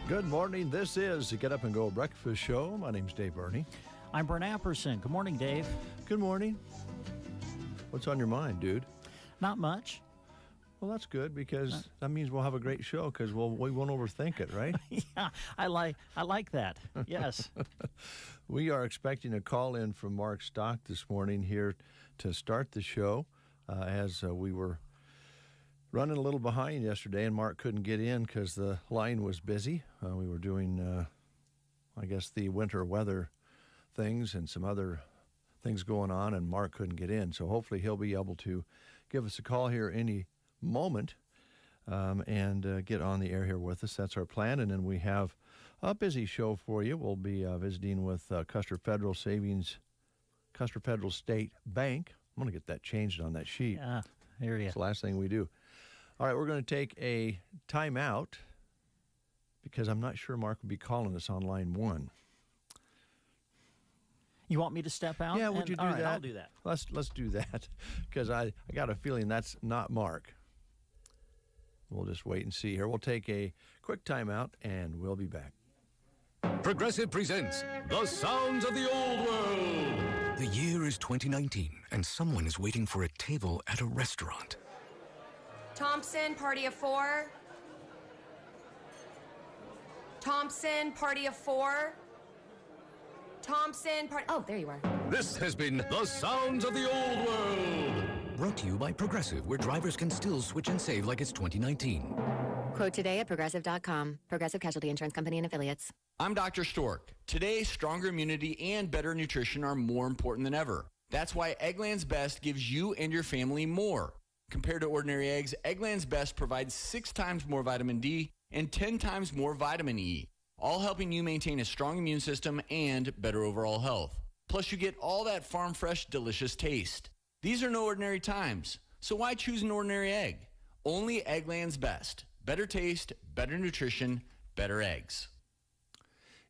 Good morning. This is the Get Up and Go Breakfast Show. My name's Dave Burney. I'm Brent Apperson. Good morning, Dave. Good morning. What's on your mind, dude? Not much. Well, that's good because that means we'll have a great show because we won't overthink it, right? Yeah, I like that. Yes. We are expecting a call in from Mark Stock this morning here to start the show as we were running a little behind yesterday, and Mark couldn't get in because the line was busy. We were doing, I guess, the winter weather things and some other things going on, and Mark couldn't get in. So hopefully he'll be able to give us a call here any moment and get on the air here with us. That's our plan. And then we have a busy show for you. We'll be visiting with Custer Federal State Bank. I'm going to get that changed on that sheet. Yeah, here you go. It's the last thing we do. All right, we're going to take a timeout because I'm not sure Mark will be calling us on line one. You want me to step out? Yeah, would you do all right, that? I'll do that. Let's do that because I got a feeling that's not Mark. We'll just wait and see here. We'll take a quick timeout and we'll be back. Progressive presents The Sounds of the Old World. The year is 2019 and someone is waiting for a table at a restaurant. Thompson, party of four. Thompson, party of four. Thompson, party... Oh, there you are. This has been The Sounds of the Old World. Brought to you by Progressive, where drivers can still switch and save like it's 2019. Quote today at Progressive.com. Progressive Casualty Insurance Company and Affiliates. I'm Dr. Stork. Today, stronger immunity and better nutrition are more important than ever. That's why Eggland's Best gives you and your family more. Compared to ordinary eggs, Eggland's Best provides 6 times more vitamin D and 10 times more vitamin E, all helping you maintain a strong immune system and better overall health. Plus, you get all that farm-fresh, delicious taste. These are no ordinary times, so why choose an ordinary egg? Only Eggland's Best. Better taste, better nutrition, better eggs.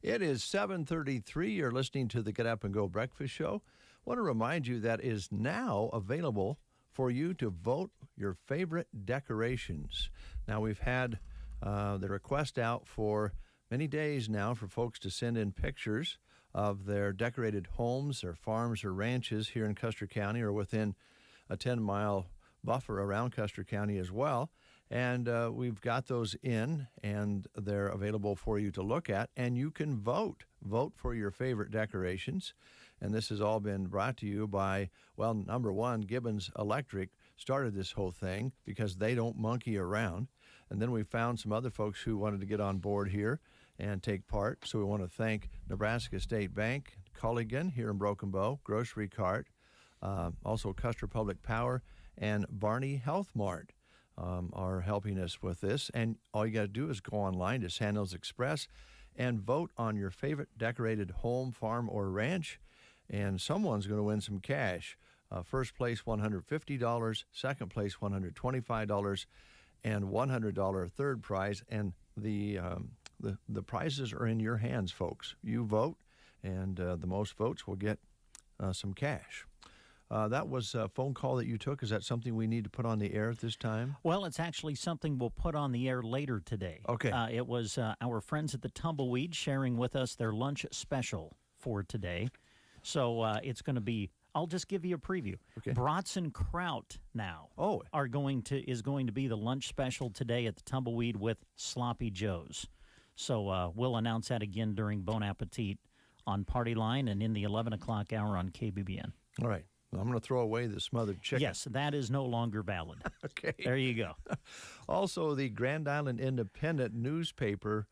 It is 7:33. You're listening to the Get Up and Go Breakfast Show. I want to remind you that is now available for you to vote your favorite decorations. Now, we've had the request out for many days now for folks to send in pictures of their decorated homes, their farms or ranches here in Custer County or within a 10-mile buffer around Custer County as well. And we've got those in, and they're available for you to look at, and you can vote. Vote for your favorite decorations. And this has all been brought to you by, well, number one, Gibbons Electric started this whole thing because they don't monkey around. And then we found some other folks who wanted to get on board here and take part. So we want to thank Nebraska State Bank, Culligan here in Broken Bow, Grocery Cart, also Custer Public Power, and Barney Health Mart. Are helping us with this. And all you got to do is go online to San Jose Express and vote on your favorite decorated home, farm, or ranch, and someone's going to win some cash. First place, $150, second place, $125, and $100 third prize. And the prizes are in your hands, folks. You vote, and the most votes will get some cash. That was a phone call that you took. Is that something we need to put on the air at this time? Well, it's actually something we'll put on the air later today. Okay. It was our friends at the Tumbleweed sharing with us their lunch special for today. So it's going to be, I'll just give you a preview. Okay. Brats and Kraut now is going to be the lunch special today at the Tumbleweed with Sloppy Joe's. So we'll announce that again during Bon Appetit on Party Line and in the 11 o'clock hour on KBBN. All right. I'm going to throw away the smothered chicken. Yes, that is no longer valid. Okay. There you go. Also, the Grand Island Independent newspaper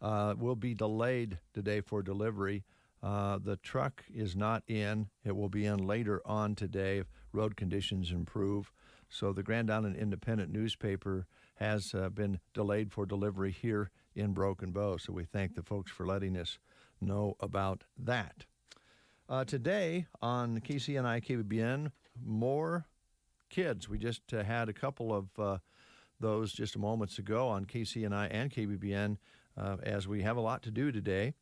will be delayed today for delivery. The truck is not in. It will be in later on today if road conditions improve. So the Grand Island Independent newspaper has been delayed for delivery here in Broken Bow. So we thank the folks for letting us know about that. Today on KCNI KBBN, more kids. We just had a couple of those just moments ago on KCNI and KBBN as we have a lot to do today.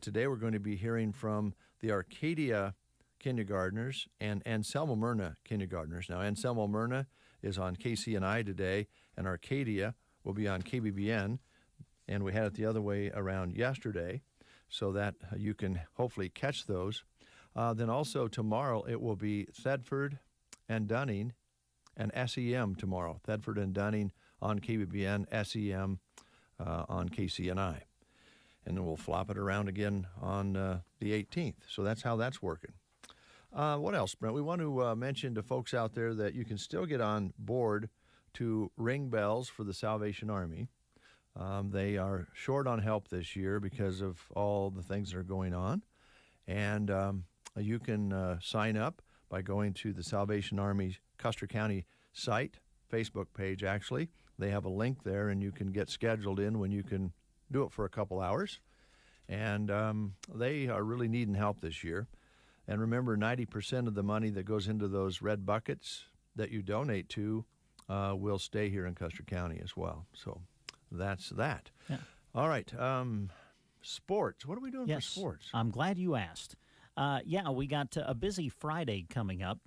Today we're going to be hearing from the Arcadia kindergartners and Anselmo Myrna kindergartners. Now, Anselmo Myrna is on KCNI today, and Arcadia will be on KBBN, and we had it the other way around yesterday, so that you can hopefully catch those. Then also tomorrow it will be Thedford and Dunning and SEM tomorrow. Thedford and Dunning on KBBN, SEM on KCNI. And then we'll flop it around again on the 18th. So that's how that's working. What else, Brent? We want to mention to folks out there that you can still get on board to ring bells for the Salvation Army. They are short on help this year because of all the things that are going on. And you can sign up by going to the Salvation Army Custer County site, Facebook page actually. They have a link there, and you can get scheduled in when you can do it for a couple hours. And they are really needing help this year. And remember, 90% of the money that goes into those red buckets that you donate to will stay here in Custer County as well. So that's that. Yeah. All right. Sports. What are we doing for sports? I'm glad you asked. We got a busy Friday coming up.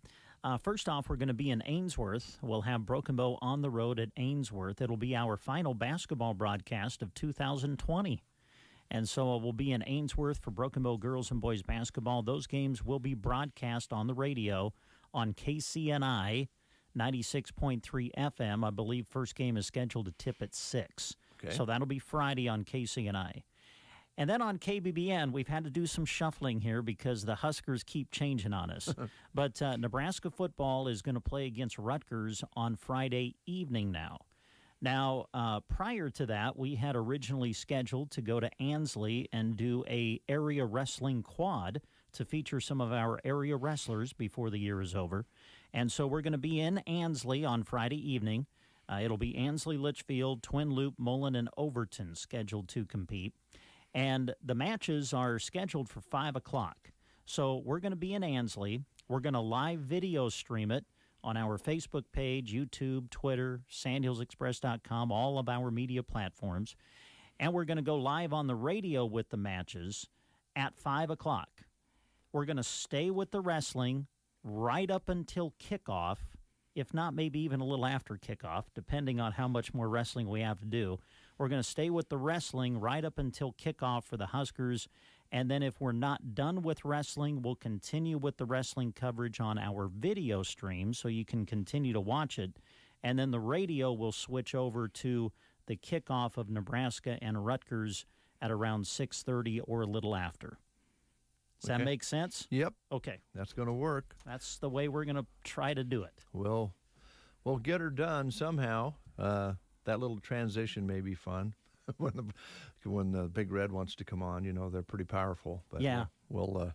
First off, we're going to be in Ainsworth. We'll have Broken Bow on the road at Ainsworth. It'll be our final basketball broadcast of 2020. And so we'll be in Ainsworth for Broken Bow girls and boys basketball. Those games will be broadcast on the radio on KCNI 96.3 FM. I believe first game is scheduled to tip at 6. Okay. So that'll be Friday on KCNI. And then on KBBN, we've had to do some shuffling here because the Huskers keep changing on us. But Nebraska football is going to play against Rutgers on Friday evening now. Now, prior to that, we had originally scheduled to go to Ansley and do a area wrestling quad to feature some of our area wrestlers before the year is over. And so we're going to be in Ansley on Friday evening. It'll be Ansley, Litchfield, Twin Loop, Mullen, and Overton scheduled to compete. And the matches are scheduled for 5 o'clock. So we're going to be in Ansley. We're going to live video stream it on our Facebook page, YouTube, Twitter, sandhillsexpress.com, all of our media platforms. And we're going to go live on the radio with the matches at 5 o'clock. We're going to stay with the wrestling right up until kickoff, if not maybe even a little after kickoff, depending on how much more wrestling we have to do. We're going to stay with the wrestling right up until kickoff for the Huskers. And then if we're not done with wrestling, we'll continue with the wrestling coverage on our video stream so you can continue to watch it. And then the radio will switch over to the kickoff of Nebraska and Rutgers at around 6:30 or a little after. Does that make sense? Yep. Okay. That's going to work. That's the way we're going to try to do it. We'll get her done somehow. That little transition may be fun. when the Big Red wants to come on, they're pretty powerful. But yeah, we'll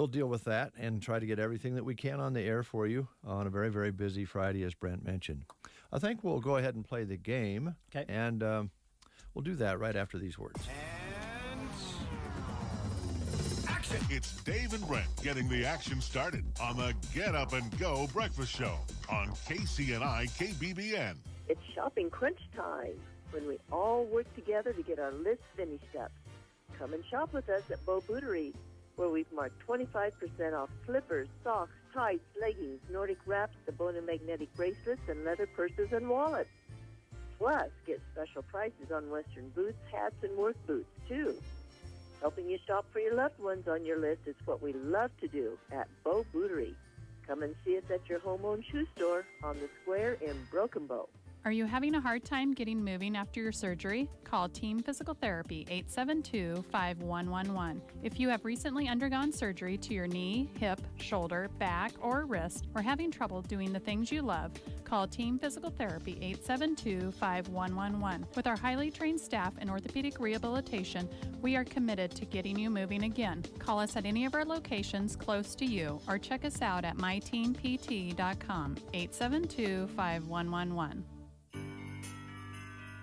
deal with that and try to get everything that we can on the air for you on a very, very busy Friday, as Brent mentioned. I think we'll go ahead and play the game. Okay. And we'll do that right after these words. And action! It's Dave and Brent getting the action started on the Get Up and Go Breakfast Show on KCNI KBBN. It's shopping crunch time, when we all work together to get our list finished up. Come and shop with us at Bo Bootery, where we've marked 25% off slippers, socks, tights, leggings, Nordic wraps, the bone and magnetic bracelets, and leather purses and wallets. Plus, get special prices on Western boots, hats, and work boots, too. Helping you shop for your loved ones on your list is what we love to do at Bo Bootery. Come and see us at your home-owned shoe store on the square in Broken Bow. Are you having a hard time getting moving after your surgery? Call Team Physical Therapy 872-5111. If you have recently undergone surgery to your knee, hip, shoulder, back, or wrist, or having trouble doing the things you love, call Team Physical Therapy 872-5111. With our highly trained staff in orthopedic rehabilitation, we are committed to getting you moving again. Call us at any of our locations close to you or check us out at myteampt.com 872-5111.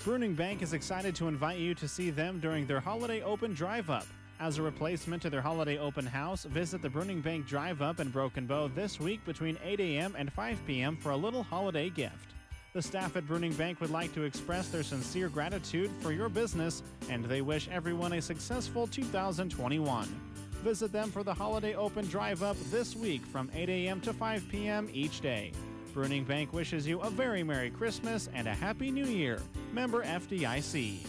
Bruning Bank is excited to invite you to see them during their Holiday Open Drive-Up. As a replacement to their Holiday Open House, visit the Bruning Bank Drive-Up in Broken Bow this week between 8 a.m. and 5 p.m. for a little holiday gift. The staff at Bruning Bank would like to express their sincere gratitude for your business, and they wish everyone a successful 2021. Visit them for the Holiday Open Drive-Up this week from 8 a.m. to 5 p.m. each day. Bruning Bank wishes you a very Merry Christmas and a Happy New Year. Member FDIC.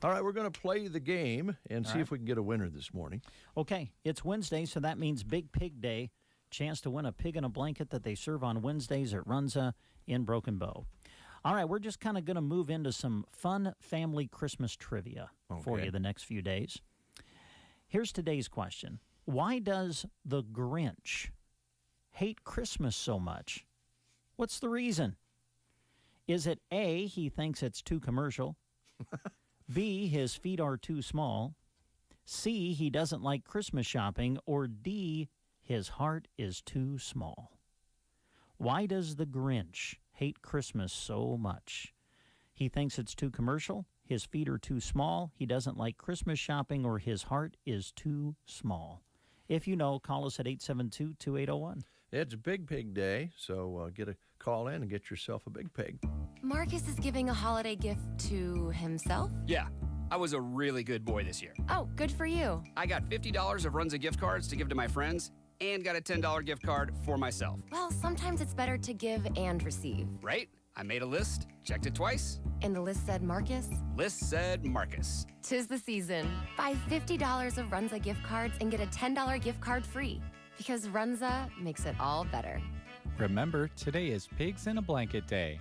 All right, we're going to play the game and see if we can get a winner this morning. Okay, it's Wednesday, so that means Big Pig Day. Chance to win a pig in a blanket that they serve on Wednesdays at Runza in Broken Bow. All right, we're just kind of going to move into some fun family Christmas trivia for you the next few days. Here's today's question. Why does the Grinch hate Christmas so much? What's the reason? Is it A, he thinks it's too commercial? B, his feet are too small? C, he doesn't like Christmas shopping? Or D, his heart is too small? Why does the Grinch hate Christmas so much? He thinks it's too commercial, his feet are too small, he doesn't like Christmas shopping, or his heart is too small. If you know, call us at 872-2801. It's Big Pig Day, so get a call in and get yourself a big pig. Marcus is giving a holiday gift to himself? Yeah, I was a really good boy this year. Oh, good for you. I got $50 of Runza gift cards to give to my friends and got a $10 gift card for myself. Well, sometimes it's better to give and receive. Right? I made a list, checked it twice. And the list said Marcus? List said Marcus. 'Tis the season. Buy $50 of Runza gift cards and get a $10 gift card free. Because Runza makes it all better. Remember, today is Pigs in a Blanket Day.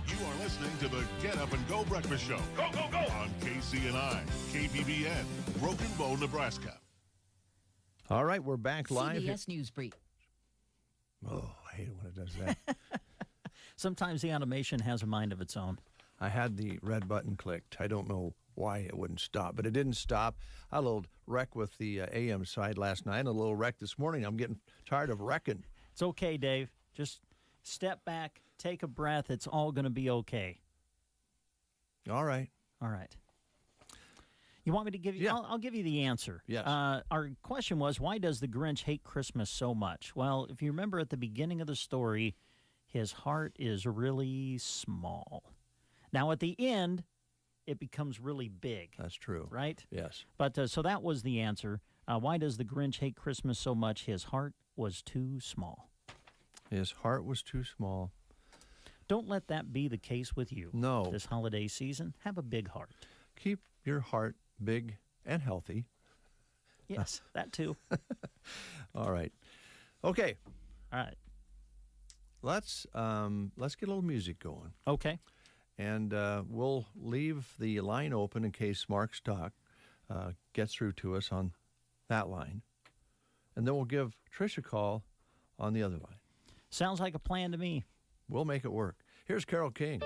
You are listening to the Get Up and Go Breakfast Show. Go, go, go! On KCNI, KBBN, Broken Bow, Nebraska. All right, we're back live. CBS News Brief. Oh, I hate it when it does that. Sometimes the automation has a mind of its own. I had the red button clicked. I don't know why it wouldn't stop, but it didn't stop. I had a little wreck with the AM side last night, and a little wreck this morning. I'm getting tired of wrecking. It's okay, Dave. Just step back, take a breath. It's all going to be okay. All right. All right. You want me to give you? Yeah. I'll give you the answer. Yes. Our question was, why does the Grinch hate Christmas so much? Well, if you remember at the beginning of the story, his heart is really small. Now, at the end, it becomes really big. That's true. Right? Yes. But so that was the answer. Why does the Grinch hate Christmas so much? His heart was too small. His heart was too small. Don't let that be the case with you. No. This holiday season, have a big heart. Keep your heart big and healthy. Yes, that too. All right. Okay. All right. Let's get a little music going. Okay. And we'll leave the line open in case Mark Stock gets through to us on that line. And then we'll give Trish a call on the other line. Sounds like a plan to me. We'll make it work. Here's Carole King.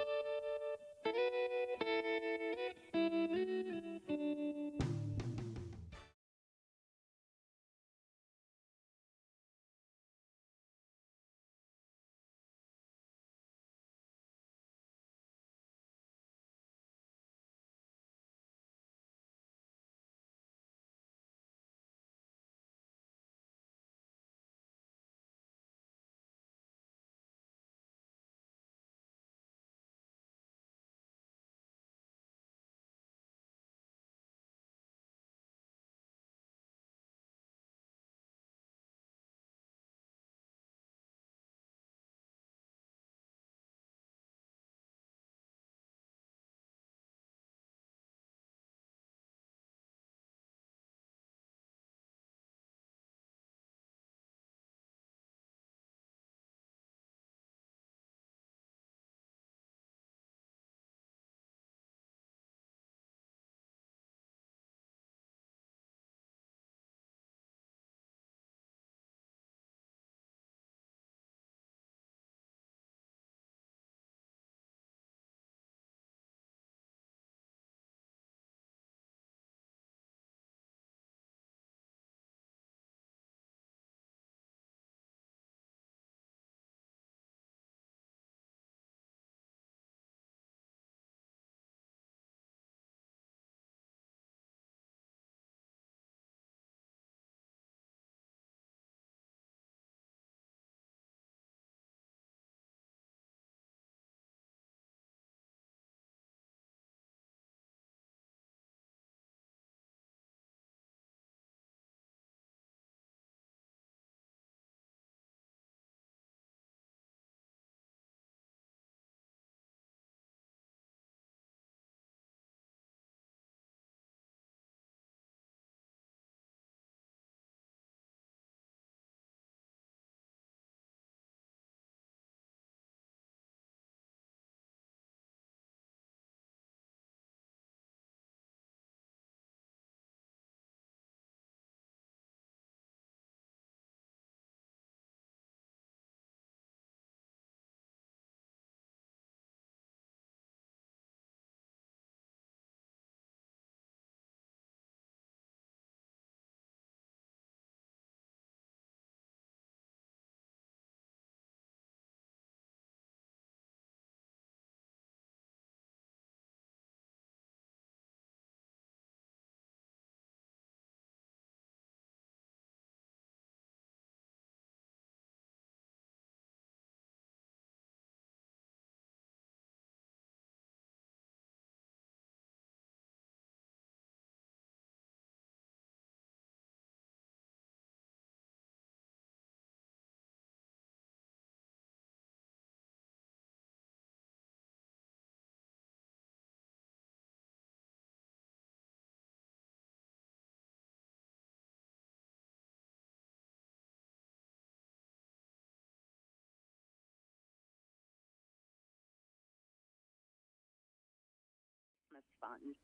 Christmas Fund.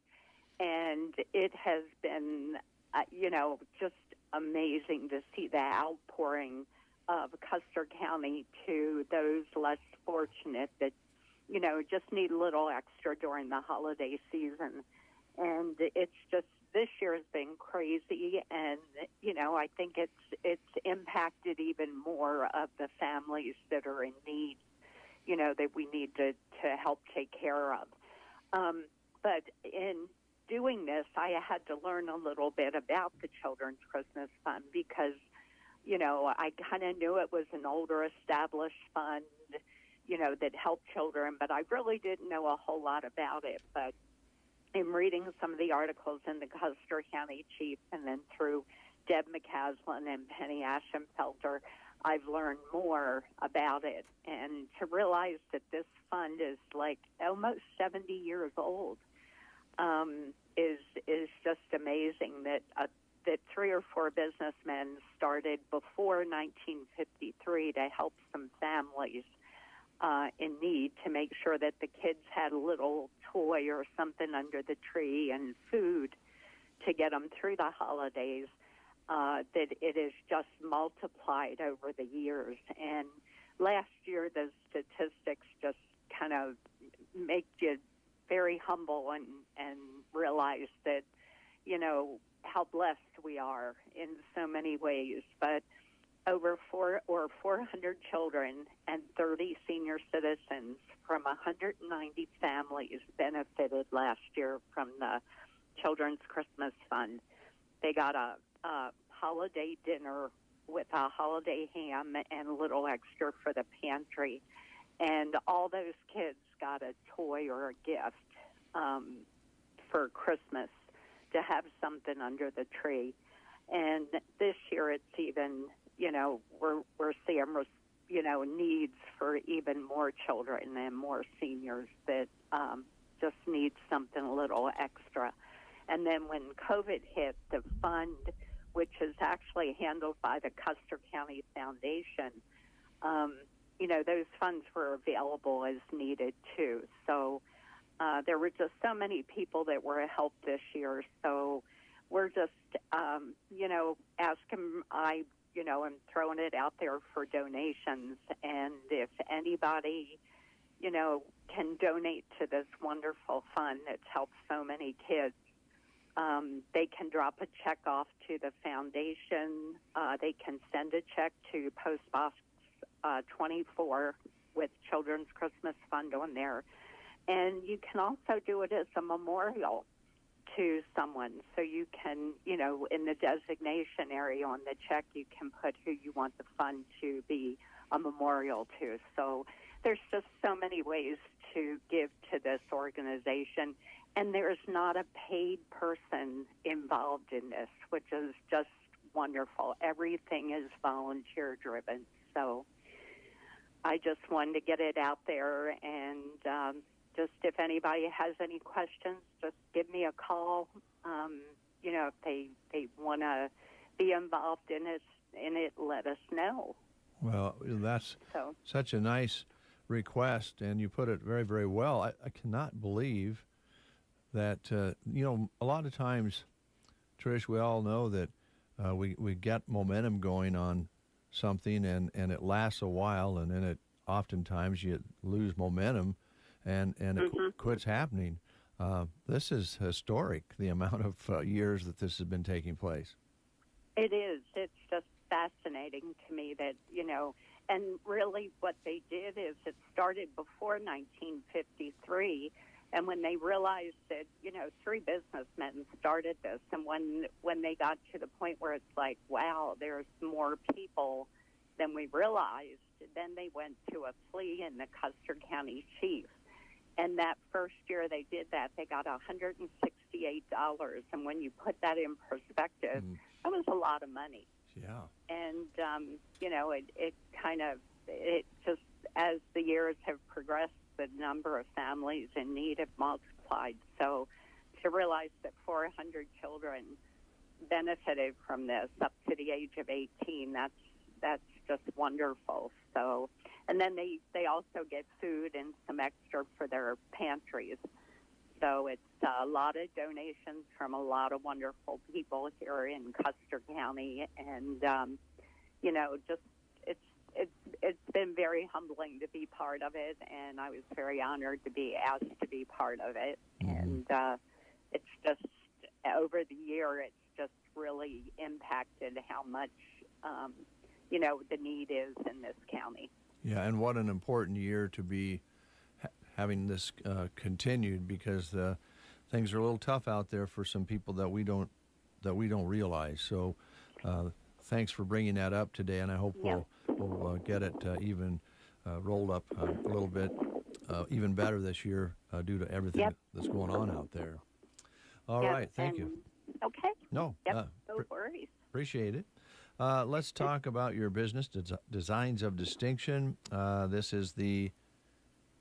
And it has been, just amazing to see the outpouring of Custer County to those less fortunate that, just need a little extra during the holiday season. And it's just, this year has been crazy, and, I think it's impacted even more of the families that are in need, that we need to help take care of. But in doing this, I had to learn a little bit about the Children's Christmas Fund because, I kind of knew it was an older established fund, that helped children, but I really didn't know a whole lot about it. But in reading some of the articles in the Custer County Chief and then through Deb McCaslin and Penny Ashenfelter, I've learned more about it. And to realize that this fund is like almost 70 years old is just amazing that 3 or 4 businessmen started before 1953 to help some families in need to make sure that the kids had a little toy or something under the tree and food to get them through the holidays, that it is just multiplied over the years. And last year, the statistics just kind of make you very humble and realize that, how blessed we are in so many ways. But over 400 children and 30 senior citizens from 190 families benefited last year from the Children's Christmas Fund. They got a holiday dinner with a holiday ham and a little extra for the pantry. And all those kids got a toy or a gift for Christmas to have something under the tree. And this year it's even, we're seeing, needs for even more children and more seniors that just need something a little extra. And then when COVID hit, the fund, which is actually handled by the Custer County Foundation, those funds were available as needed too. So there were just so many people that were helped this year. So we're just, asking, I'm throwing it out there for donations. And if anybody, can donate to this wonderful fund that's helped so many kids, they can drop a check off to the foundation. They can send a check to Post Box 24 with Children's Christmas Fund on there. And you can also do it as a memorial to someone. So you can, in the designation area on the check, you can put who you want the fund to be a memorial to. So there's just so many ways to give to this organization. And there's not a paid person involved in this, which is just wonderful. Everything is volunteer driven. So I just wanted to get it out there, and just if anybody has any questions, just give me a call. If they want to be involved in it, let us know. Well, that's such a nice request, and you put it very, very well. I cannot believe that, a lot of times, Trish, we all know that we get momentum going on something, and it lasts a while, and then oftentimes you lose momentum, and it quits happening. This is historic, the amount of years that this has been taking place. It is. It's just fascinating to me that, and really what they did is it started before 1953. And when they realized that, 3 businessmen started this, and when they got to the point where it's like, wow, there's more people than we realized, then they went to a plea in the Custer County Chief. And that first year they did that, they got $168. And when you put that in perspective, that was a lot of money. Yeah. And, it just, as the years have progressed, the number of families in need have multiplied. So to realize that 400 children benefited from this up to the age of 18, that's just wonderful. So, and then they also get food and some extra for their pantries. so it's a lot of donations from a lot of wonderful people here in Custer County, and just it's been very humbling to be part of it, and I was very honored to be asked to be part of it. And it's just over the year, it's just really impacted how much the need is in this county. Yeah, and what an important year to be having this continued, because things are a little tough out there for some people that we don't realize. So thanks for bringing that up today, and I hope we'll get it even rolled up a little bit even better this year due to everything that's going on out there. All right, thank you. Okay. No, no worries. Appreciate it. Let's talk about your business, Designs of Distinction. This is the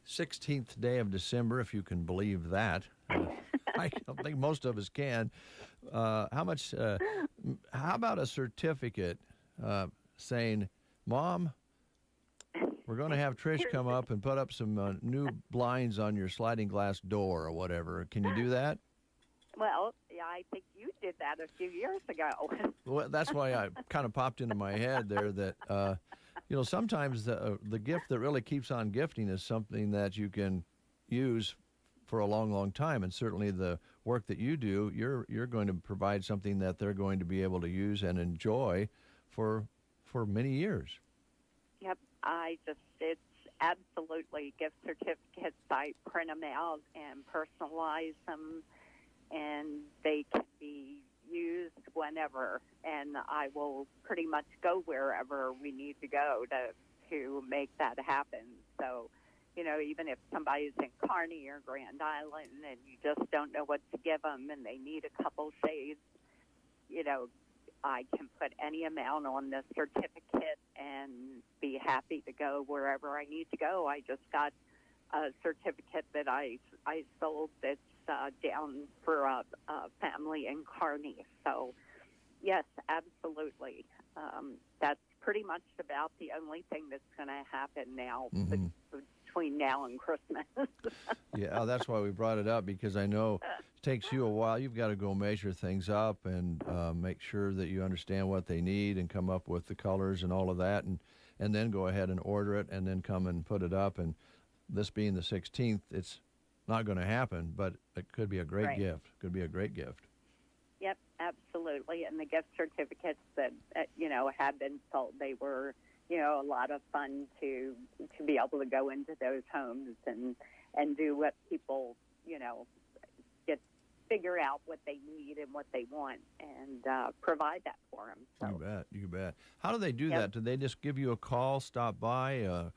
16th day of December, if you can believe that. I don't think most of us can. How about a certificate saying, Mom, we're going to have Trish come up and put up some new blinds on your sliding glass door or whatever. Can you do that? Well, yeah, I think you did that a few years ago. Well, that's why I kind of popped into my head there that, sometimes the gift that really keeps on gifting is something that you can use for a long, long time. And certainly the work that you do, you're going to provide something that they're going to be able to use and enjoy for many years. Yep, it's absolutely gift certificates. I print them out and personalize them, and they can be used whenever, and I will pretty much go wherever we need to go to make that happen. So, even if somebody's in Kearney or Grand Island and you just don't know what to give them and they need a couple shades, I can put any amount on the certificate and be happy to go wherever I need to go. I just got a certificate that I sold that's down for a family in Kearney. So, yes, absolutely. That's pretty much about the only thing that's going to happen now between now and Christmas. Yeah, that's why we brought it up, because I know it takes you a while. You've got to go measure things up and make sure that you understand what they need and come up with the colors and all of that, and then go ahead and order it and then come and put it up. And this being the 16th, it's not going to happen, but it could be a great gift. Could be a great gift. Yep, absolutely. And the gift certificates that have been sold, they were a lot of fun to be able to go into those homes and do what people figure out what they need and what they want and provide that for them. So, You bet. How do they do that? Do they just give you a call, stop by?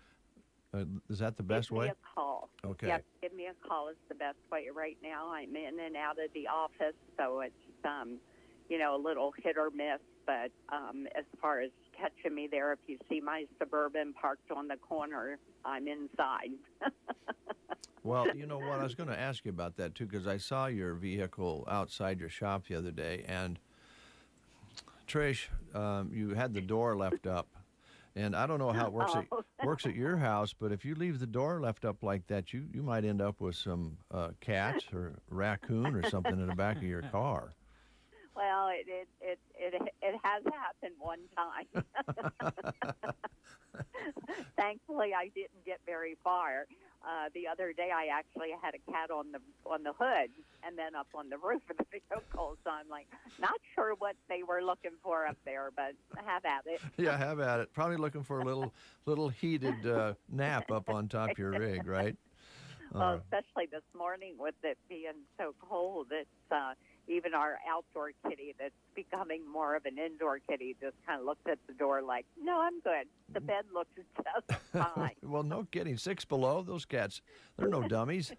Is that the best way? Give me a call. Okay. Yep, give me a call is the best way right now. I'm in and out of the office, so it's, a little hit or miss. But as far as catching me there, if you see my Suburban parked on the corner, I'm inside. Well, you know what? I was going to ask you about that, too, because I saw your vehicle outside your shop the other day. And, Trish, you had the door left up. And I don't know how it works at your house, but if you leave the door left up like that, you might end up with some cats or raccoon or something in the back of your car. Well, it has happened one time. Thankfully, I didn't get very far. The other day, I actually had a cat on the hood and then up on the roof of the vehicle. So I'm like, not sure what they were looking for up there, but have at it. Yeah, have at it. Probably looking for a little heated nap up on top of your rig, right? Well, especially this morning with it being so cold, it's even our outdoor kitty that's becoming more of an indoor kitty just kind of looked at the door like, no, I'm good. The bed looks just fine. Well, no kidding. 6 below, those cats, they're no dummies.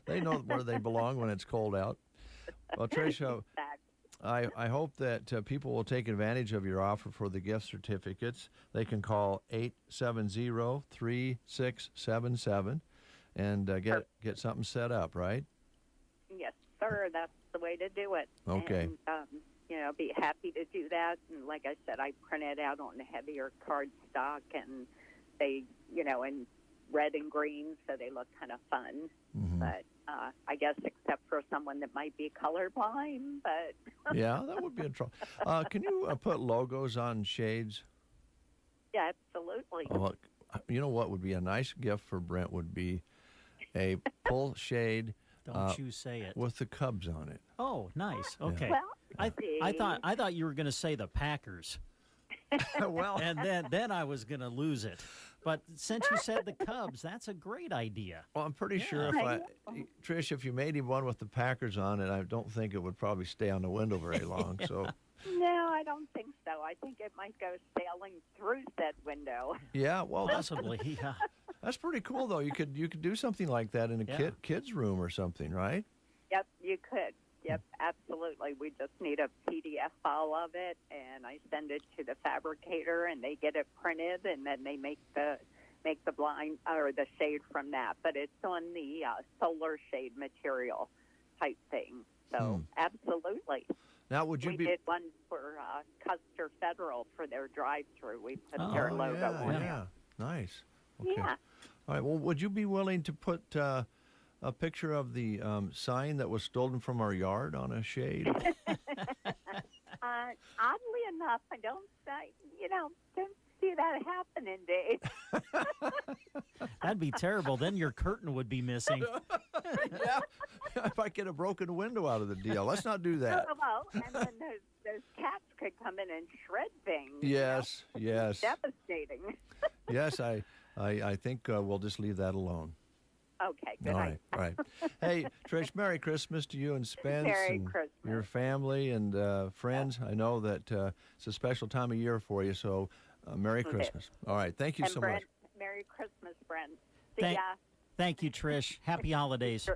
They know where they belong when it's cold out. Well, Tricia, I hope that people will take advantage of your offer for the gift certificates. They can call 870-3677 and get something set up, right? Yes, sir. That's the way to do it. Okay. And, be happy to do that. And like I said, I print it out on heavier cardstock, and they, in red and green, so they look kind of fun. Mm-hmm. But I guess, except for someone that might be colorblind. But Yeah, that would be a trouble. Can you put logos on shades? yeah, absolutely. Oh, you know what would be a nice gift for Brent would be a pull shade. Don't you say it. With the Cubs on it. Oh, nice. Okay. Well, I thought you were going to say the Packers. Well, and then I was going to lose it. But since you said the Cubs, that's a great idea. Well, I'm pretty sure Trish, if you made him one with the Packers on it, I don't think it would probably stay on the window very long. So. No, I don't think so. I think it might go sailing through that window. Yeah, well, possibly. Yeah. That's pretty cool, though. You could do something like that in a kid's room or something, right? Yep, you could. Yep, absolutely. We just need a PDF file of it, and I send it to the fabricator, and they get it printed, and then they make the blind or the shade from that. But it's on the solar shade material type thing. So absolutely. Now, we did one for Custer Federal for their drive-through. We put their logo on it. Yeah, nice. Okay. Yeah. All right. Well, would you be willing to put a picture of the sign that was stolen from our yard on a shade? Oddly enough, I don't see that happening, Dave. That'd be terrible. Then your curtain would be missing. Yeah. If I get a broken window out of the deal. Let's not do that. Well, and then those cats could come in and shred things. Yes, yes. Devastating. Yes, I think we'll just leave that alone. Okay, good. All right. Hey, Trish, Merry Christmas to you and Spence and your family and friends. I know that it's a special time of year for you, so Merry Christmas. All right, thank you so much. Merry Christmas, Brent. See ya. Thank you, Trish. Happy holidays.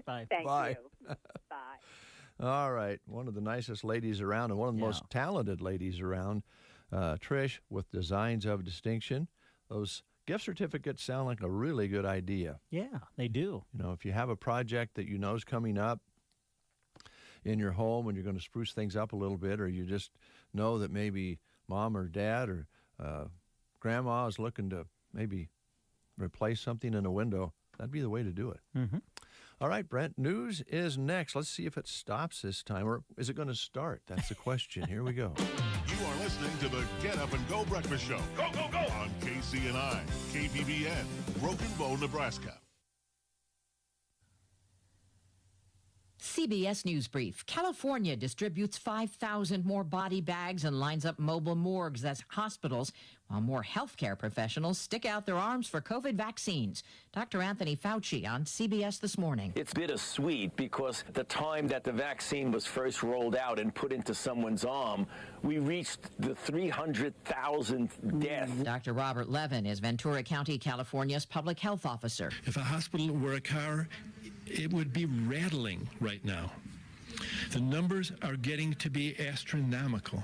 Bye. Thank Bye. you. Bye. All right, one of the nicest ladies around and one of the most talented ladies around, Trish, with Designs of Distinction. Those gift certificates sound like a really good idea. Yeah, they do. You know, if you have a project that you know is coming up in your home and you're going to spruce things up a little bit, or you just know that maybe mom or dad or grandma is looking to maybe replace something in a window, that'd be the way to do it. Mm-hmm. All right, Brent, news is next. Let's see if it stops this time, or is it going to start? That's the question. Here we go. You are listening to the Get Up and Go Breakfast Show. Go, go, go! On KCNI, KBBN, Broken Bow, Nebraska. CBS News Brief. California distributes 5,000 more body bags and lines up mobile morgues as hospitals, while more healthcare professionals stick out their arms for COVID vaccines. Dr. Anthony Fauci on CBS This Morning. It's bittersweet because the time that the vaccine was first rolled out and put into someone's arm, we reached the 300,000th death. Dr. Robert Levin is Ventura County, California's public health officer. If a hospital were a car, it would be rattling right now. The numbers are getting to be astronomical.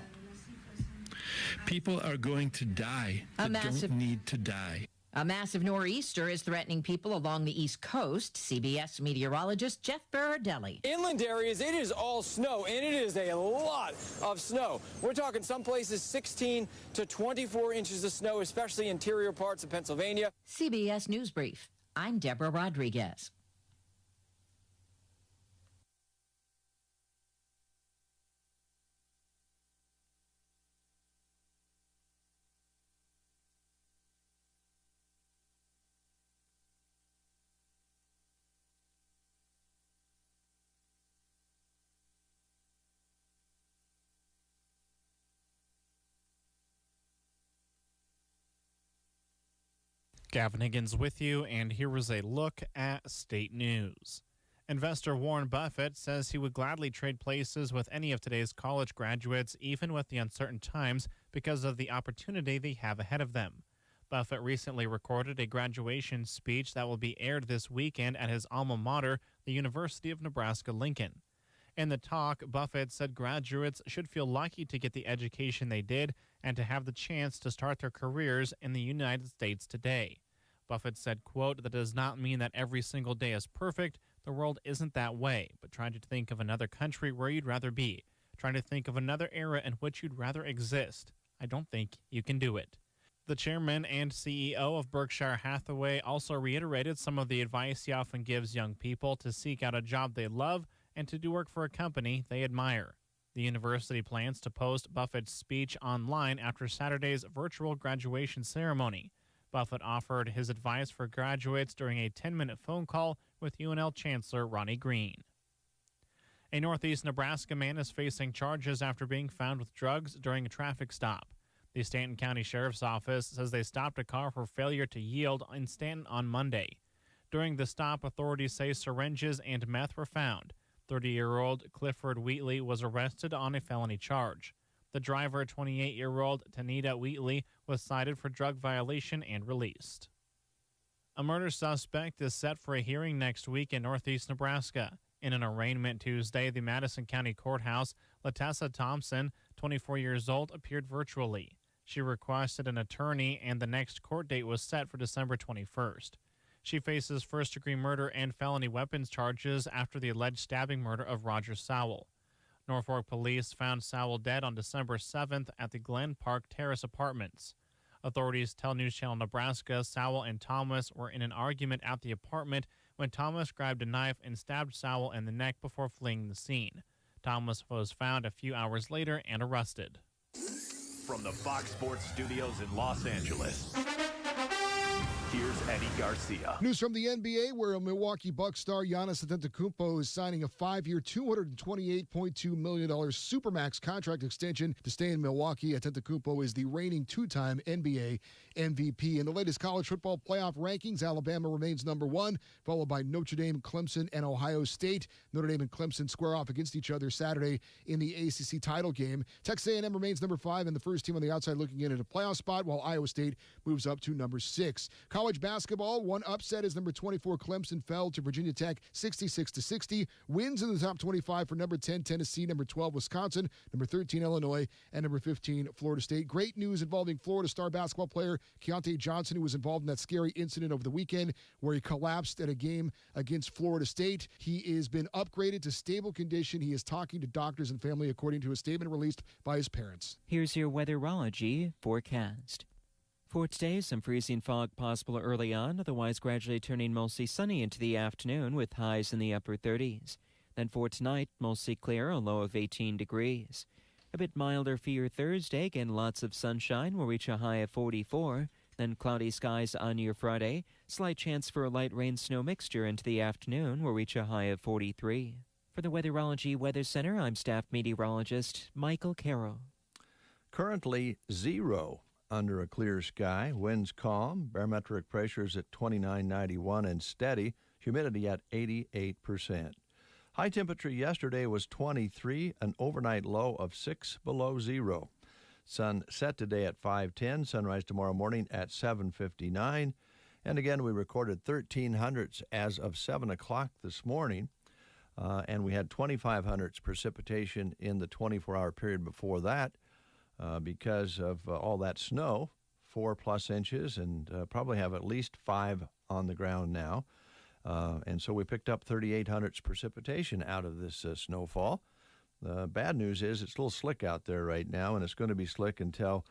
People are going to die that don't need to die. A massive nor'easter is threatening people along the East Coast. CBS meteorologist Jeff Berardelli. Inland areas, it is all snow, and it is a lot of snow. We're talking some places 16 to 24 inches of snow, especially interior parts of Pennsylvania. CBS News Brief. I'm Deborah Rodriguez. Gavin Higgins with you, and here was a look at state news. Investor Warren Buffett says he would gladly trade places with any of today's college graduates, even with the uncertain times, because of the opportunity they have ahead of them. Buffett recently recorded a graduation speech that will be aired this weekend at his alma mater, the University of Nebraska-Lincoln. In the talk, Buffett said graduates should feel lucky to get the education they did and to have the chance to start their careers in the United States today. Buffett said, quote, "That does not mean that every single day is perfect. The world isn't that way, but trying to think of another country where you'd rather be, trying to think of another era in which you'd rather exist. I don't think you can do it." The chairman and CEO of Berkshire Hathaway also reiterated some of the advice he often gives young people to seek out a job they love and to do work for a company they admire. The university plans to post Buffett's speech online after Saturday's virtual graduation ceremony. Buffett offered his advice for graduates during a 10-minute phone call with UNL Chancellor Ronnie Green. A Northeast Nebraska man is facing charges after being found with drugs during a traffic stop. The Stanton County Sheriff's Office says they stopped a car for failure to yield in Stanton on Monday. During the stop, authorities say syringes and meth were found. 30-year-old Clifford Wheatley was arrested on a felony charge. The driver, 28-year-old Tanita Wheatley, was cited for drug violation and released. A murder suspect is set for a hearing next week in Northeast Nebraska. In an arraignment Tuesday, the Madison County Courthouse, Latessa Thompson, 24 years old, appeared virtually. She requested an attorney, and the next court date was set for December 21st. She faces first-degree murder and felony weapons charges after the alleged stabbing murder of Roger Sowell. Norfolk police found Sowell dead on December 7th at the Glen Park Terrace Apartments. Authorities tell News Channel Nebraska Sowell and Thomas were in an argument at the apartment when Thomas grabbed a knife and stabbed Sowell in the neck before fleeing the scene. Thomas was found a few hours later and arrested. From the Fox Sports Studios in Los Angeles, here's Eddie Garcia. News from the NBA, where Milwaukee Bucks star Giannis Antetokounmpo is signing a 5-year, $228.2 million Supermax contract extension to stay in Milwaukee. Antetokounmpo is the reigning two-time NBA MVP. In the latest college football playoff rankings, Alabama remains number 1, followed by Notre Dame, Clemson, and Ohio State. Notre Dame and Clemson square off against each other Saturday in the ACC title game. Texas A&M remains number 5 and the first team on the outside looking in at a playoff spot, while Iowa State moves up to number 6. College basketball, one upset as number 24 Clemson fell to Virginia Tech 66-60. Wins in the top 25 for number 10 Tennessee, number 12 Wisconsin, number 13 Illinois, and number 15 Florida State. Great news involving Florida star basketball player Keontae Johnson, who was involved in that scary incident over the weekend where he collapsed at a game against Florida State. He has been upgraded to stable condition. He is talking to doctors and family, according to a statement released by his parents. Here's your weatherology forecast. For today, some freezing fog possible early on, otherwise gradually turning mostly sunny into the afternoon with highs in the upper 30s. Then for tonight, mostly clear, a low of 18 degrees. A bit milder for your Thursday, again lots of sunshine, will reach a high of 44. Then cloudy skies on your Friday, slight chance for a light rain-snow mixture into the afternoon, will reach a high of 43. For the Weatherology Weather Center, I'm staff meteorologist Michael Carroll. Currently 0 under a clear sky, winds calm, barometric pressures at 29.91 and steady, humidity at 88%. High temperature yesterday was 23, an overnight low of 6 below zero. Sun set today at 5:10, sunrise tomorrow morning at 7:59. And again, we recorded 13 hundredths as of 7 o'clock this morning, and we had 25 hundredths precipitation in the 24-hour period before that. Because of all that snow, 4+ inches, and probably have at least 5 on the ground now. And so we picked up 38 hundredths precipitation out of this snowfall. The bad news is it's a little slick out there right now, and it's going to be slick until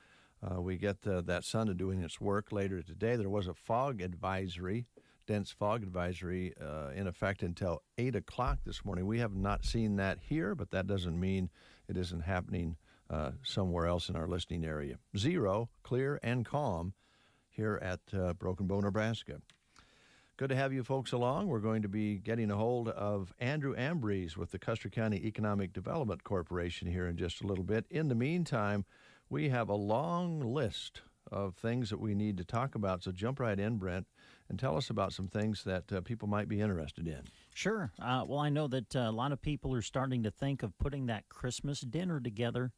we get that sun to doing its work later today. There was a fog advisory, dense fog advisory, in effect until 8 o'clock this morning. We have not seen that here, but that doesn't mean it isn't happening somewhere else in our listening area. 0, clear and calm here at Broken Bow, Nebraska. Good to have you folks along. We're going to be getting a hold of Andrew Ambrose with the Custer County Economic Development Corporation here in just a little bit. In the meantime, we have a long list of things that we need to talk about, so jump right in, Brent, and tell us about some things that people might be interested in. Sure. Well, I know that a lot of people are starting to think of putting that Christmas dinner together.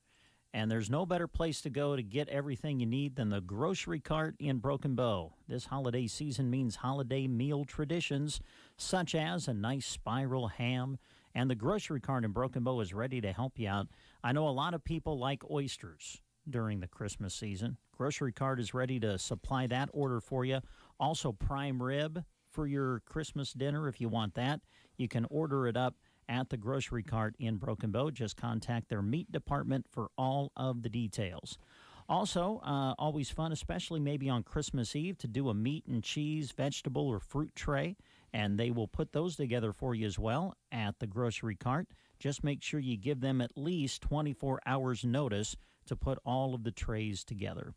And there's no better place to go to get everything you need than the grocery cart in Broken Bow. This holiday season means holiday meal traditions, such as a nice spiral ham. And the grocery cart in Broken Bow is ready to help you out. I know a lot of people like oysters during the Christmas season. Grocery cart is ready to supply that order for you. Also, prime rib for your Christmas dinner if you want that. You can order it up at the grocery cart in Broken Bow. Just contact their meat department for all of the details. Also, always fun, especially maybe on Christmas Eve, to do a meat and cheese, vegetable, or fruit tray, and they will put those together for you as well at the grocery cart. Just make sure you give them at least 24 hours notice to put all of the trays together.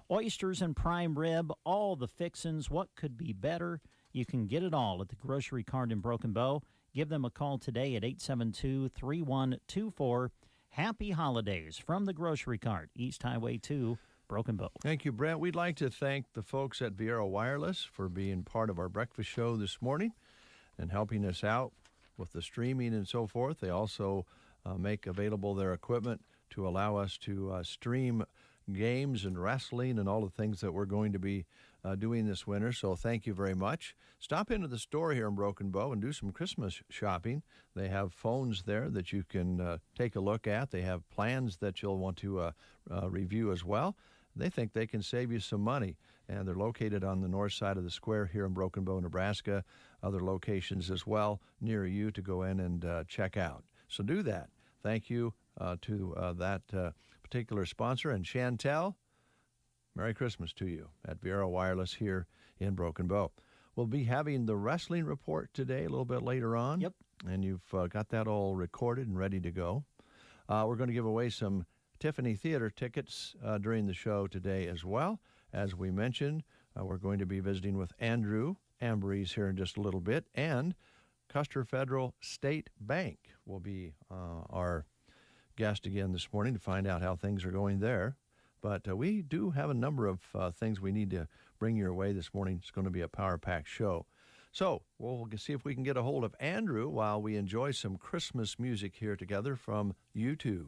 Oysters and prime rib, all the fixins, what could be better? You can get it all at the grocery cart in Broken Bow. Give them a call today at 872-3124. Happy holidays from the grocery cart, East Highway 2, Broken Bow. Thank you, Brent. We'd like to thank the folks at Viera Wireless for being part of our breakfast show this morning and helping us out with the streaming and so forth. They also make available their equipment to allow us to stream games and wrestling and all the things that we're going to be doing this winter. So thank you very much. Stop into the store here in Broken Bow and do some Christmas shopping. They have phones there that you can take a look at. They have plans that you'll want to review as well. They think they can save you some money, and they're located on the north side of the square here in Broken Bow, Nebraska. Other locations as well near you to go in and check out. So do that. Thank you to that particular sponsor. And Chantel, Merry Christmas to you at Viera Wireless here in Broken Bow. We'll be having the wrestling report today a little bit later on. Yep. And you've got that all recorded and ready to go. We're going to give away some Tiffany Theater tickets during the show today as well. As we mentioned, we're going to be visiting with Andrew Ambrose here in just a little bit, and Custer Federal State Bank will be our guest again this morning to find out how things are going there. But we do have a number of things we need to bring your way this morning. It's going to be a power-packed show. So we'll see if we can get a hold of Andrew while we enjoy some Christmas music here together from U2.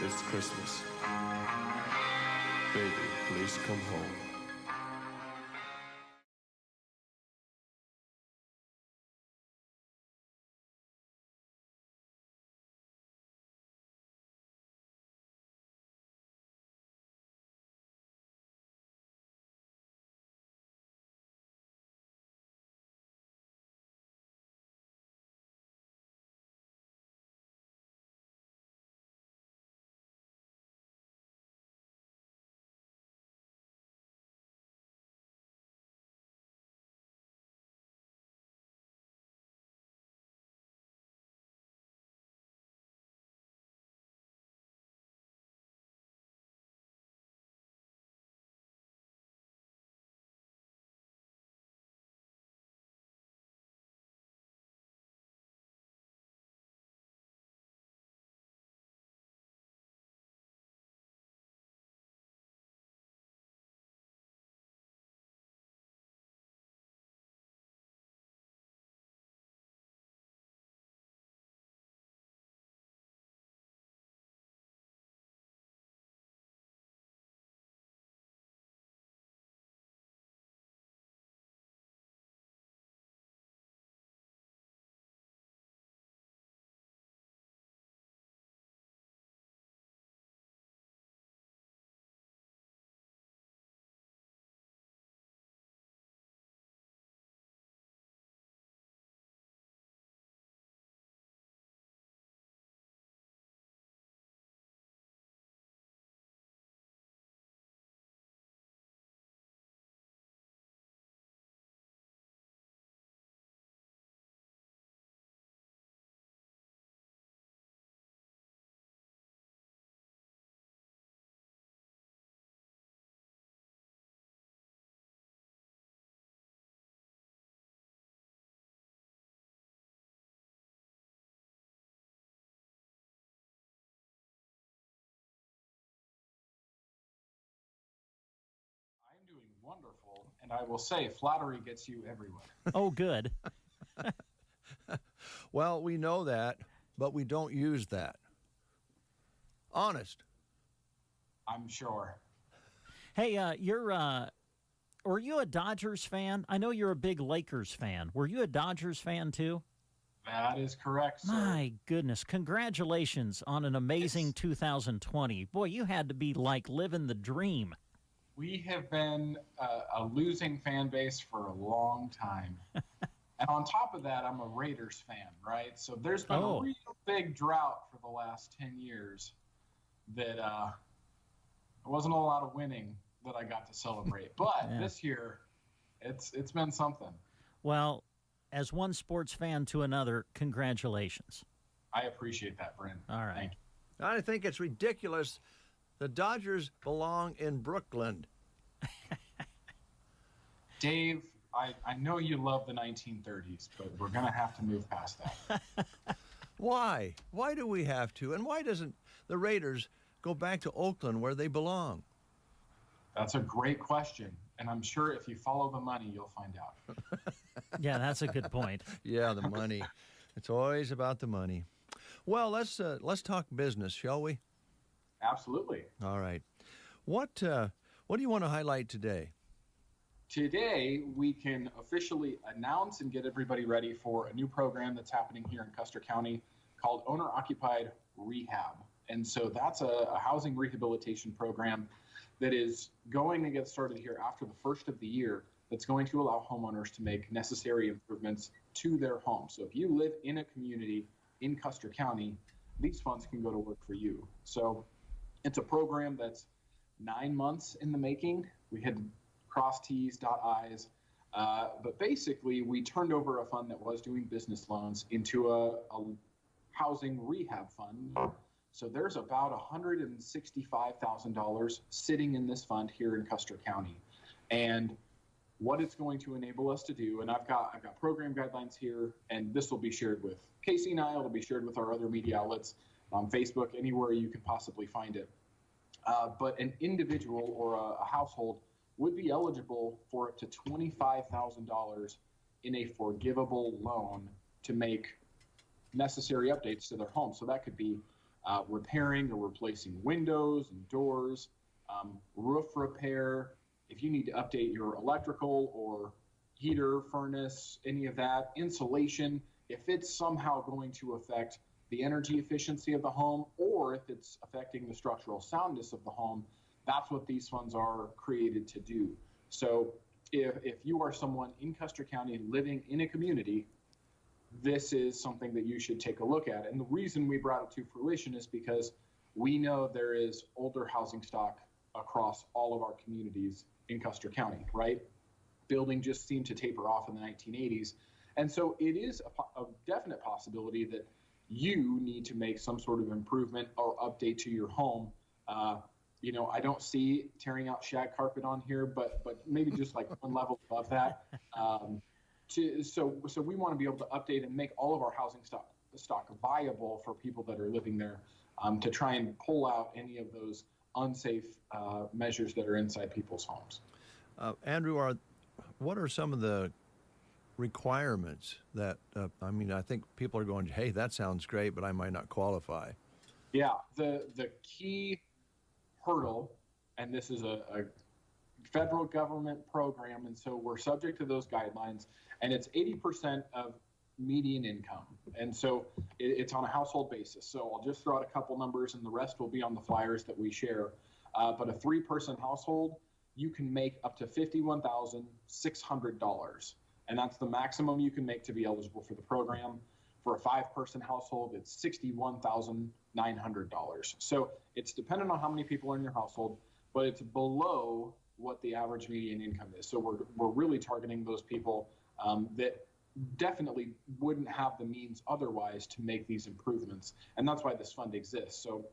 It's Christmas. Baby, please come home. Wonderful, and I will say flattery gets you everywhere. Oh, good. Well, we know that, but we don't use that. Honest. I'm sure. Hey, were you a Dodgers fan? I know you're a big Lakers fan. Were you a Dodgers fan too? That is correct, sir. My goodness. Congratulations on an amazing 2020. Boy, you had to be like living the dream. We have been a losing fan base for a long time. And on top of that, I'm a Raiders fan, right? So there's been a real big drought for the last 10 years that wasn't a lot of winning that I got to celebrate. But this year, it's been something. Well, as one sports fan to another, congratulations. I appreciate that, Brent. All right. Thank you. I think it's ridiculous. The Dodgers belong in Brooklyn. Dave, I know you love the 1930s, but we're going to have to move past that. Why? Why do we have to? And why doesn't the Raiders go back to Oakland where they belong? That's a great question. And I'm sure if you follow the money, you'll find out. Yeah, that's a good point. Yeah, the money. It's always about the money. Well, let's talk business, shall we? Absolutely. All right. What do you want to highlight today? Today, we can officially announce and get everybody ready for a new program that's happening here in Custer County called Owner-Occupied Rehab. And so that's a housing rehabilitation program that is going to get started here after the first of the year, that's going to allow homeowners to make necessary improvements to their home. So if you live in a community in Custer County, these funds can go to work for you. So it's a program that's 9 months in the making. We had cross T's, dot I's. But basically, we turned over a fund that was doing business loans into a housing rehab fund. So there's about $165,000 sitting in this fund here in Custer County. And what it's going to enable us to do, and I've got program guidelines here, and this will be shared with Casey and I, it'll be shared with our other media outlets, on Facebook, anywhere you can possibly find it. But an individual or a household would be eligible for up to $25,000 in a forgivable loan to make necessary updates to their home. So that could be repairing or replacing windows and doors, roof repair. If you need to update your electrical or heater, furnace, any of that, insulation, if it's somehow going to affect the energy efficiency of the home, or if it's affecting the structural soundness of the home, that's what these funds are created to do. So if you are someone in Custer County living in a community, this is something that you should take a look at. And the reason we brought it to fruition is because we know there is older housing stock across all of our communities in Custer County, right? Building just seemed to taper off in the 1980s. And so it is a definite possibility that you need to make some sort of improvement or update to your home. I don't see tearing out shag carpet on here, but maybe just like one level above that. So we want to be able to update and make all of our housing stock viable for people that are living there, to try and pull out any of those unsafe measures that are inside people's homes. Andrew, what are some of the requirements that, I think people are going, hey, that sounds great, but I might not qualify. Yeah, the key hurdle, and this is a federal government program, and so we're subject to those guidelines, and it's 80% of median income. And so it's on a household basis. So I'll just throw out a couple numbers, and the rest will be on the flyers that we share. But a 3-person household, you can make up to $51,600. And that's the maximum you can make to be eligible for the program. For a 5-person household, it's $61,900. So it's dependent on how many people are in your household, but it's below what the average median income is. So we're really targeting those people that definitely wouldn't have the means otherwise to make these improvements. And that's why this fund exists. So,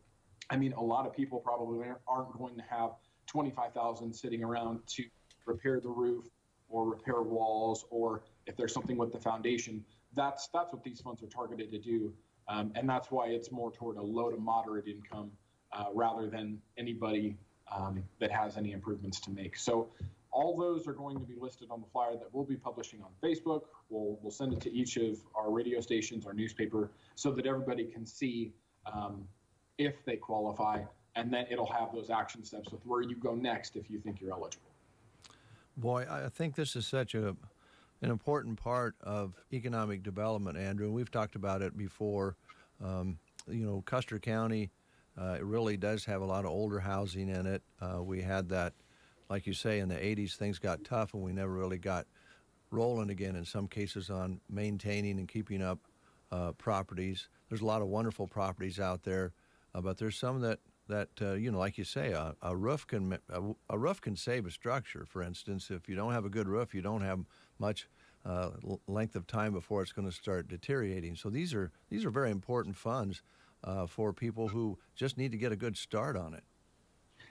a lot of people probably aren't going to have $25,000 sitting around to repair the roof or repair walls, or if there's something with the foundation. That's what these funds are targeted to do. And that's why it's more toward a low to moderate income rather than anybody that has any improvements to make. So all those are going to be listed on the flyer that we'll be publishing on Facebook. We'll send it to each of our radio stations, our newspaper, so that everybody can see if they qualify, and then it'll have those action steps with where you go next if you think you're eligible. Boy, I think this is such an important part of economic development, Andrew. We've talked about it before. Custer County, it really does have a lot of older housing in it. We had that, like you say, in the 80s, things got tough, and we never really got rolling again in some cases on maintaining and keeping up properties. There's a lot of wonderful properties out there, but there's some that that like you say, a roof can save a structure. For instance, if you don't have a good roof, you don't have much length of time before it's going to start deteriorating. So these are very important funds for people who just need to get a good start on it.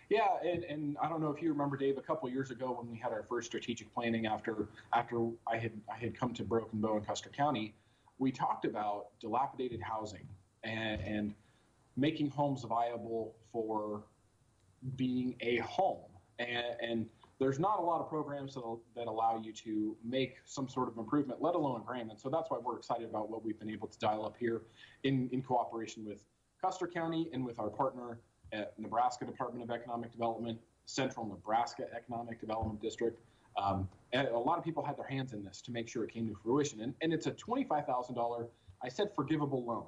Yeah, and I don't know if you remember, Dave, a couple years ago when we had our first strategic planning after I had come to Broken Bow in Custer County, we talked about dilapidated housing and making homes viable for being a home. And there's not a lot of programs that allow you to make some sort of improvement, let alone a grant. And so that's why we're excited about what we've been able to dial up here in cooperation with Custer County and with our partner at Nebraska Department of Economic Development, Central Nebraska Economic Development District. And a lot of people had their hands in this to make sure it came to fruition. And it's a $25,000, I said, forgivable loan.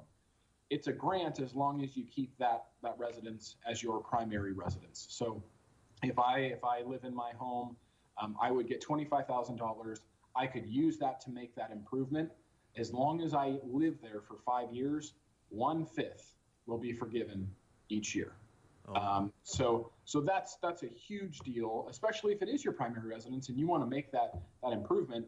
It's a grant as long as you keep that residence as your primary residence. So if I live in my home, I would get $25,000. I could use that to make that improvement. As long as I live there for 5 years, 1/5 will be forgiven each year. So that's a huge deal, especially if it is your primary residence and you want to make that improvement.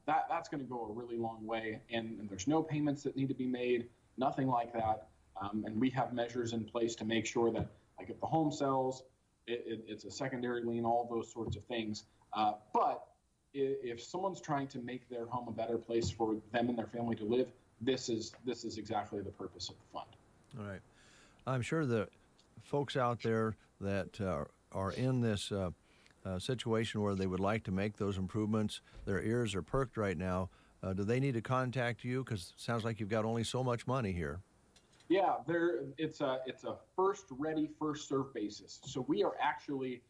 That's going to go a really long way, and there's no payments that need to be made, nothing like that. And we have measures in place to make sure that, like, if the home sells, it's a secondary lien, all those sorts of things. But if someone's trying to make their home a better place for them and their family to live, this is exactly the purpose of the fund. All right. I'm sure the folks out there that are in this situation where they would like to make those improvements, their ears are perked right now. Do they need to contact you? Because it sounds like you've got only so much money here. Yeah, it's a first ready, first served basis. So we are actually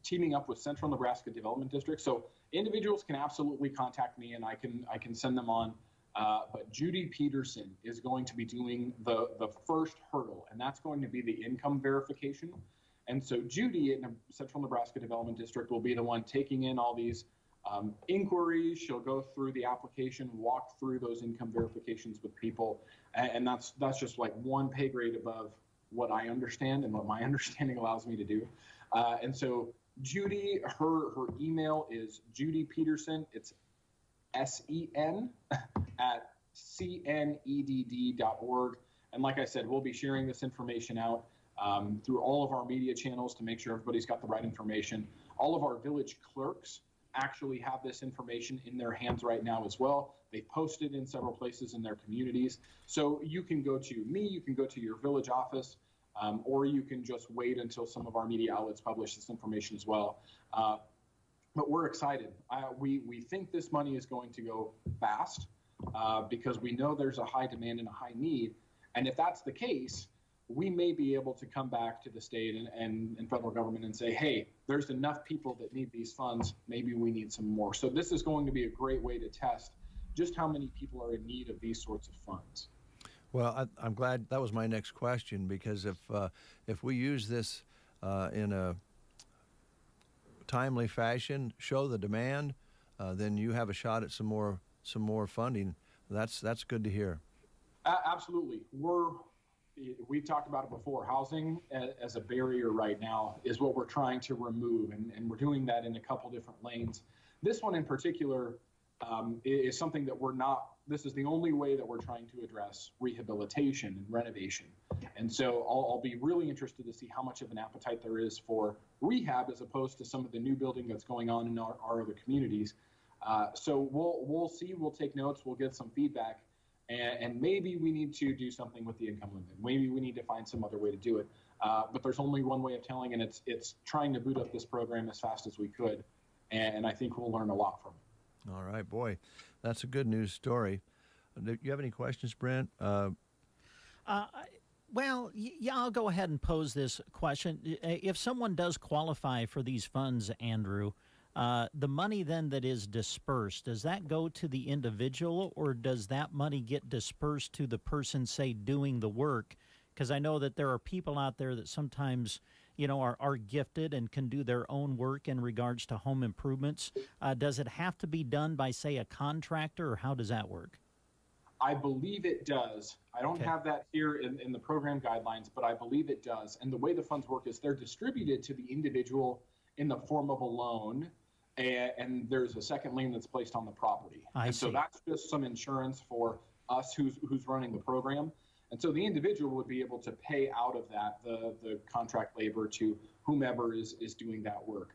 teaming up with Central Nebraska Development District. So individuals can absolutely contact me, and I can send them on. But Judy Peterson is going to be doing the first hurdle, and that's going to be the income verification. And so Judy in Central Nebraska Development District will be the one taking in all these inquiries. She'll go through the application, walk through those income verifications with people, and that's just like one pay grade above what I understand and what my understanding allows me to do. And so Judy, her email is Judy Peterson. It's SEN at cnedd.org. And like I said, we'll be sharing this information out through all of our media channels to make sure everybody's got the right information. All of our village clerks actually have this information in their hands right now as well. They post it in several places in their communities. So you can go to me, you can go to your village office, or you can just wait until some of our media outlets publish this information as well. But we're excited. We think this money is going to go fast because we know there's a high demand and a high need. And if that's the case, we may be able to come back to the state and federal government and say, hey, there's enough people that need these funds. Maybe we need some more. So this is going to be a great way to test just how many people are in need of these sorts of funds. Well, I'm glad that was my next question, because if we use this in a timely fashion, show the demand, then you have a shot at some more funding. That's good to hear. Absolutely. We've talked about it before. Housing as a barrier right now is what we're trying to remove, and we're doing that in a couple different lanes. This one in particular is something that this is the only way that we're trying to address rehabilitation and renovation. And so I'll be really interested to see how much of an appetite there is for rehab as opposed to some of the new building that's going on in our other communities. So we'll see, we'll take notes, we'll get some feedback, and maybe we need to do something with the income limit. Maybe we need to find some other way to do it. But there's only one way of telling, and it's trying to boot up this program as fast as we could. And I think we'll learn a lot from it. All right, boy, that's a good news story. Do you have any questions, Brent? Well, yeah, I'll go ahead and pose this question. If someone does qualify for these funds, Andrew, the money then that is dispersed, does that go to the individual, or does that money get dispersed to the person, say, doing the work? Because I know that there are people out there that sometimes, are gifted and can do their own work in regards to home improvements. Does it have to be done by, say, a contractor, or how does that work? I believe it does. I don't have that here in the program guidelines, but I believe it does. And the way the funds work is they're distributed to the individual in the form of a loan, and there's a second lien that's placed on the property. So that's just some insurance for us who's running the program. And so the individual would be able to pay out of that the contract labor to whomever is doing that work.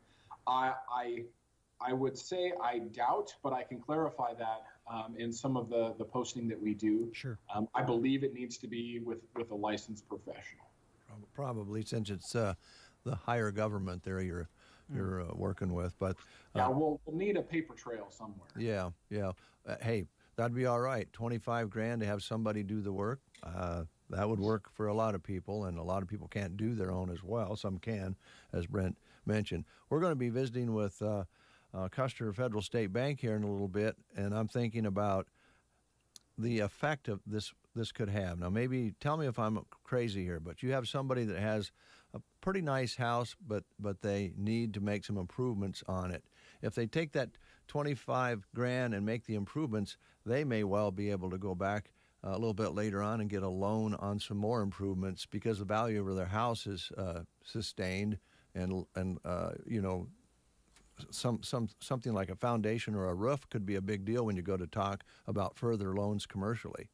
I would say I doubt, but I can clarify that in some of the posting that we do. Sure. I believe it needs to be with a licensed professional. Probably, since it's the higher government there you're working with. But we'll need a paper trail somewhere. Yeah. Hey, that'd be all right. $25,000 to have somebody do the work. That would work for a lot of people, and a lot of people can't do their own as well. Some can, as Brent mentioned. We're going to be visiting with Custer Federal State Bank here in a little bit, and I'm thinking about the effect of this could have. Now, maybe tell me if I'm crazy here, but you have somebody that has a pretty nice house, but they need to make some improvements on it. If they take that $25,000 and make the improvements, they may well be able to go back a little bit later on and get a loan on some more improvements because the value of their house is sustained, and something like a foundation or a roof could be a big deal when you go to talk about further loans commercially.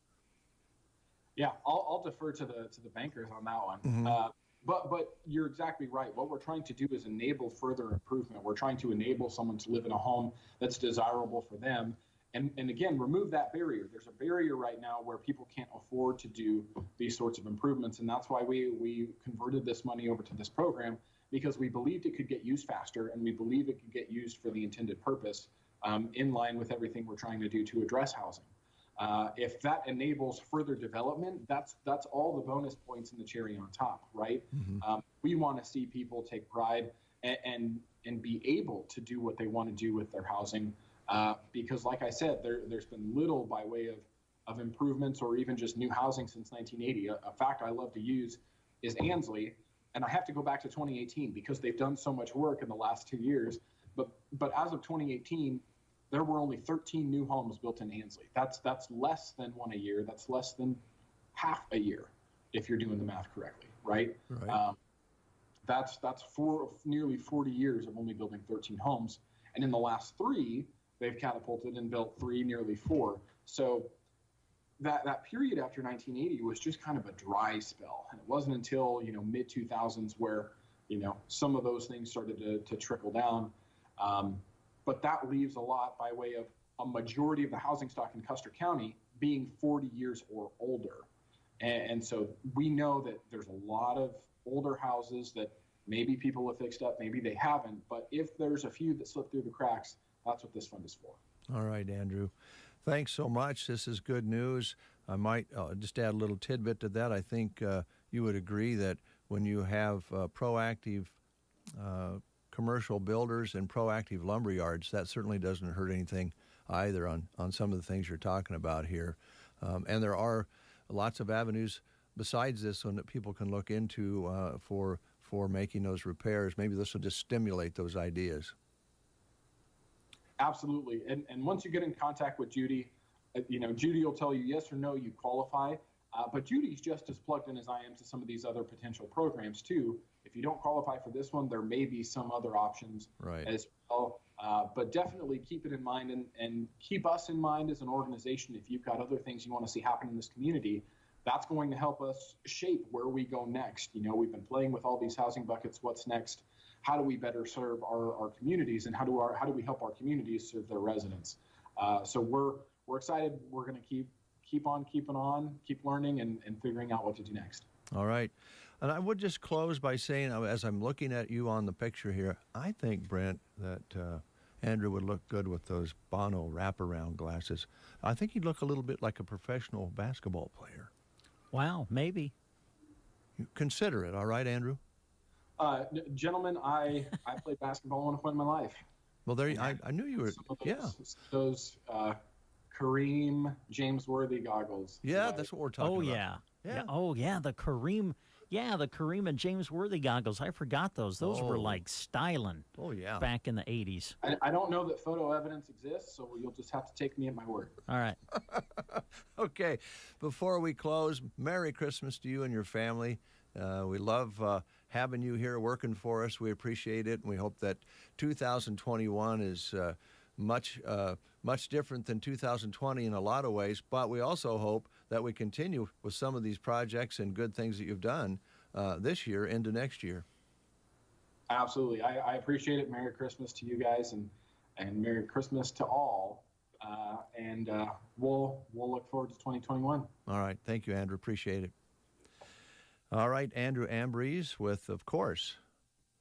Yeah, I'll defer to the bankers on that one. Mm-hmm. But you're exactly right. What we're trying to do is enable further improvement. We're trying to enable someone to live in a home that's desirable for them. And again, remove that barrier. There's a barrier right now where people can't afford to do these sorts of improvements. And that's why we converted this money over to this program, because we believed it could get used faster, and we believe it could get used for the intended purpose, in line with everything we're trying to do to address housing. If that enables further development, that's all the bonus points in the cherry on top, right? Mm-hmm. We want to see people take pride and be able to do what they want to do with their housing, because, like I said, there's been little by way of improvements or even just new housing since 1980. A fact I love to use is Ansley, and I have to go back to 2018 because they've done so much work in the last 2 years. But as of 2018, there were only 13 new homes built in Ansley. That's less than one a year. That's less than half a year, if you're doing the math correctly, right? That's nearly 40 years of only building 13 homes. And in the last 3, they've catapulted and built 3, nearly 4. So that period after 1980 was just kind of a dry spell. And it wasn't until, mid-2000s where, some of those things started to trickle down. But that leaves a lot by way of a majority of the housing stock in Custer County being 40 years or older. And so we know that there's a lot of older houses that maybe people have fixed up, maybe they haven't. But if there's a few that slip through the cracks, that's what this fund is for. All right, Andrew. Thanks so much. This is good news. I might just add a little tidbit to that. I think you would agree that when you have proactive commercial builders and proactive lumber yards, that certainly doesn't hurt anything either on some of the things you're talking about here. And there are lots of avenues besides this one that people can look into for making those repairs. Maybe this will just stimulate those ideas. Absolutely. And once you get in contact with Judy, Judy will tell you yes or no, you qualify. But Judy's just as plugged in as I am to some of these other potential programs too. If you don't qualify for this one, there may be some other options as well. But definitely keep it in mind and keep us in mind as an organization. If you've got other things you want to see happen in this community, that's going to help us shape where we go next. We've been playing with all these housing buckets. What's next? How do we better serve our communities, and how do we help our communities serve their residents? So we're excited. We're going to keep on keeping on, keep learning, and figuring out what to do next. All right. And I would just close by saying, as I'm looking at you on the picture here, I think, Brent, that Andrew would look good with those Bono wraparound glasses. I think he'd look a little bit like a professional basketball player. Wow, maybe. Consider it, all right, Andrew? Gentlemen, I played basketball at one point in my life. Well, I knew you were, those Kareem James Worthy goggles. Yeah, that's what we're talking about. Yeah. Oh, yeah, the Kareem. Yeah, the Kareem and James Worthy goggles. I forgot those. Those were like styling. Oh, yeah. Back in the 80s. I don't know that photo evidence exists, so you'll just have to take me at my word. All right. Okay. Before we close, Merry Christmas to you and your family. We love having you here working for us. We appreciate it, and we hope that 2021 is much different than 2020 in a lot of ways, but we also hope that we continue with some of these projects and good things that you've done this year into next year. Absolutely. I appreciate it. Merry Christmas to you guys, and Merry Christmas to all. And we'll look forward to 2021. All right. Thank you, Andrew. Appreciate it. All right. Andrew Ambrose with, of course,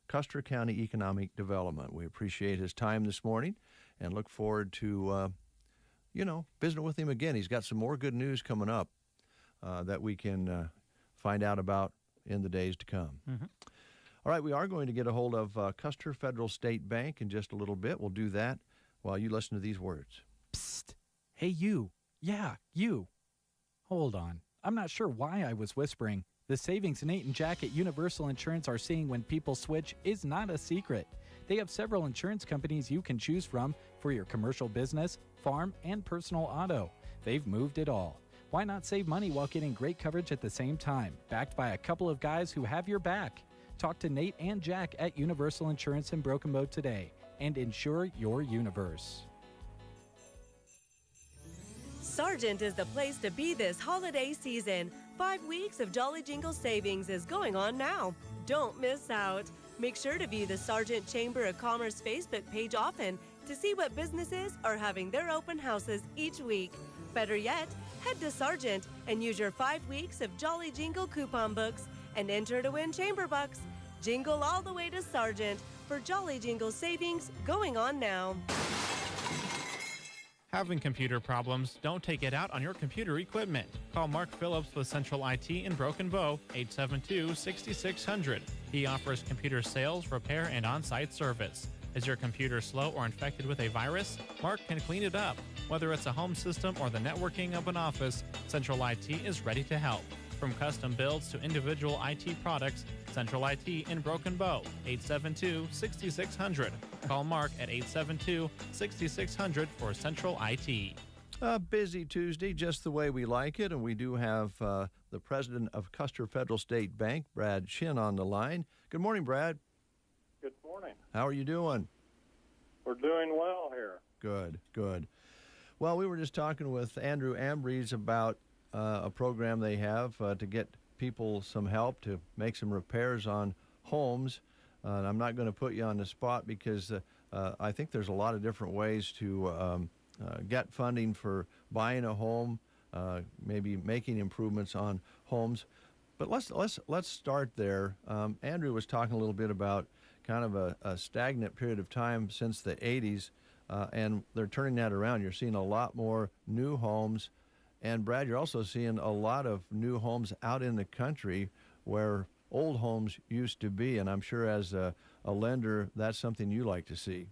Custer County Economic Development. We appreciate his time this morning and look forward to, visiting with him again. He's got some more good news coming up that we can find out about in the days to come. Mm-hmm. All right, we are going to get a hold of Custer Federal State Bank in just a little bit. We'll do that while you listen to these words. Psst. Hey, you. Yeah, you. Hold on. I'm not sure why I was whispering. The savings Nate and Jack at Universal Insurance are seeing when people switch is not a secret. They have several insurance companies you can choose from for your commercial business, farm, and personal auto. They've moved it all. Why not save money while getting great coverage at the same time, backed by a couple of guys who have your back? Talk to Nate and Jack at Universal Insurance in Broken Bow today and insure your universe. Sargent is the place to be this holiday season. 5 weeks of Jolly Jingle savings is going on now. Don't miss out. Make sure to view the Sargent Chamber of Commerce Facebook page often to see what businesses are having their open houses each week. Better yet, head to Sargent and use your 5 weeks of Jolly Jingle coupon books and enter to win Chamber Bucks. Jingle all the way to Sargent for Jolly Jingle savings going on now. Having computer problems? Don't take it out on your computer equipment. Call Mark Phillips with Central IT in Broken Bow, 872-6600. He offers computer sales, repair, and on-site service. Is your computer slow or infected with a virus? Mark can clean it up. Whether it's a home system or the networking of an office, Central IT is ready to help. From custom builds to individual IT products, Central IT in Broken Bow, 872-6600. Call Mark at 872-6600 for Central IT. A busy Tuesday, just the way we like it, and we do have the president of Custer Federal State Bank, Brad Shin, on the line. Good morning, Brad. Good morning. How are you doing? We're doing well here. Good, good. Well, we were just talking with Andrew Ambrose about a program they have to get people some help to make some repairs on homes. And I'm not going to put you on the spot because I think there's a lot of different ways to get funding for buying a home, maybe making improvements on homes. But let's start there. Andrew was talking a little bit about kind of a stagnant period of time since the 80s, and they're turning that around. You're seeing a lot more new homes. And, Brad, you're also seeing a lot of new homes out in the country where old homes used to be. And I'm sure as a lender, that's something you like to see.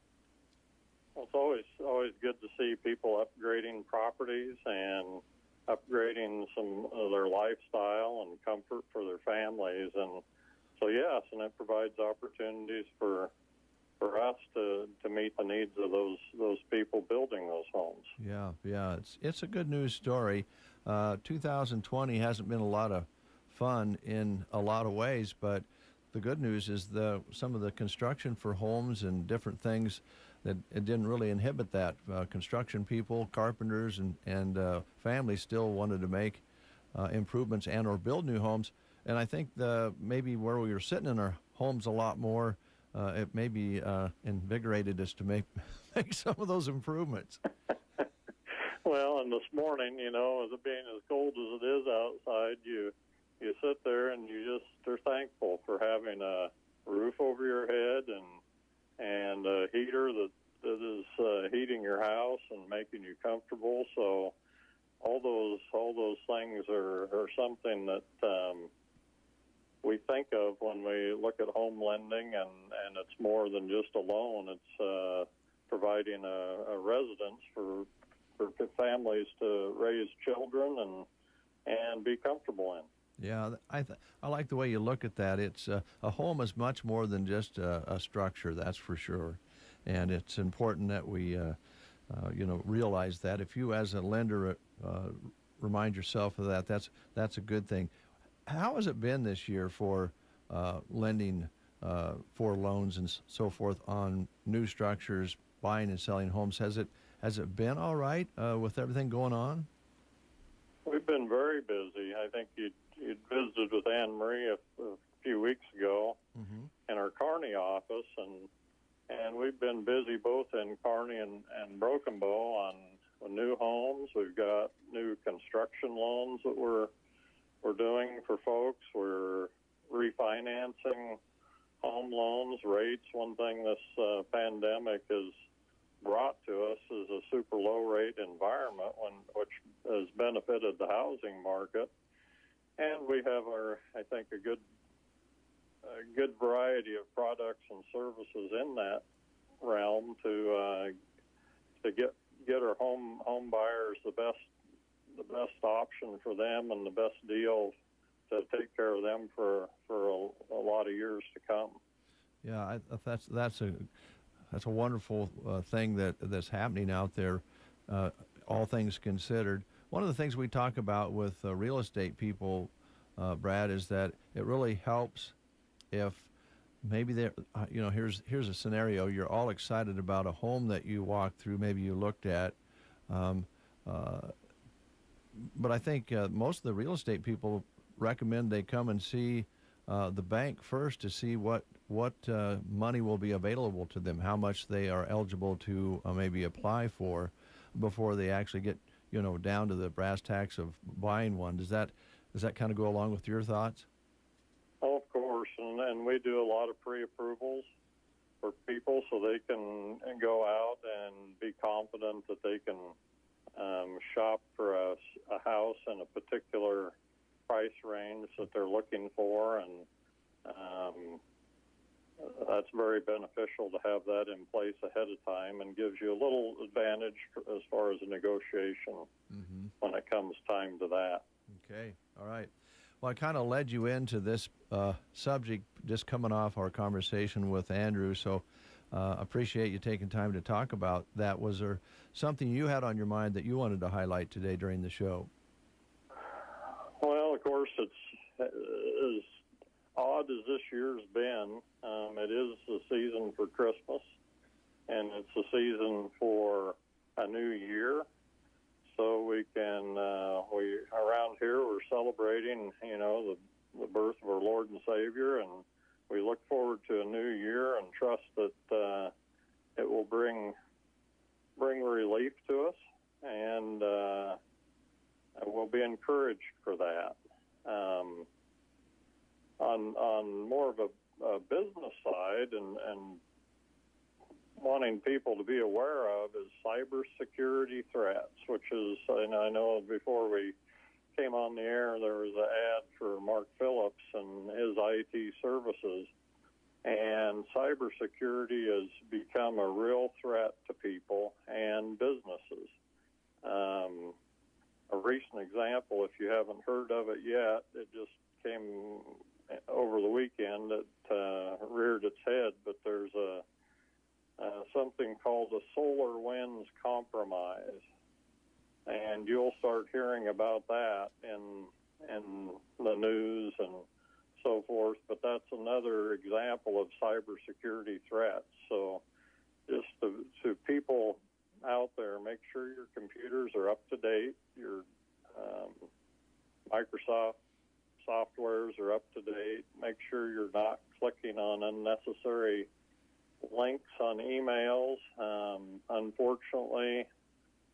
Well, it's always good to see people upgrading properties and upgrading some of their lifestyle and comfort for their families. And so, yes, and it provides opportunities for us to meet the needs of those people building those homes. Yeah, it's a good news story. 2020 hasn't been a lot of fun in a lot of ways, but the good news is some of the construction for homes and different things that it didn't really inhibit that. Construction people, carpenters, and families still wanted to make improvements and or build new homes. And I think maybe where we were sitting in our homes a lot more, it maybe invigorated us to make some of those improvements. Well, and this morning, as it being as cold as it is outside, you sit there and you just are thankful for having a roof over your head and a heater that is heating your house and making you comfortable. So all those things are something that we think of when we look at home lending, and it's more than just a loan. It's providing a residence for families to raise children and be comfortable in. Yeah, I like the way you look at that. It's a home is much more than just a structure, that's for sure. And it's important that we, realize that. If you as a lender remind yourself of that, that's a good thing. How has it been this year for lending for loans and so forth on new structures, buying and selling homes? Has it been all right with everything going on? We've been very busy. I think you'd visited with Anne Marie a few weeks ago in our Kearney office, and we've been busy both in Kearney and Broken Bow on new homes. We've got new construction loans that we're doing for folks. We're refinancing home loans, rates. One thing this pandemic has brought to us is a super low rate environment, which has benefited the housing market. And we have I think a good variety of products and services in that realm to get our home buyers the best option for them and the best deal to take care of them for a lot of years to come. Yeah, that's a wonderful thing that's happening out there, all things considered. One of the things we talk about with real estate people, Brad, is that it really helps if maybe here's a scenario. You're all excited about a home that you walked through, maybe you looked at, but I think most of the real estate people recommend they come and see the bank first to see what money will be available to them, how much they are eligible to maybe apply for before they actually get down to the brass tacks of buying one. Does that kind of go along with your thoughts? Oh, of course, and we do a lot of pre-approvals for people so they can go out and be confident that they can shop for a house in a particular price range that they're looking for, and that's very beneficial to have that in place ahead of time and gives you a little advantage as far as a negotiation when it comes time to that. Okay, all right. Well, I kind of led you into this subject just coming off our conversation with Andrew, so appreciate you taking time to talk about that. Was there something you had on your mind that you wanted to highlight today during the show? Well, of course, it's as odd as this year's been. It is the season for Christmas, and it's the season for a new year. So we can, around here, we're celebrating, the birth of our Lord and Savior, and we look forward to a new year and trust that it will bring relief to us, and we'll be encouraged for that. On more of a business side and wanting people to be aware of is cybersecurity threats, which is, and I know before we came on the air, there was an ad for Mark Phillips and his IT services, and cybersecurity has become a real threat to people and businesses. A recent example, if you haven't heard of it yet, it just came over the weekend that reared its head, but there's something called a SolarWinds compromise, and you'll start hearing about that in the news and so forth. But that's another example of cybersecurity threats. So just to people out there, make sure your computers are up to date, your Microsoft softwares are up to date. Make sure you're not clicking on unnecessary links on emails. Unfortunately,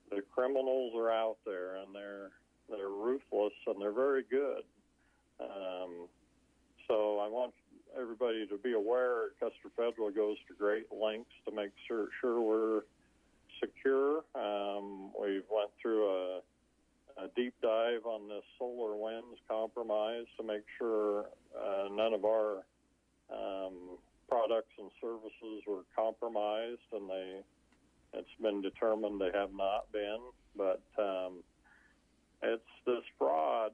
the criminals are out there, and they're ruthless, and they're very good. So I want everybody to be aware. Custer Federal goes to great lengths to make sure we're secure. We went through a deep dive on this SolarWinds compromise to make sure none of our products and services were compromised, and it's been determined they have not been. But it's this fraud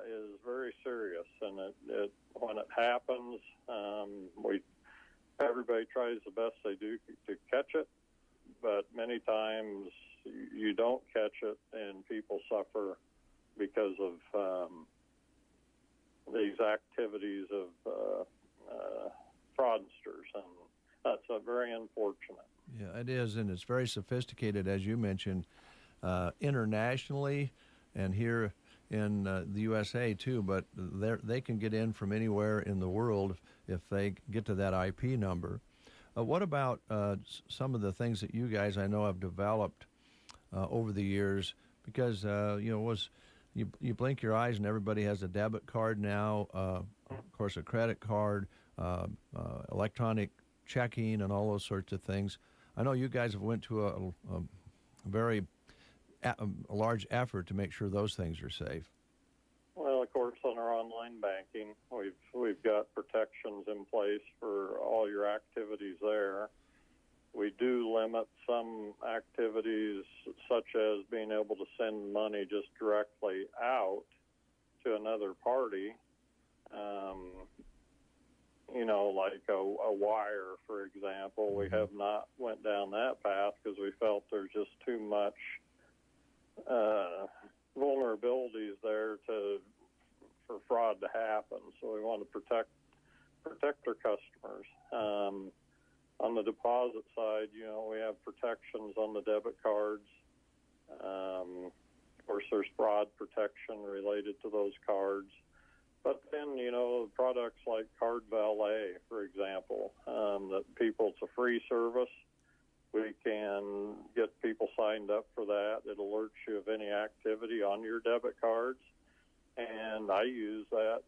is very serious, and it when it happens, everybody tries the best they do to catch it, but many times you don't catch it, and people suffer because of these activities of fraudsters, and that's very unfortunate. Yeah, it is, and it's very sophisticated, as you mentioned, internationally and here in the USA too, but they can get in from anywhere in the world if they get to that IP number. What about some of the things that you guys I know have developed over the years? Because you blink your eyes and everybody has a debit card now, of course a credit card, electronic checking, and all those sorts of things. I know you guys have went to a very large effort to make sure those things are safe. Well, of course, on our online banking, we've got protections in place for all your activities there. We do limit some activities, such as being able to send money just directly out to another party. Like a wire, for example. We have not went down that path because we felt there's just too much vulnerabilities there for fraud to happen. So we want to protect our customers. On the deposit side, we have protections on the debit cards. Of course, there's fraud protection related to those cards. But then, products like Card Valet, for example, that it's a free service. We can get people signed up for that. It alerts you of any activity on your debit cards. And I use that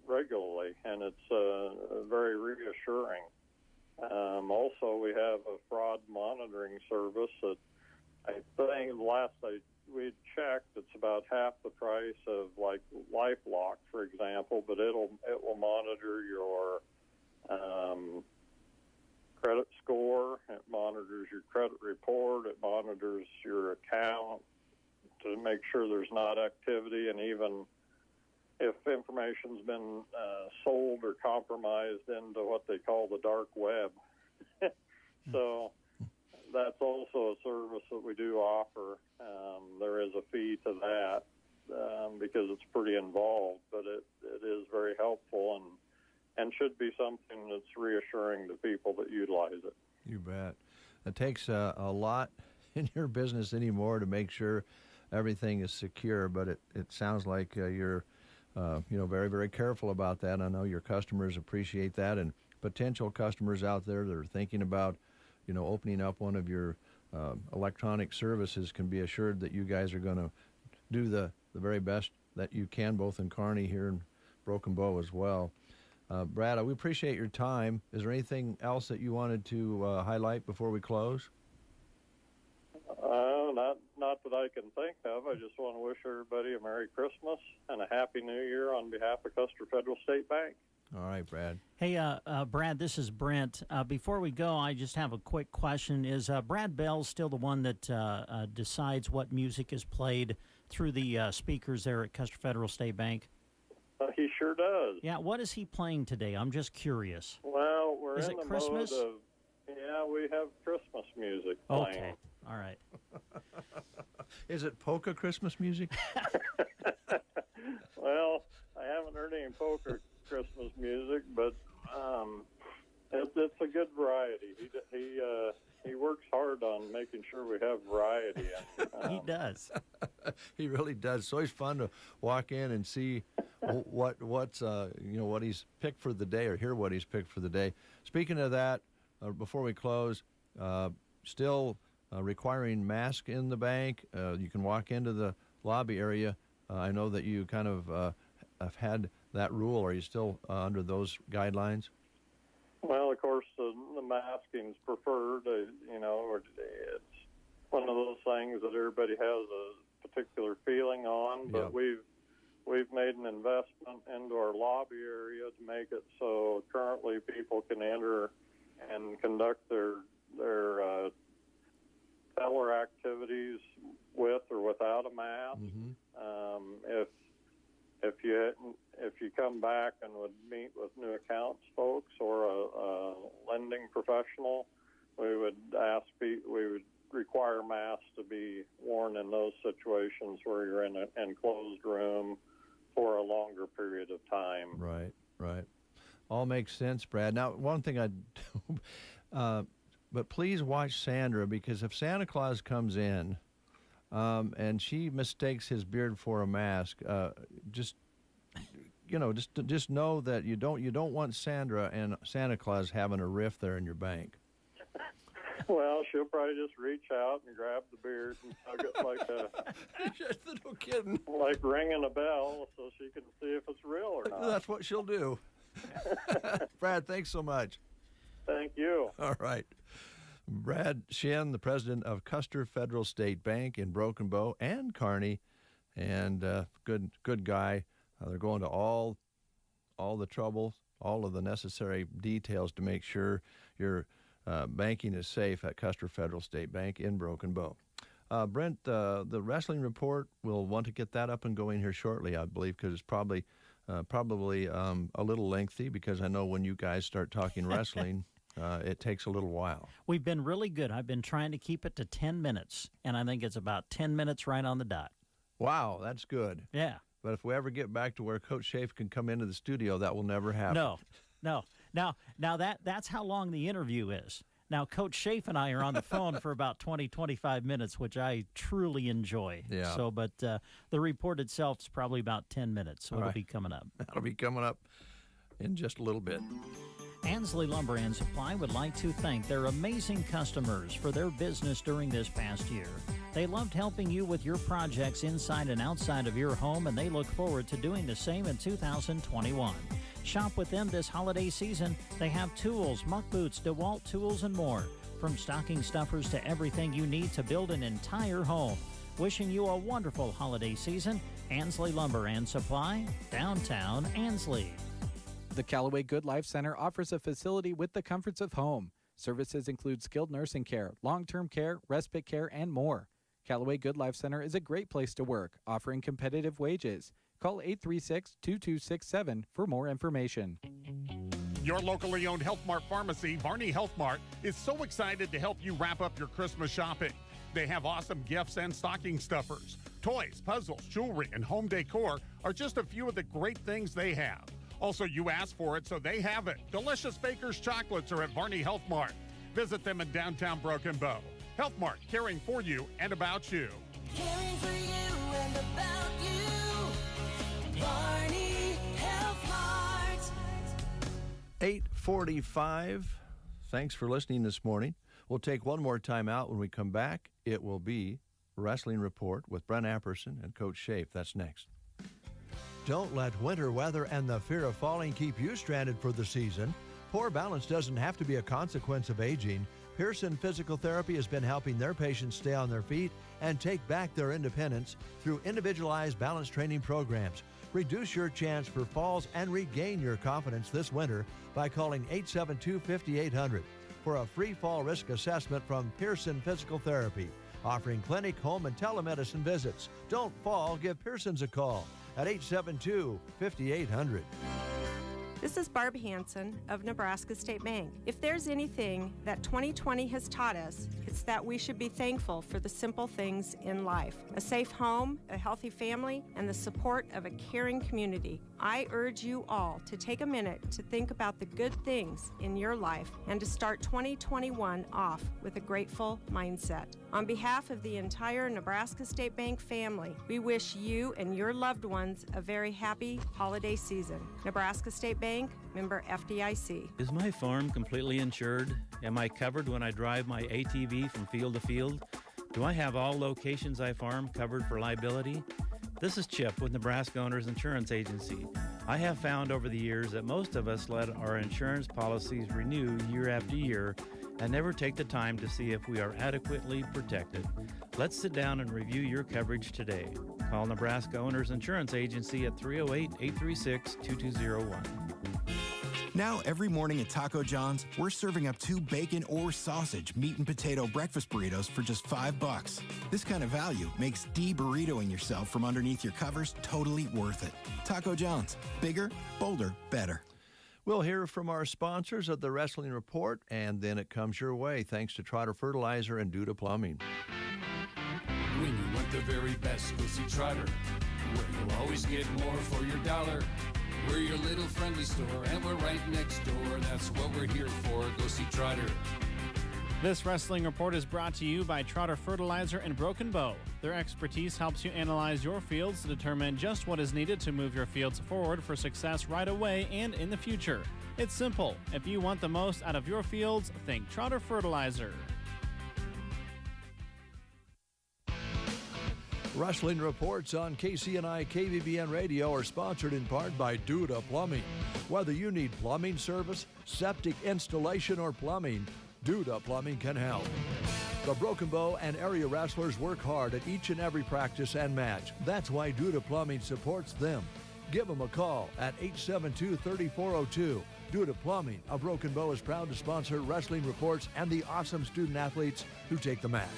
regularly, and it's very reassuring. Also, we have a fraud monitoring service that I think we checked, it's about half the price of like LifeLock, for example, but it will monitor your credit score, it monitors your credit report, it monitors your account to make sure there's not activity, and even if information's been sold or compromised into what they call the dark web. So that's also a service that we do offer. There is a fee to that because it's pretty involved, but it is very helpful and should be something that's reassuring to people that utilize it. You bet. It takes a lot in your business anymore to make sure everything is secure, but it sounds like you're very, very careful about that. I know your customers appreciate that, and potential customers out there that are thinking about opening up one of your electronic services can be assured that you guys are going to do the very best that you can, both in Kearney here and Broken Bow as well. Brad, we appreciate your time. Is there anything else that you wanted to highlight before we close? Not that I can think of. I just want to wish everybody a Merry Christmas and a Happy New Year on behalf of Custer Federal State Bank. All right, Brad. Hey, Brad, this is Brent. Before we go, I just have a quick question. Is Brad Bell still the one that decides what music is played through the speakers there at Custer Federal State Bank? He sure does. Yeah, what is he playing today? I'm just curious. Well, we're is in it the Christmas? mode of, we have Christmas music playing. Okay, all right. Is it polka Christmas music? Well, I haven't heard any polka Christmas music, but it's a good variety. He works hard on making sure we have variety. He does. He really does. It's always fun to walk in and see what he's picked for the day, or hear what he's picked for the day. Speaking of that, before we close, still requiring masks in the bank. You can walk into the lobby area. I know that you kind of have had that rule. Are you still under those guidelines? Well, of course, the masking's preferred. It's one of those things that everybody has a particular feeling on, but we've made an investment into our lobby area to make it so currently people can enter and conduct their teller activities with or without a mask. if you come back and would meet with new accounts folks or a lending professional, we would require masks to be worn in those situations where you're in an enclosed room for a longer period of time. Right. All makes sense, Brad. Now, one thing but please watch Sandra, because if Santa Claus comes in and she mistakes his beard for a mask, just know that you don't want Sandra and Santa Claus having a riff there in your bank. Well, she'll probably just reach out and grab the beard and tug it like no kidding, like ringing a bell, so she can see if it's real or not. That's what she'll do. Brad, thanks so much. Thank you. All right. Brad Shin, the president of Custer Federal State Bank in Broken Bow and Kearney, and good guy. They're going to all the trouble, all of the necessary details to make sure your banking is safe at Custer Federal State Bank in Broken Bow. Brent, the wrestling report, we'll want to get that up and going here shortly, I believe, because it's probably a little lengthy, because I know when you guys start talking wrestling, it takes a little while. We've been really good. I've been trying to keep it to 10 minutes, and I think it's about 10 minutes right on the dot. Wow, that's good. Yeah. But if we ever get back to where Coach Schaefer can come into the studio, that will never happen. No. Now that's how long the interview is. Now, Coach Schaefer and I are on the phone for about 20, 25 minutes, which I truly enjoy. Yeah. So, but the report itself is probably about 10 minutes, so it'll be coming up. That'll be coming up in just a little bit. Ansley Lumber and Supply would like to thank their amazing customers for their business during this past year. They loved helping you with your projects inside and outside of your home, and they look forward to doing the same in 2021. Shop with them this holiday season. They have tools, muck boots, DeWalt tools, and more. From stocking stuffers to everything you need to build an entire home. Wishing you a wonderful holiday season. Ansley Lumber and Supply, downtown Ansley. The Callaway Good Life Center offers a facility with the comforts of home. Services include skilled nursing care, long-term care, respite care, and more. Callaway Good Life Center is a great place to work, offering competitive wages. Call 836-2267 for more information. Your locally owned Health Mart pharmacy, Varney Health Mart, is so excited to help you wrap up your Christmas shopping. They have awesome gifts and stocking stuffers. Toys, puzzles, jewelry, and home decor are just a few of the great things they have. Also, you asked for it, so they have it. Delicious Baker's chocolates are at Varney Health Mart. Visit them in downtown Broken Bow. Health Mart, caring for you and about you. Caring for you and about you. Varney Health Mart. 8:45. Thanks for listening this morning. We'll take one more time out. When we come back, it will be Wrestling Report with Brent Apperson and Coach Schaefer. That's next. Don't let winter weather and the fear of falling keep you stranded for the season. Poor balance doesn't have to be a consequence of aging. Pearson Physical Therapy has been helping their patients stay on their feet and take back their independence through individualized balance training programs. Reduce your chance for falls and regain your confidence this winter by calling 872-5800 for a free fall risk assessment from Pearson Physical Therapy, offering clinic, home, and telemedicine visits. Don't fall, give Pearson's a call at 872-5800. This is Barb Hansen of Nebraska State Bank. If there's anything that 2020 has taught us, it's that we should be thankful for the simple things in life. A safe home, a healthy family, and the support of a caring community. I urge you all to take a minute to think about the good things in your life and to start 2021 off with a grateful mindset. On behalf of the entire Nebraska State Bank family, we wish you and your loved ones a very happy holiday season. Nebraska State Bank, member FDIC. Is my farm completely insured? Am I covered when I drive my ATV from field to field? Do I have all locations I farm covered for liability? This is Chip with Nebraska Owners Insurance Agency. I have found over the years that most of us let our insurance policies renew year after year and never take the time to see if we are adequately protected. Let's sit down and review your coverage today. Call Nebraska Owners Insurance Agency at 308-836-2201. Now, every morning at Taco John's, we're serving up 2 bacon or sausage meat and potato breakfast burritos for just $5. This kind of value makes de-burritoing yourself from underneath your covers totally worth it. Taco John's. Bigger, bolder, better. We'll hear from our sponsors of the Wrestling Report, and then it comes your way thanks to Trotter Fertilizer and Duda Plumbing. When you want the very best, go see Trotter, where you'll always get more for your dollar. We're your little friendly store, and we're right next door. That's what we're here for. Go see Trotter. This Wrestling Report is brought to you by Trotter Fertilizer and Broken Bow. Their expertise helps you analyze your fields to determine just what is needed to move your fields forward for success right away and in the future. It's simple. If you want the most out of your fields, think Trotter Fertilizer. Wrestling Reports on KCNI KBBN Radio are sponsored in part by Duda Plumbing. Whether you need plumbing service, septic installation, or plumbing, Duda Plumbing can help. The Broken Bow and area wrestlers work hard at each and every practice and match. That's why Duda Plumbing supports them. Give them a call at 872-3402. Duda Plumbing of Broken Bow is proud to sponsor Wrestling Reports and the awesome student athletes who take the match.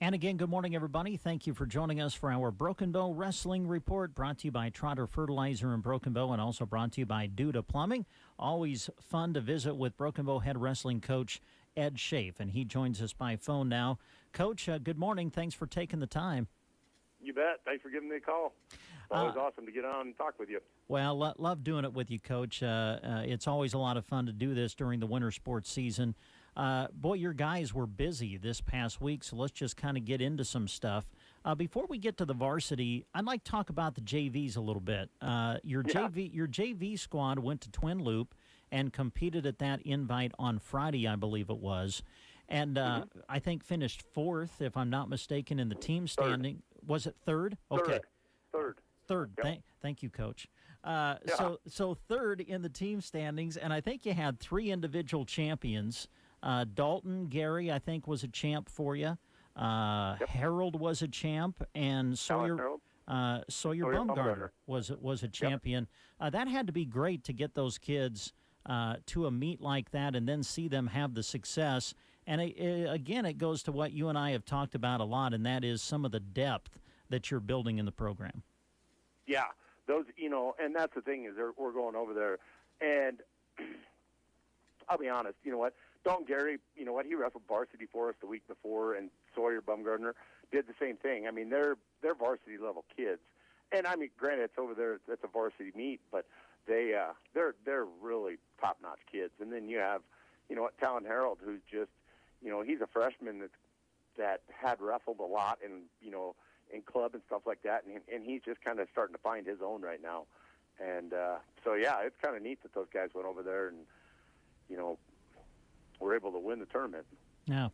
And again, good morning, everybody. Thank you for joining us for our Broken Bow Wrestling Report, brought to you by Trotter Fertilizer and Broken Bow, and also brought to you by Duda Plumbing. Always fun to visit with Broken Bow head wrestling coach Ed Schaaf, and he joins us by phone now. Coach, good morning. Thanks for taking the time. You bet. Thanks for giving me a call. It's always awesome to get on and talk with you. Well, love doing it with you, Coach. It's always a lot of fun to do this during the winter sports season. Boy, your guys were busy this past week, so let's just kind of get into some stuff. Before we get to the varsity, I'd like to talk about the JVs a little bit. Your JV squad went to Twin Loop and competed at that invite on Friday, I believe it was, and I think finished fourth, if I'm not mistaken, in the team standing. Was it third? Okay. Third. Yep. Thank you, Coach. So third in the team standings, and I think you had 3 individual champions. Dalton Gary, I think, was a champ for you. Harold was a champ, and Sawyer Bumgarner was a champion. That had to be great to get those kids to a meet like that and then see them have the success. And again, it goes to what you and I have talked about a lot, and that is some of the depth that you're building in the program. Yeah, those, and that's the thing is we're going over there, and I'll be honest, you know what? Dalton Gary, you know what? He wrestled varsity for us the week before, and Sawyer Bumgarner did the same thing. I mean, they're varsity level kids, and I mean, granted, it's over there, that's a varsity meet, but they're really top notch kids. And then you have, Talon Harold, who's just, he's a freshman that had wrestled a lot in club and stuff like that, and he's just kind of starting to find his own right now. And so yeah, it's kind of neat that those guys went over there and were able to win the tournament. Yeah.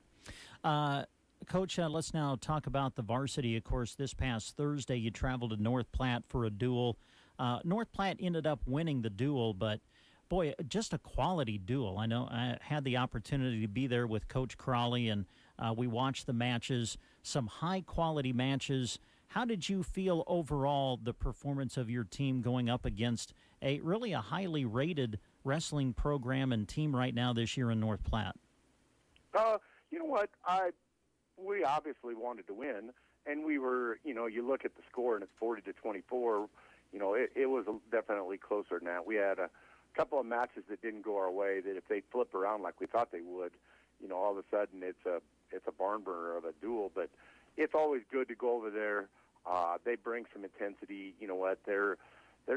Coach, let's now talk about the varsity. Of course, this past Thursday, you traveled to North Platte for a duel. North Platte ended up winning the duel, but, boy, just a quality duel. I know I had the opportunity to be there with Coach Crawley, and we watched the matches, some high-quality matches. How did you feel overall the performance of your team going up against a highly rated wrestling program and team right now this year in North Platte? You know what? We obviously wanted to win, and we were, you look at the score and it's 40-24. It was definitely closer than that. We had a couple of matches that didn't go our way that if they flip around like we thought they would, all of a sudden it's a barn burner of a duel. But it's always good to go over there. They bring some intensity. You know what? They're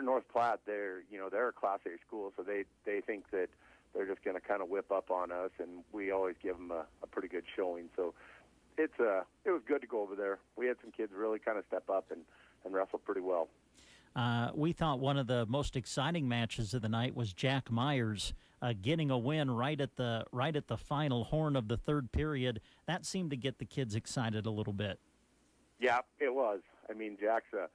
North Platte. They're a Class A school, so they think that they're just going to kind of whip up on us, and we always give them a pretty good showing. So it was good to go over there. We had some kids really kind of step up and wrestle pretty well. We thought one of the most exciting matches of the night was Jack Myers getting a win right at the final horn of the third period. That seemed to get the kids excited a little bit. Yeah, it was. I mean, Jack's a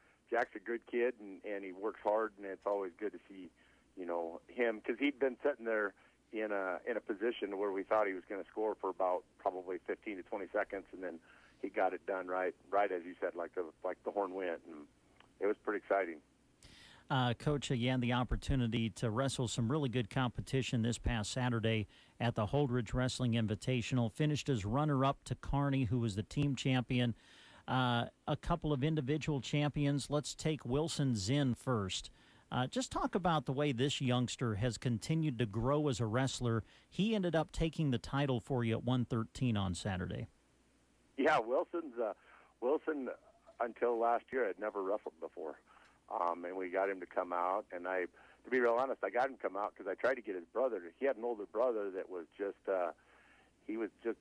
good kid, and he works hard, and it's always good to see, him, because he'd been sitting there in a position where we thought he was going to score for about probably 15 to 20 seconds, and then he got it done right as you said, like the horn went, and it was pretty exciting. Coach, you had the opportunity to wrestle some really good competition this past Saturday at the Holdridge Wrestling Invitational. Finished as runner-up to Kearney, who was the team champion. A couple of individual champions. Let's take Wilson Zinn first. Just talk about the way this youngster has continued to grow as a wrestler. He ended up taking the title for you at 113 on Saturday. Yeah, Wilson until last year had never wrestled before. And we got him to come out, and to be real honest, I got him to come out because I tried to get his brother. He had an older brother that was he was just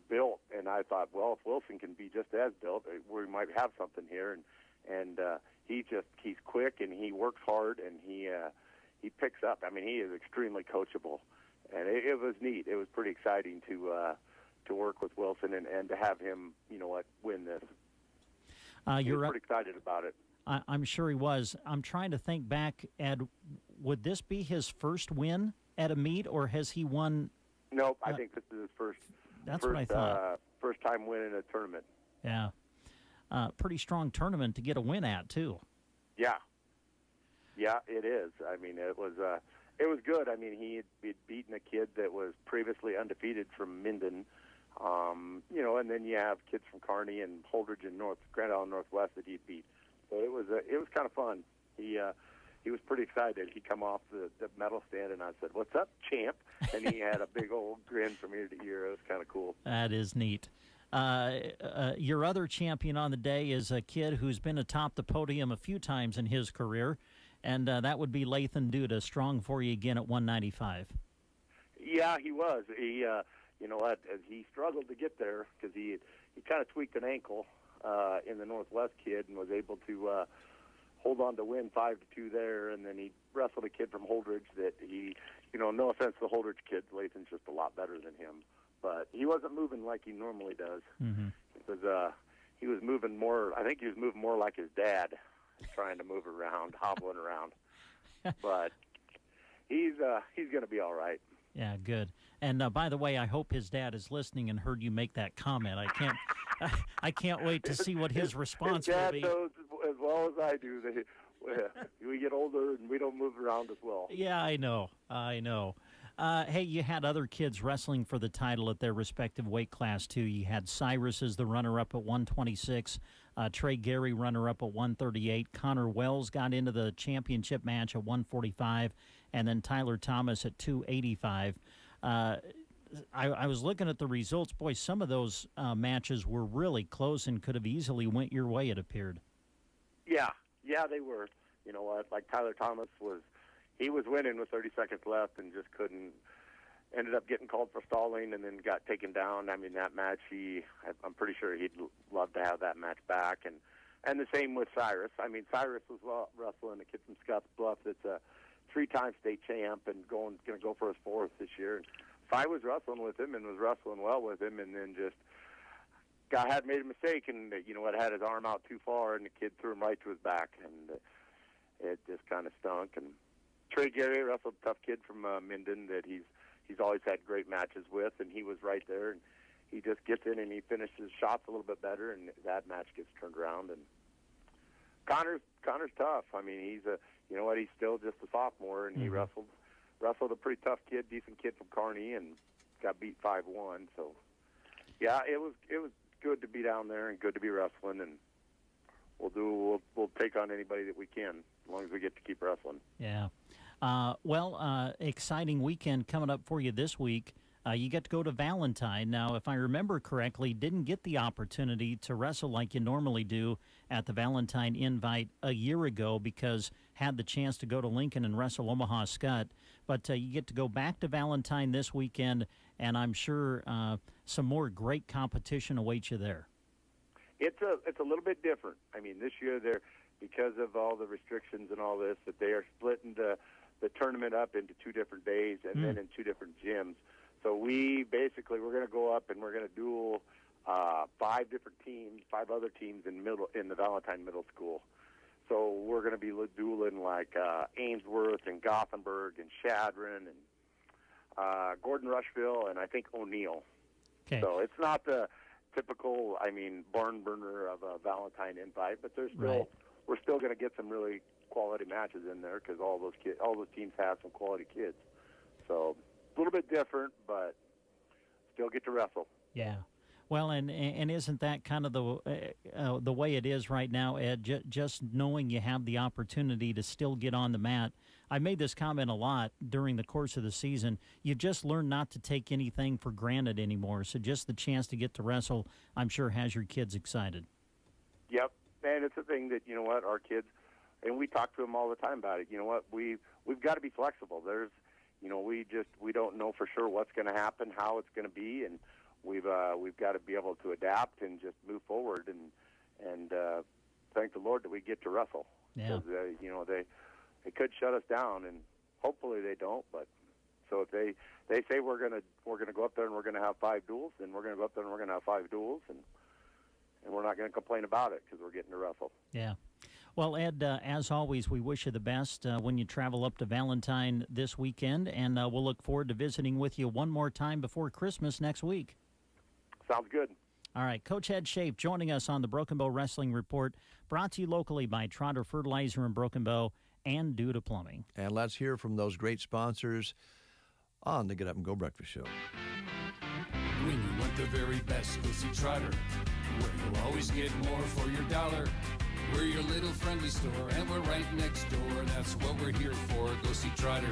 built, and I thought, well, if Wilson can be just as built, we might have something here. And he's quick, and he works hard, and he picks up. I mean, he is extremely coachable, and it was neat. It was pretty exciting to work with Wilson and to have him, win this. You're pretty excited about it. I'm sure he was. I'm trying to think back, Ed, would this be his first win at a meet, or has he won? Nope, I think this is his first. That's what I thought. First time winning a tournament. Yeah. Pretty strong tournament to get a win at, too. Yeah. Yeah, it is. I mean, it was good. I mean, he'd beaten a kid that was previously undefeated from Minden. And then you have kids from Kearney and Holdridge and Grand Island Northwest that he'd beat. So it was kind of fun. He was pretty excited. He come off the medal stand, and I said, "What's up, champ?" And he had a big old grin from ear to ear. It was kind of cool. That is neat. Your other champion on the day is a kid who's been atop the podium a few times in his career, and that would be Lathan Duda, strong for you again at 195. Yeah, he was. He, he struggled to get there because he kind of tweaked an ankle in the Northwest kid and was able to hold on to win 5-2 there, and then he wrestled a kid from Holdridge that he, no offense to the Holdridge kids, Lathan's just a lot better than him. But he wasn't moving like he normally does. Mm-hmm. He was moving more. I think he was moving more like his dad, trying to move around, hobbling around. But he's going to be all right. Yeah, good. And by the way, I hope his dad is listening and heard you make that comment. I can't wait to see what his response his dad will be. knows as well as I do. We get older and we don't move around as well. Yeah, I know. Hey, you had other kids wrestling for the title at their respective weight class, too. You had Cyrus as the runner-up at 126, Trey Gary runner-up at 138, Connor Wells got into the championship match at 145, and then Tyler Thomas at 285. I was looking at the results. Boy, some of those matches were really close and could have easily went your way, it appeared. Yeah, they were. You know what? Like Tyler Thomas was winning with 30 seconds left and just ended up getting called for stalling and then got taken down. I mean, that match, I'm pretty sure he'd love to have that match back. And the same with Cyrus. I mean, Cyrus was wrestling a kid from Scotts Bluff that's a 3-time state champ and going to go for his 4th this year. And I was wrestling with him and was wrestling well with him, and then just had made a mistake and, had his arm out too far, and the kid threw him right to his back, and it just kind of stunk. And Trey Gary wrestled a tough kid from Minden that he's always had great matches with, and he was right there, and he just gets in and he finishes shots a little bit better, and that match gets turned around. And Connor's tough. I mean, he's still just a sophomore, and he wrestled a pretty tough kid, decent kid from Kearney, and got beat 5-1. So, yeah, it was good to be down there and good to be wrestling, and we'll take on anybody that we can as long as we get to keep wrestling. Yeah. Exciting weekend coming up for you this week. You get to go to Valentine. Now, if I remember correctly, didn't get the opportunity to wrestle like you normally do at the Valentine Invite a year ago because had the chance to go to Lincoln and wrestle Omaha Skutt. But you get to go back to Valentine this weekend, and I'm sure some more great competition awaits you there. It's a little bit different. I mean, this year because of all the restrictions and all this, that they are splitting the tournament up into 2 different days and then in 2 different gyms. So we're going to go up and we're going to duel 5 other teams in the Valentine Middle School. So we're going to be dueling like Ainsworth and Gothenburg and Shadron and Gordon Rushville and I think O'Neill. Okay. So it's not the typical, barn burner of a Valentine Invite, but we're still going to get some really quality matches in there because all those teams have some quality kids. So a little bit different, but still get to wrestle. Yeah. Well, and isn't that kind of the way it is right now, Ed? Just knowing you have the opportunity to still get on the mat. I made this comment a lot during the course of the season. You just learn not to take anything for granted anymore. So just the chance to get to wrestle, I'm sure, has your kids excited. Yep, and it's a thing that, you know what, our kids, and we talk to them all the time about it. You know what, we've got to be flexible. There's, you know, we don't know for sure what's going to happen, how it's going to be, and we've got to be able to adapt and just move forward and thank the Lord that we get to wrestle. Yeah. Because you know, they could shut us down, and hopefully they don't. But so if they say we're gonna go up there and we're gonna have 5 duels, then we're gonna go up there and we're gonna have 5 duels, and we're not gonna complain about it because we're getting to wrestle. Yeah. Well, Ed, as always, we wish you the best when you travel up to Valentine this weekend, and we'll look forward to visiting with you one more time before Christmas next week. Sounds good. All right, Coach Ed Shape joining us on the Broken Bow Wrestling Report, brought to you locally by Trotter Fertilizer in Broken Bow and Duda Plumbing. And let's hear from those great sponsors on the Get Up and Go Breakfast Show. When you want the very best, go see Trotter, where you'll always get more for your dollar. We're your little friendly store, and we're right next door. That's what we're here for. Go see Trotter.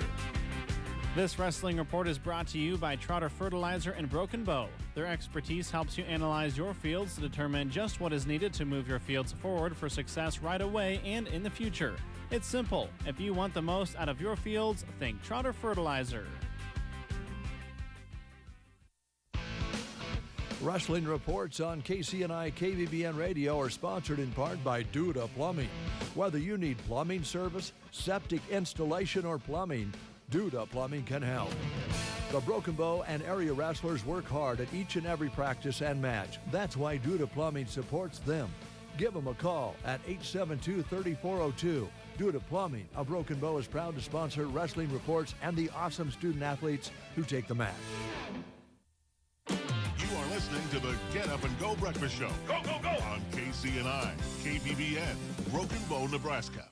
This wrestling report is brought to you by Trotter Fertilizer and Broken Bow. Their expertise helps you analyze your fields to determine just what is needed to move your fields forward for success right away and in the future. It's simple. If you want the most out of your fields, think Trotter Fertilizer. Wrestling reports on KCNI KVBN Radio are sponsored in part by Duda Plumbing. Whether you need plumbing service, septic installation, or plumbing, Duda Plumbing can help. The Broken Bow and area wrestlers work hard at each and every practice and match. That's why Duda Plumbing supports them. Give them a call at 872-3402. Duda Plumbing of Broken Bow is proud to sponsor wrestling reports and the awesome student athletes who take the match. You are listening to the Get Up and Go Breakfast Show. Go, go, go! On KCNI, KVBN, Broken Bow, Nebraska.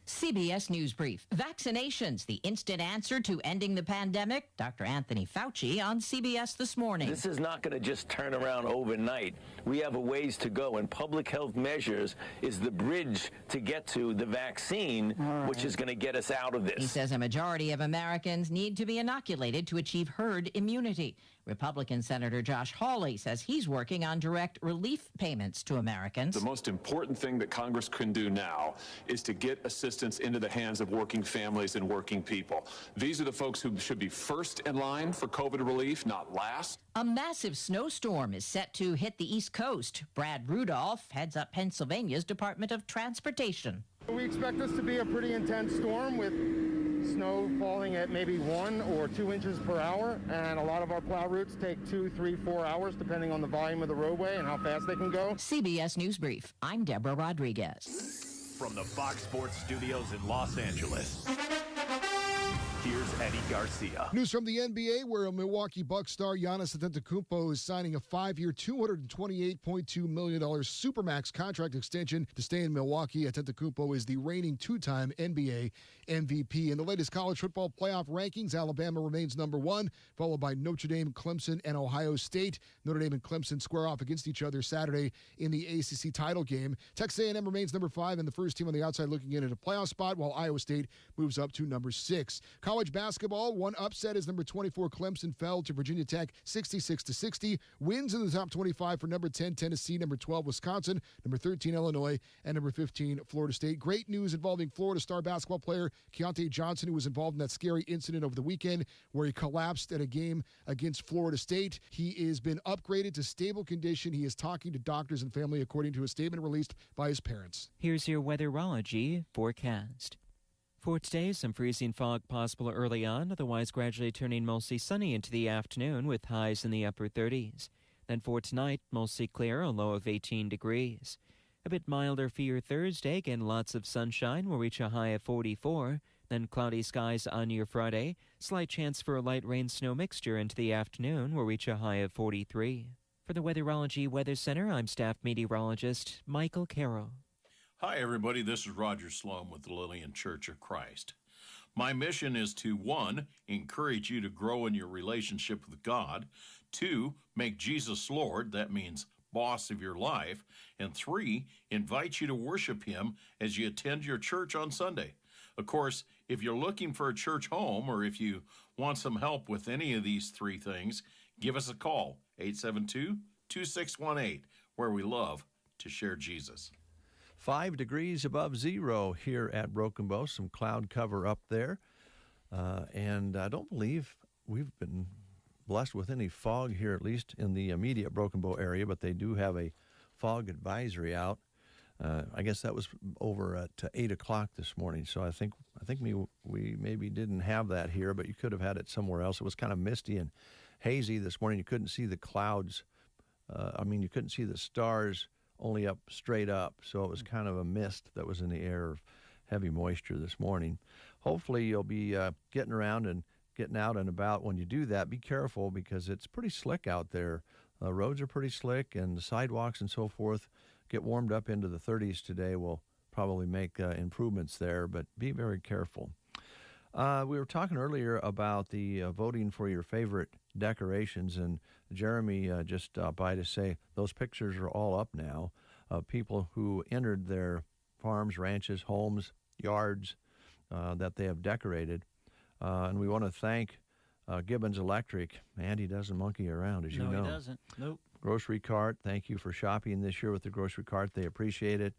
CBS News Brief. Vaccinations, the instant answer to ending the pandemic. Dr. Anthony Fauci on CBS This Morning. This is not going to just turn around overnight. We have a ways to go, and public health measures is the bridge to get to the vaccine, which is going to get us out of this. He says a majority of Americans need to be inoculated to achieve herd immunity. Republican Senator Josh Hawley says he's working on direct relief payments to Americans. The most important thing that Congress can do now is to get assistance into the hands of working families and working people. These are the folks who should be first in line for COVID relief, not last. A massive snowstorm is set to hit the East Coast. Brad Rudolph heads up Pennsylvania's Department of Transportation. We expect this to be a pretty intense storm with snow falling at maybe 1 or 2 inches per hour, and a lot of our plow routes take 2, 3, 4 hours depending on the volume of the roadway and how fast they can go. CBS News Brief. I'm Deborah Rodriguez. From the Fox Sports Studios in Los Angeles, here's Eddie Garcia. News from the NBA, where Milwaukee Bucks star Giannis Antetokounmpo is signing a 5-year, $228.2 million Supermax contract extension to stay in Milwaukee. Antetokounmpo is the reigning 2-time NBA MVP. In the latest college football playoff rankings, Alabama remains number 1, followed by Notre Dame, Clemson, and Ohio State. Notre Dame and Clemson square off against each other Saturday in the ACC title game. Texas A&M remains number 5 and the first team on the outside looking in at a playoff spot, while Iowa State moves up to number 6. College basketball, one upset as number 24 Clemson fell to Virginia Tech 66-60. Wins in the top 25 for number 10 Tennessee, number 12 Wisconsin, number 13 Illinois, and number 15 Florida State. Great news involving Florida star basketball player Keontae Johnson, who was involved in that scary incident over the weekend where he collapsed at a game against Florida State. He has been upgraded to stable condition. He is talking to doctors and family, according to a statement released by his parents. Here's your weatherology forecast. For today, some freezing fog possible early on, otherwise gradually turning mostly sunny into the afternoon with highs in the upper 30s. Then for tonight, mostly clear, a low of 18 degrees. A bit milder for your Thursday, again lots of sunshine, will reach a high of 44. Then cloudy skies on your Friday, slight chance for a light rain-snow mixture into the afternoon, will reach a high of 43. For the Weatherology Weather Center, I'm staff meteorologist Michael Carroll. Hi, everybody. This is Roger Sloan with the Lillian Church of Christ. My mission is to, 1, encourage you to grow in your relationship with God, 2, make Jesus Lord, that means boss of your life, and 3, invite you to worship Him as you attend your church on Sunday. Of course, if you're looking for a church home or if you want some help with any of these 3 things, give us a call, 872-2618, where we love to share Jesus. 5 degrees above zero here at Broken Bow, some cloud cover up there. And I don't believe we've been blessed with any fog here, at least in the immediate Broken Bow area, but they do have a fog advisory out. I guess that was over at 8 o'clock this morning, so I think we maybe didn't have that here, but you could have had it somewhere else. It was kind of misty and hazy this morning. You couldn't see the clouds. You couldn't see the stars only up straight up, so it was kind of a mist that was in the air of heavy moisture this morning. Hopefully you'll be getting around and getting out and about when you do that. Be careful because it's pretty slick out there. Roads are pretty slick, and the sidewalks and so forth get warmed up into the 30s today. We'll probably make improvements there, but be very careful. We were talking earlier about the voting for your favorite decorations, and Jeremy just stopped by to say those pictures are all up now of people who entered their farms, ranches, homes, yards that they have decorated. And we want to thank Gibbons Electric. Andy doesn't monkey around, as you know. No, he doesn't. Nope. Grocery Cart, thank you for shopping this year with the Grocery Cart. They appreciate it.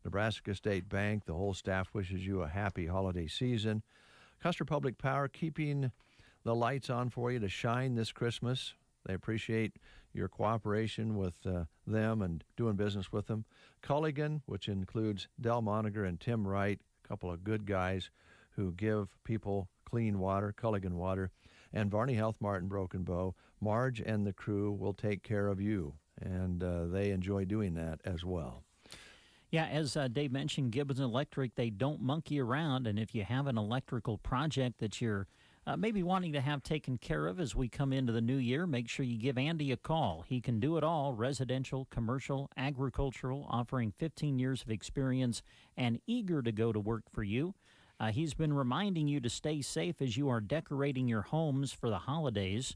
Nebraska State Bank, the whole staff wishes you a happy holiday season. Custer Public Power, keeping the lights on for you to shine this Christmas. They appreciate your cooperation with them and doing business with them. Culligan, which includes Del Moniger and Tim Wright, a couple of good guys who give people clean water, Culligan water. And Varney Health Mart in Broken Bow. Marge and the crew will take care of you, and they enjoy doing that as well. Yeah, as Dave mentioned, Gibbons Electric, they don't monkey around, and if you have an electrical project that you're maybe wanting to have taken care of as we come into the new year, make sure you give Andy a call. He can do it all, residential, commercial, agricultural, offering 15 years of experience and eager to go to work for you. He's been reminding you to stay safe as you are decorating your homes for the holidays.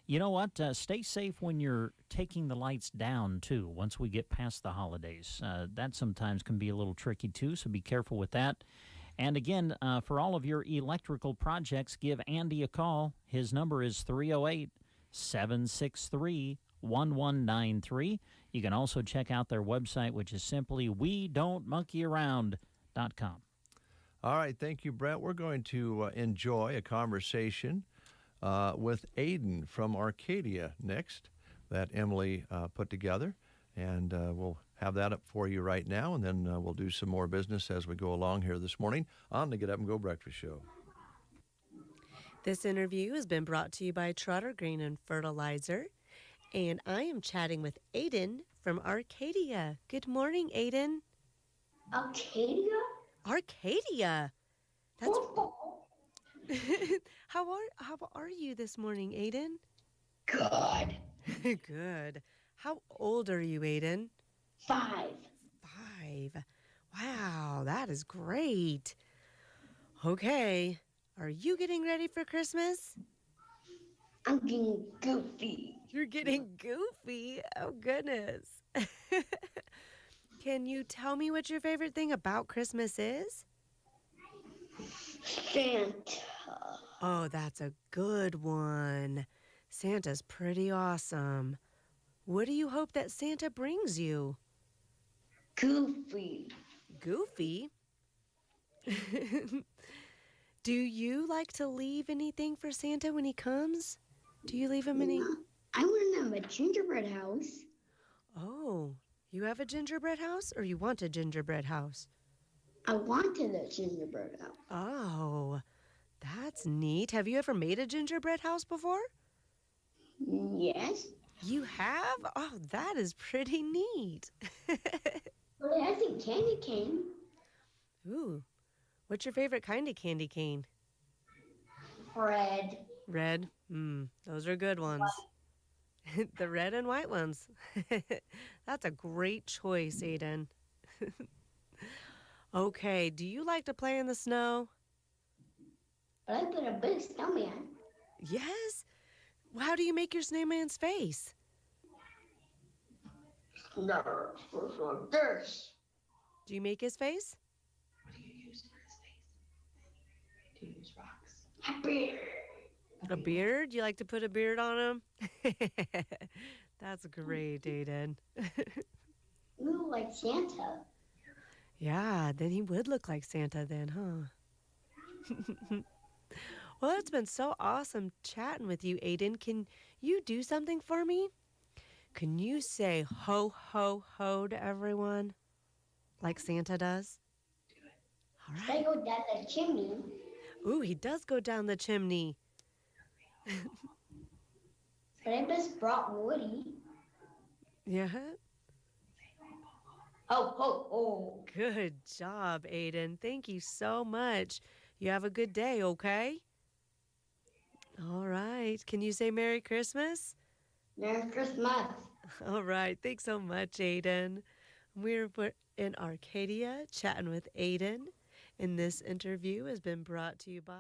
You know what? Stay safe when you're taking the lights down, too, once we get past the holidays. That sometimes can be a little tricky, too, so be careful with that. And again, for all of your electrical projects, give Andy a call. His number is 308-763-1193. You can also check out their website, which is simply wedon'tmonkeyaround.com. All right, thank you, Brett. We're going to enjoy a conversation with Aiden from Arcadia next that Emily put together, and we'll have that up for you right now, and then we'll do some more business as we go along here this morning on the Get Up and Go Breakfast Show. This interview has been brought to you by Trotter Grain and Fertilizer, and I am chatting with Aiden from Arcadia. Good morning, Aiden. Arcadia? Arcadia. That's How are you this morning, Aiden? Good. Good. How old are you, Aiden? 5. 5. Wow, that is great. Okay, are you getting ready for Christmas? I'm getting goofy. You're getting goofy? Oh, goodness. Can you tell me what your favorite thing about Christmas is? Santa. Oh, that's a good one. Santa's pretty awesome. What do you hope that Santa brings you? Goofy. Goofy? Do you like to leave anything for Santa when he comes? Do you leave him any? I want to have a gingerbread house. Oh, you have a gingerbread house or you want a gingerbread house? I wanted a gingerbread house. Oh, that's neat. Have you ever made a gingerbread house before? Yes. You have? Oh, that is pretty neat. Well, it has a candy cane. Ooh, what's your favorite kind of candy cane? Red. Red? Those are good ones. The red and white ones. That's a great choice, Aiden. Okay, do you like to play in the snow? I like put a big snowman. Yes? How do you make your snowman's face? No, for this. Do you make his face? To use rocks. A beard. A beard? You like to put a beard on him? That's great, Aiden. Ooh, like Santa. Yeah, then he would look like Santa then, huh? Well, it's been so awesome chatting with you, Aiden. Can you do something for me? Can you say ho, ho, ho to everyone like Santa does? All right. I go down the chimney. Ooh, he does go down the chimney. But I just brought Woody. Yeah. Oh, ho, ho. Good job, Aiden. Thank you so much. You have a good day, okay? All right. Can you say Merry Christmas? Merry Christmas. All right. Thanks so much, Aiden. We're in Arcadia chatting with Aiden, and this interview has been brought to you by...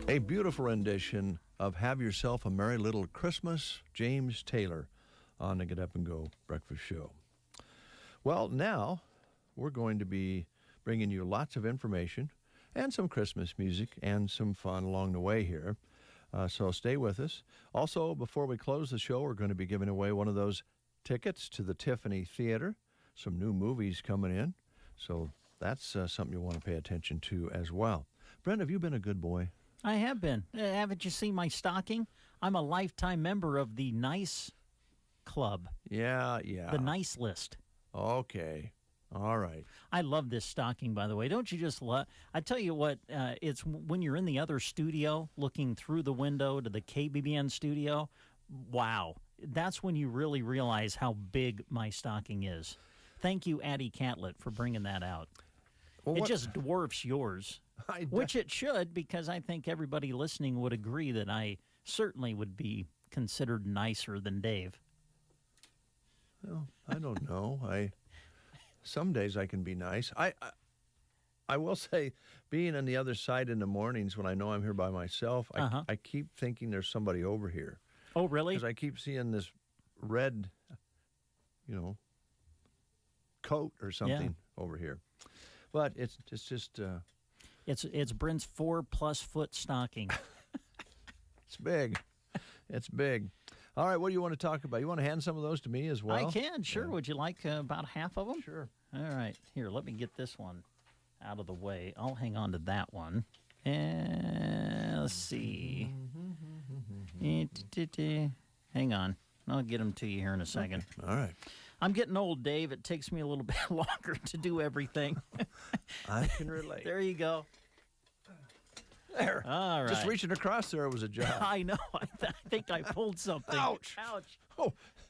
A beautiful rendition of Have Yourself a Merry Little Christmas, James Taylor, on the Get Up and Go Breakfast Show. Well, now we're going to be bringing you lots of information and some Christmas music and some fun along the way here. So stay with us. Also, before we close the show, we're going to be giving away one of those tickets to the Tiffany Theater, some new movies coming in. So that's something you want to pay attention to as well. Brent, have you been a good boy? I have been. Haven't you seen my stocking? I'm a lifetime member of the Nice Club. Yeah. The Nice List. Okay. All right. I love this stocking, by the way. Don't you just love? I tell you what, it's when you're in the other studio looking through the window to the KBBN studio, wow. That's when you really realize how big my stocking is. Thank you, Addie Catlett, for bringing that out. Well, it just dwarfs yours, which it should, because I think everybody listening would agree that I certainly would be considered nicer than Dave. Well, I don't know. Some days I can be nice. I will say, being on the other side in the mornings when I know I'm here by myself, I keep thinking there's somebody over here. Oh, really? Because I keep seeing this red, coat or something over here. But it's just... It's Brent's 4+ foot stocking. It's big. It's big. All right, what do you want to talk about? You want to hand some of those to me as well? I can, sure. Yeah. Would you like about half of them? Sure. All right. Here, let me get this one out of the way. I'll hang on to that one. And let's see. Hang on. I'll get them to you here in a second. Okay. All right. I'm getting old, Dave. It takes me a little bit longer to do everything. I can relate. There you go. There. All right. Just reaching across there was a job. I know. I think I pulled something. Ouch. Ouch.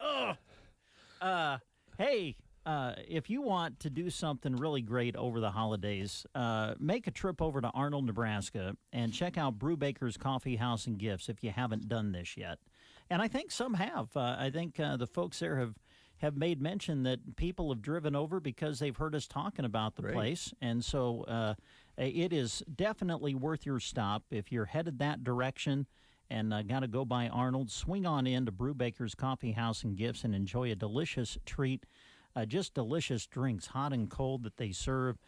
Oh. Hey, if you want to do something really great over the holidays, make a trip over to Arnold, Nebraska, and check out Brubaker's Coffee House and Gifts if you haven't done this yet. And I think some have. I think the folks there have made mention that people have driven over because they've heard us talking about the place. And so it is definitely worth your stop. If you're headed that direction and got to go by Arnold, swing on in to Brubaker's Coffee House and Gifts and enjoy a delicious treat. Just delicious drinks, hot and cold, that they serve.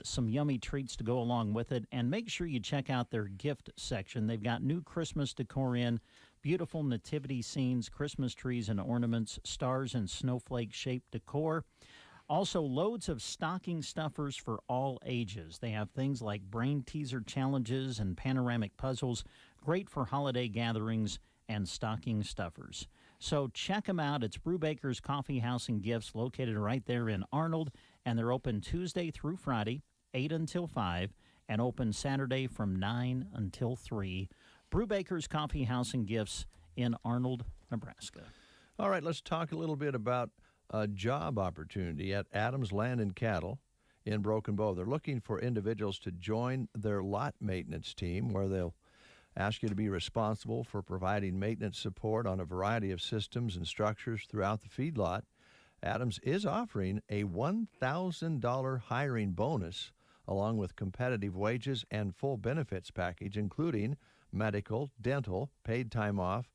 Some yummy treats to go along with it. And make sure you check out their gift section. They've got new Christmas decor in, beautiful nativity scenes, Christmas trees and ornaments, stars and snowflake-shaped decor. Also, loads of stocking stuffers for all ages. They have things like brain teaser challenges and panoramic puzzles, great for holiday gatherings and stocking stuffers. So check them out. It's Brubaker's Coffee House and Gifts, located right there in Arnold, and they're open Tuesday through Friday, 8 until 5, and open Saturday from 9 until 3. Brubaker's Coffee House and Gifts in Arnold, Nebraska. All right, let's talk a little bit about a job opportunity at Adams Land and Cattle in Broken Bow. They're looking for individuals to join their lot maintenance team, where they'll ask you to be responsible for providing maintenance support on a variety of systems and structures throughout the feedlot. Adams is offering a $1,000 hiring bonus along with competitive wages and full benefits package, including medical, dental, paid time off,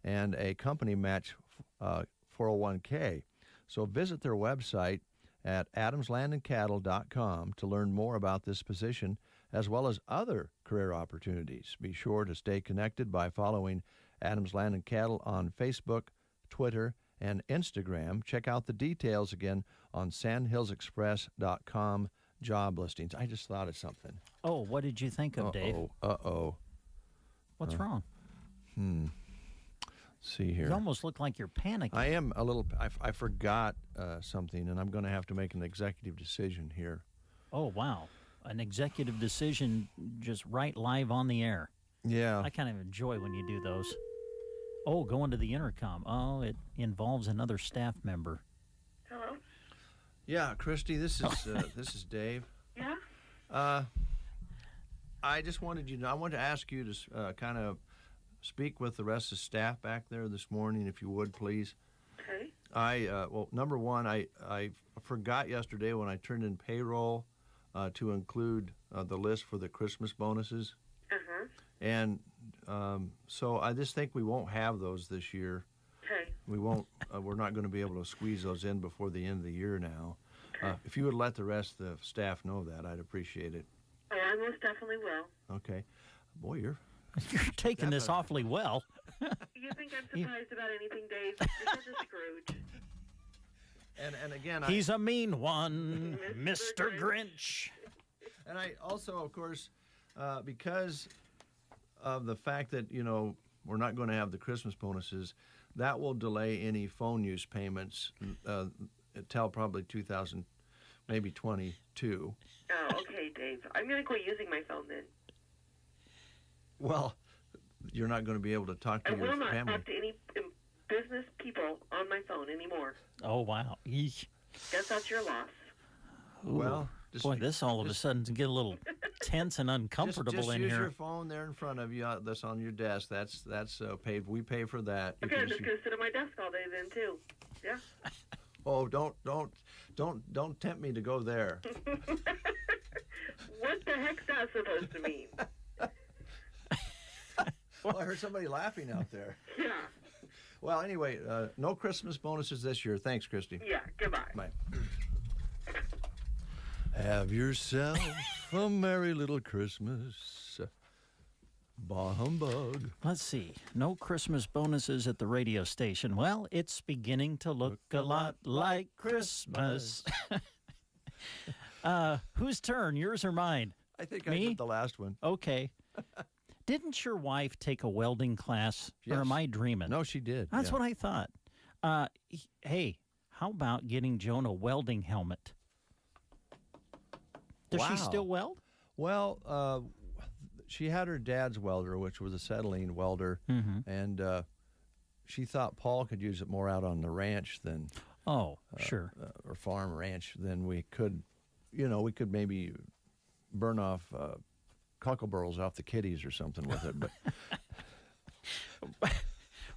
and a company match 401k. So visit their website at adamslandandcattle.com to learn more about this position, as well as other career opportunities. Be sure to stay connected by following Adams Land and Cattle on Facebook, Twitter, and Instagram. Check out the details again on sandhillsexpress.com job listings. I just thought of something. Oh, what did you think of, Dave? What's wrong? Let's see here. You almost look like you're panicking. I am a little. I forgot something, and I'm going to have to make an executive decision here. Oh, wow. An executive decision just right live on the air. Yeah. I kind of enjoy when you do those. Oh, going to the intercom. Oh, it involves another staff member. Hello? Yeah, Christy, this is Dave. Yeah? I just wanted I wanted to ask you to kind of speak with the rest of the staff back there this morning, if you would, please. Okay. Well, number one, I forgot yesterday when I turned in payroll to include the list for the Christmas bonuses. Uh-huh. And so I just think we won't have those this year. Okay. We won't. We're not going to be able to squeeze those in before the end of the year now. Okay. If you would let the rest of the staff know that, I'd appreciate it. Oh, I most definitely will. Okay. Boy, you're taking this awfully well. You think I'm surprised about anything, Dave? You're such a Scrooge. And again, he's a mean one, Mr. Grinch. And I also, of course, because of the fact that, we're not going to have the Christmas bonuses, that will delay any phone use payments until probably 2000, maybe 22. Oh, okay, Dave. I'm going to quit using my phone then. Well, you're not going to be able to talk to I your will not family. talk to any business people on my phone anymore. Oh, wow. Eesh. Guess that's your loss. Ooh. Well, boy, this all of a sudden to get a little tense and uncomfortable just in use here. your phone there in front of you. That's on your desk. That's paid. We pay for that. Okay, I'm just going to sit at my desk all day then too. Yeah. Oh, don't tempt me to go there. What the heck's that supposed to mean? Well, I heard somebody laughing out there. Yeah. Well, anyway, no Christmas bonuses this year. Thanks, Christy. Yeah, goodbye. Bye. Have yourself a merry little Christmas. Bah humbug. Let's see. No Christmas bonuses at the radio station. Well, it's beginning to look a lot like Christmas. Whose turn? Yours or mine? I think Me? I did the last one. Okay. Didn't your wife take a welding class? Yes. Or am I dreaming? No, she did. That's yeah. what I thought. Hey, how about getting Joan a welding helmet? Does she still weld? Well, she had her dad's welder, which was a acetylene welder, and she thought Paul could use it more out on the ranch than sure, or farm ranch than we could. We could maybe burn off cockleburls off the kitties or something with it. But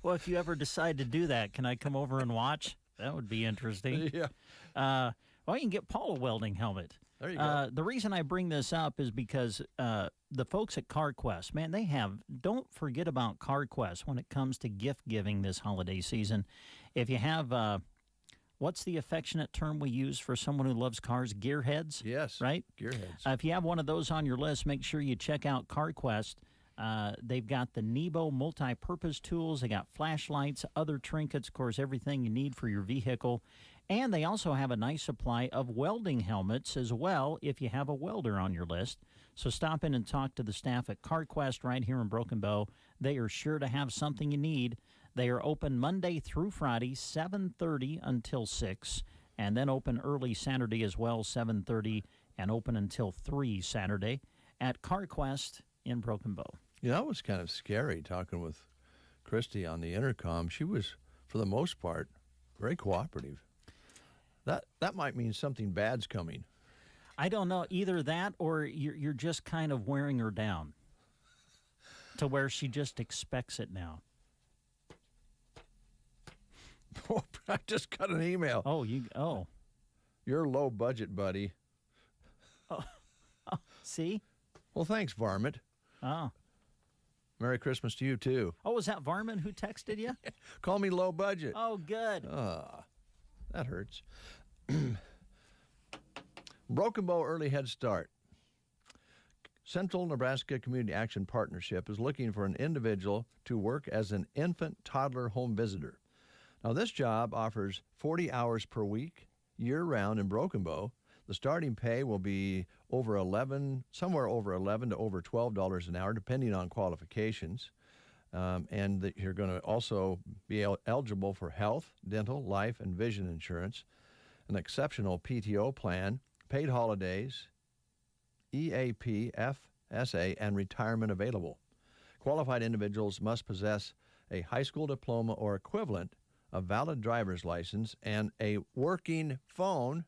well, if you ever decide to do that, can I come over and watch? That would be interesting. Yeah. Well, you can get Paul a welding helmet. There you go. The reason I bring this up is because the folks at CarQuest, man, don't forget about CarQuest when it comes to gift giving this holiday season. If you have, what's the affectionate term we use for someone who loves cars? Gearheads? Yes. Right? Gearheads. If you have one of those on your list, make sure you check out CarQuest. They've got the Nebo multi-purpose tools. They got flashlights, other trinkets, of course, everything you need for your vehicle. And they also have a nice supply of welding helmets as well if you have a welder on your list. So stop in and talk to the staff at CarQuest right here in Broken Bow. They are sure to have something you need. They are open Monday through Friday, 7:30 until 6, and then open early Saturday as well, 7:30, and open until 3 Saturday at CarQuest in Broken Bow. Yeah, that was kind of scary talking with Christy on the intercom. She was, for the most part, very cooperative. That might mean something bad's coming. I don't know. Either that or you're just kind of wearing her down to where she just expects it now. Oh, I just got an email. Oh. You're low budget, buddy. Oh, see? Well, thanks, Varmint. Oh. Merry Christmas to you, too. Oh, was that Varmint who texted you? Call me low budget. Oh, good. That hurts. Broken Bow Early Head Start. Central Nebraska Community Action Partnership is looking for an individual to work as an infant toddler home visitor. Now, this job offers 40 hours per week, year-round in Broken Bow. The starting pay will be somewhere over $11 to over $12 an hour, depending on qualifications. And you're going to also be eligible for health, dental, life, and vision insurance, an exceptional PTO plan, paid holidays, EAP, FSA, and retirement available. Qualified individuals must possess a high school diploma or equivalent, a valid driver's license, and a working phone.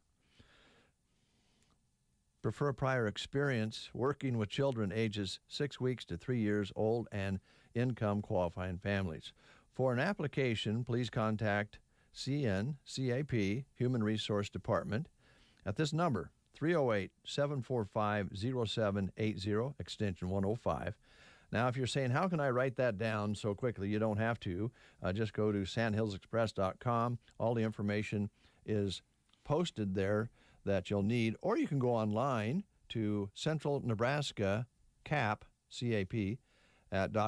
Prefer prior experience working with children ages 6 weeks to 3 years old and income qualifying families. For an application, please contact CNCAP Human Resource Department at this number, 308-745-0780, extension 105. Now, if you're saying, how can I write that down so quickly? You don't have to. Just go to sandhillsexpress.com. All the information is posted there that you'll need, or you can go online to Central Nebraska CAP, C-A-P,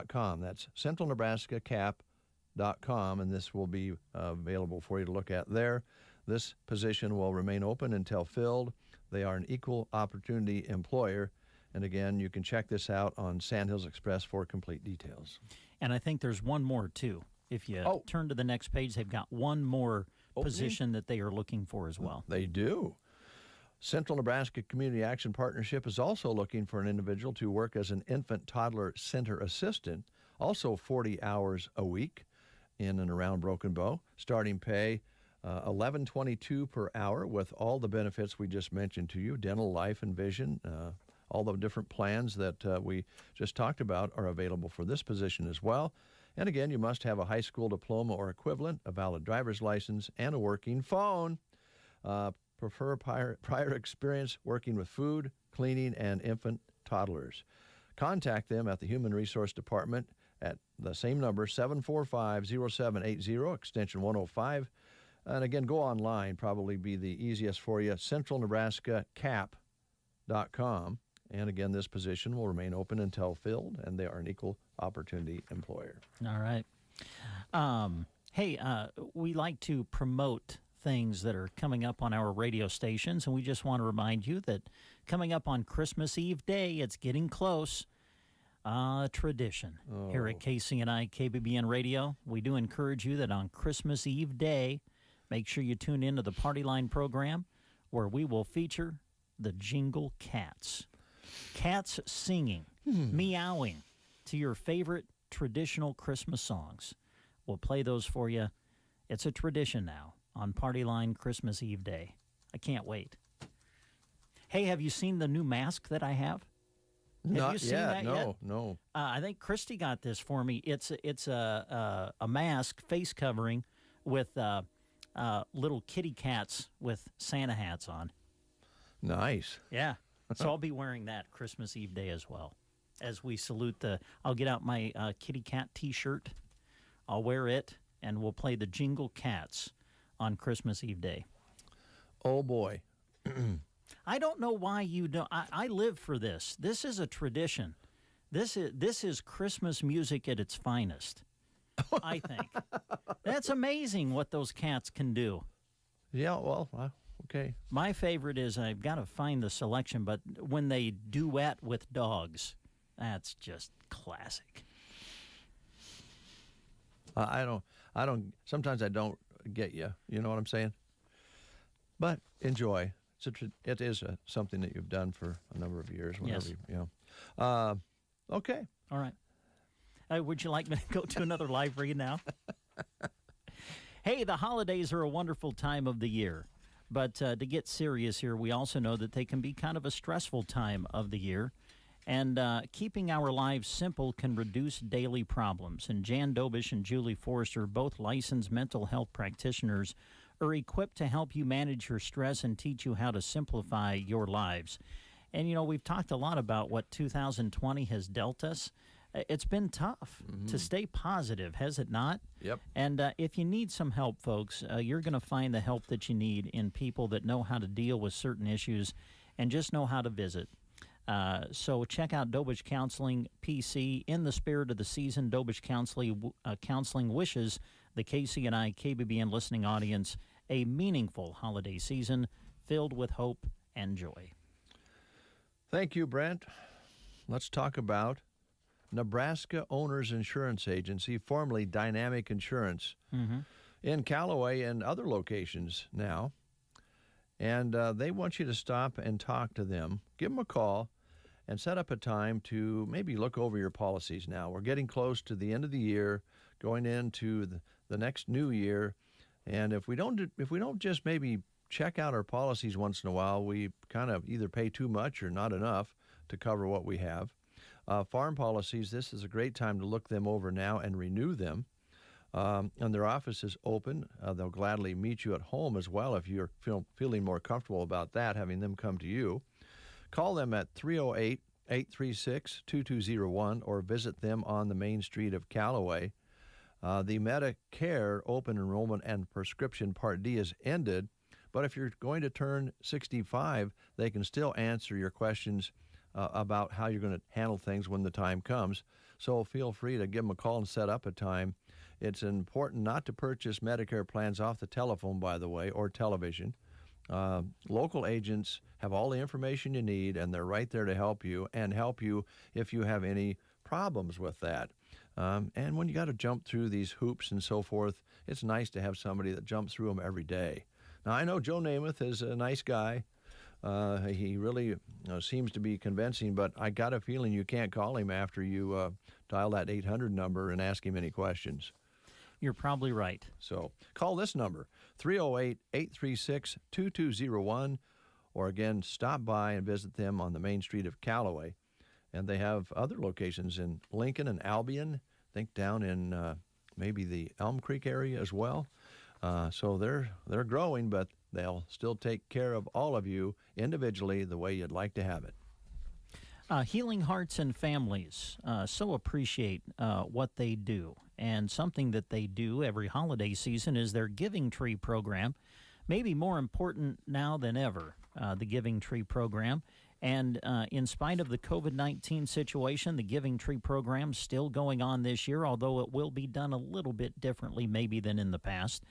.com. That's centralnebraskacap.com, and this will be available for you to look at there. This position will remain open until filled. They are an equal opportunity employer. And again, you can check this out on Sandhills Express for complete details. And I think there's one more, too. If you turn to the next page, they've got one more position that they are looking for as well. They do. Central Nebraska Community Action Partnership is also looking for an individual to work as an infant toddler center assistant, also 40 hours a week in and around Broken Bow. Starting pay $11.22 per hour with all the benefits we just mentioned to you, dental, life, and vision. All the different plans that we just talked about are available for this position as well. And again, you must have a high school diploma or equivalent, a valid driver's license, and a working phone. Prefer prior experience working with food, cleaning, and infant toddlers. Contact them at the Human Resource Department at the same number, 745-0780, extension 105. And again, go online, probably be the easiest for you, centralnebraskacap.com. And again, this position will remain open until filled, and they are an equal opportunity employer. All right. We like to promote things that are coming up on our radio stations, and we just want to remind you that coming up on Christmas Eve Day, it's getting close. Tradition here at KCNI KBBN Radio. We do encourage you that on Christmas Eve Day, make sure you tune into the Party Line program, where we will feature the Jingle Cats. Cats singing, meowing to your favorite traditional Christmas songs. We'll play those for you. It's a tradition now on Party Line Christmas Eve Day. I can't wait. Hey, have you seen the new mask that I have? Not you seen yet. that yet? No. I think Christy got this for me. It's a mask, face covering with little kitty cats with Santa hats on. Nice. Yeah. So I'll be wearing that Christmas Eve Day as well. As we salute I'll get out my kitty cat T-shirt. I'll wear it, and we'll play the Jingle Cats on Christmas Eve Day. Oh, boy. I don't know why you don't. I live for this. This is a tradition. This is Christmas music at its finest, I think. That's amazing what those cats can do. Yeah, well, okay. My favorite is, I've got to find the selection, but when they duet with dogs, that's just classic. Sometimes I don't get you. You know what I'm saying? But enjoy. It is something that you've done for a number of years. Yes. Okay. All right. Would you like me to go to another live read now? Hey, the holidays are a wonderful time of the year. But to get serious here, we also know that they can be kind of a stressful time of the year. And keeping our lives simple can reduce daily problems. And Jan Dobish and Julie Forrester, both licensed mental health practitioners, are equipped to help you manage your stress and teach you how to simplify your lives. And, we've talked a lot about what 2020 has dealt us. It's been tough to stay positive, has it not? Yep. And if you need some help, folks, you're going to find the help that you need in people that know how to deal with certain issues and just know how to visit. So check out Dobish Counseling PC. In the spirit of the season, Dobish Counseling wishes the KCNI KBBN listening audience a meaningful holiday season filled with hope and joy. Thank you, Brent. Let's talk about Nebraska Owners Insurance Agency, formerly Dynamic Insurance, in Callaway and other locations now. And they want you to stop and talk to them. Give them a call and set up a time to maybe look over your policies now. We're getting close to the end of the year, going into the next new year. And if we don't just maybe check out our policies once in a while, we kind of either pay too much or not enough to cover what we have. Farm policies, this is a great time to look them over now and renew them. And their office is open. They'll gladly meet you at home as well if you're feeling more comfortable about that, having them come to you. Call them at 308-836-2201 or visit them on the main street of Callaway. The Medicare open enrollment and prescription Part D is ended, but if you're going to turn 65, they can still answer your questions about how you're going to handle things when the time comes. So feel free to give them a call and set up a time. It's important not to purchase Medicare plans off the telephone, by the way, or television. Local agents have all the information you need, and they're right there to help you if you have any problems with that. And when you got to jump through these hoops and so forth, it's nice to have somebody that jumps through them every day. Now, I know Joe Namath is a nice guy. He really seems to be convincing, but I got a feeling you can't call him after you dial that 800 number and ask him any questions. You're probably right. So call this number, 308-836-2201, or again, stop by and visit them on the main street of Callaway. And they have other locations in Lincoln and Albion, I think down in maybe the Elm Creek area as well. So they're growing, but they'll still take care of all of you individually the way you'd like to have it. Healing Hearts and Families so appreciate what they do. And something that they do every holiday season is their Giving Tree program. Maybe more important now than ever, the Giving Tree program. And in spite of the COVID-19 situation, the Giving Tree program is still going on this year, although it will be done a little bit differently maybe than in the past.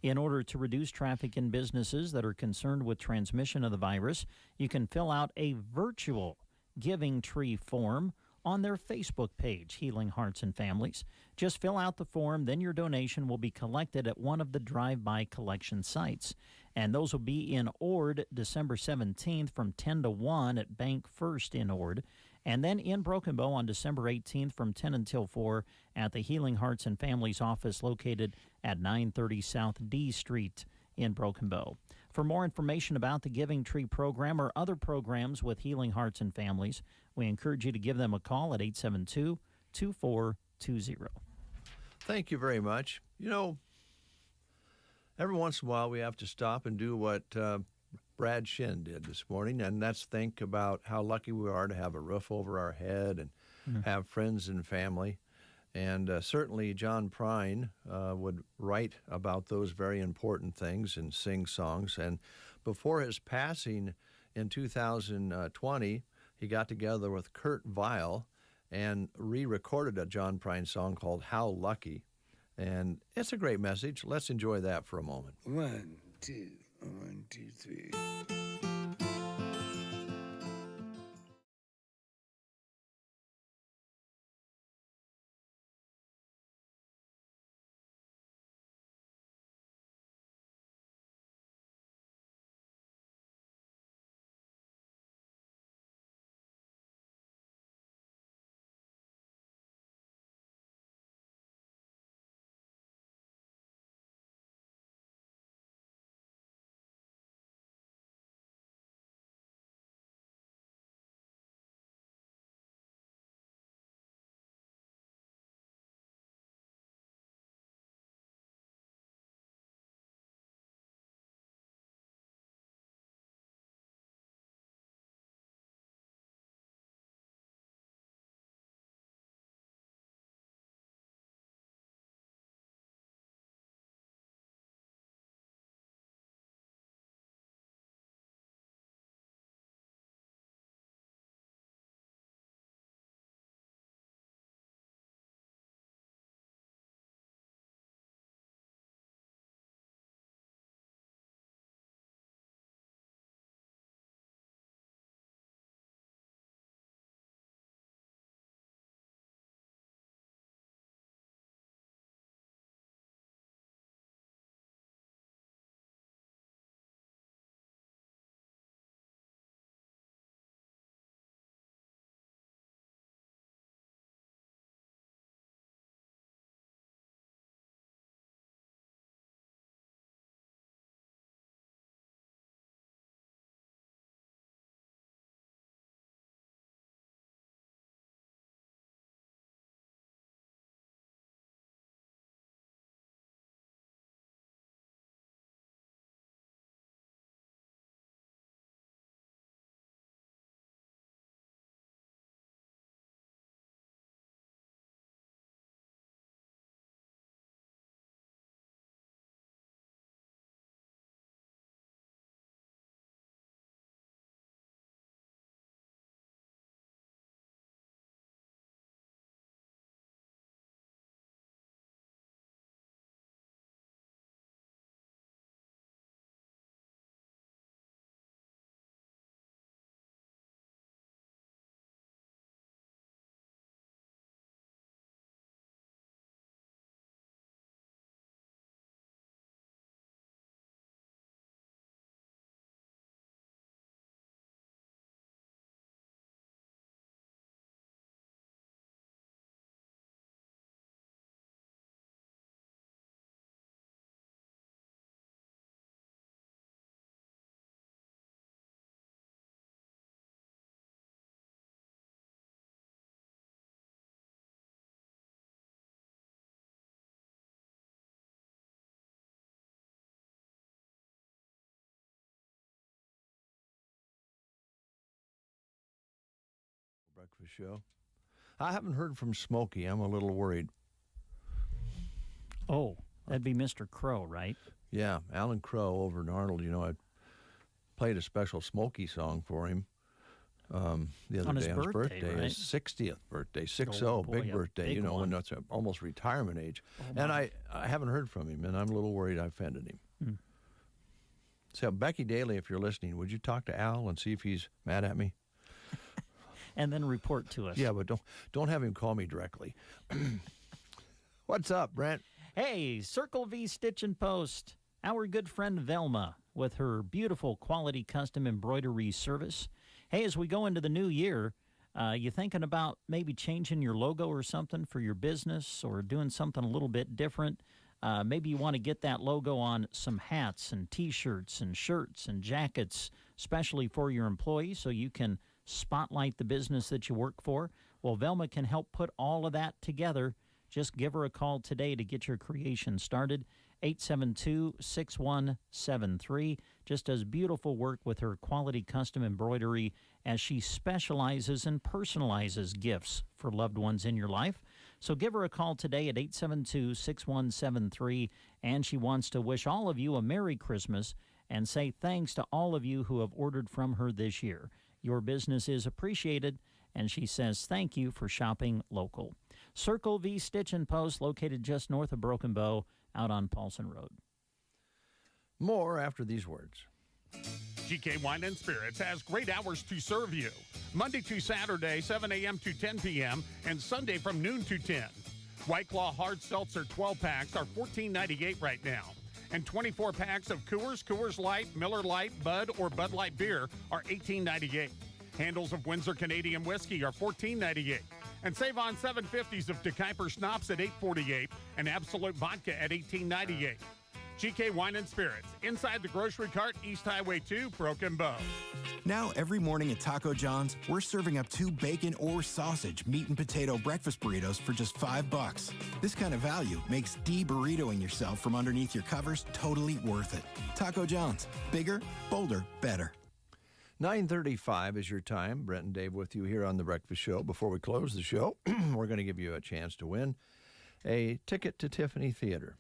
In order to reduce traffic in businesses that are concerned with transmission of the virus, you can fill out a virtual Giving Tree form on their Facebook page, Healing Hearts and Families. Just fill out the form, then your donation will be collected at one of the drive-by collection sites. And those will be in Ord, December 17th from 10 to 1 at Bank First in Ord. And then in Broken Bow on December 18th from 10 until 4 at the Healing Hearts and Families office located at 930 South D Street in Broken Bow. For more information about the Giving Tree program or other programs with Healing Hearts and Families, we encourage you to give them a call at 872-2420. Thank you very much. You know, every once in a while we have to stop and do what Brad Shin did this morning, and that's think about how lucky we are to have a roof over our head and have friends and family. And certainly John Prine would write about those very important things and sing songs. And before his passing in 2020, he got together with Kurt Weill and re-recorded a John Prine song called How Lucky. And it's a great message. Let's enjoy that for a moment. 1, 2, 3. Breakfast Show. I haven't heard from Smokey. I'm a little worried. Oh, that'd be Mr. Crow, right? Yeah, Alan Crow over in Arnold. You know, I played a special Smokey song for him the other on day his on his birthday, right? his 60th birthday, 60, Oh, boy, big a birthday, big you know, one. when that's almost retirement age. Oh, and my. I haven't heard from him, and I'm a little worried I offended him. So, Becky Daly, if you're listening, would you talk to Al and see if he's mad at me? And then report to us. Yeah, but don't have him call me directly. What's up, Brent? Hey, Circle V Stitch and Post. Our good friend Velma with her beautiful quality custom embroidery service. Hey, as we go into the new year, you thinking about maybe changing your logo or something for your business or doing something a little bit different? Maybe you want to get that logo on some hats and T-shirts and shirts and jackets, especially for your employees, so you can spotlight the business that you work for. Well, Velma can help put all of that together. Just give her a call today to get your creation started. 872-6173. Just does beautiful work with her quality custom embroidery as she specializes and personalizes gifts for loved ones in your life. So give her a call today at 872-6173. And she wants to wish all of you a Merry Christmas and say thanks to all of you who have ordered from her this year. Your business is appreciated, and she says thank you for shopping local. Circle V Stitch and Post, located just north of Broken Bow, out on Paulson Road. More after these words. GK Wine and Spirits has great hours to serve you. Monday to Saturday, 7 a.m. to 10 p.m., and Sunday from noon to 10. White Claw Hard Seltzer 12-packs are $14.98 right now. And 24 packs of Coors, Coors Light, Miller Lite, Bud, or Bud Light beer are $18.98. Handles of Windsor Canadian whiskey are $14.98. And save on 750s of DeKuyper Schnapps at $8.48 and Absolute Vodka at $18.98. GK Wine and Spirits, inside the grocery cart, East Highway 2, Broken Bow. Now, every morning at Taco John's, we're serving up 2 bacon or sausage meat and potato breakfast burritos for just $5. This kind of value makes de-burritoing yourself from underneath your covers totally worth it. Taco John's, bigger, bolder, better. 9:35 is your time. Brent and Dave with you here on The Breakfast Show. Before we close the show, we're going to give you a chance to win a ticket to Tiffany Theater.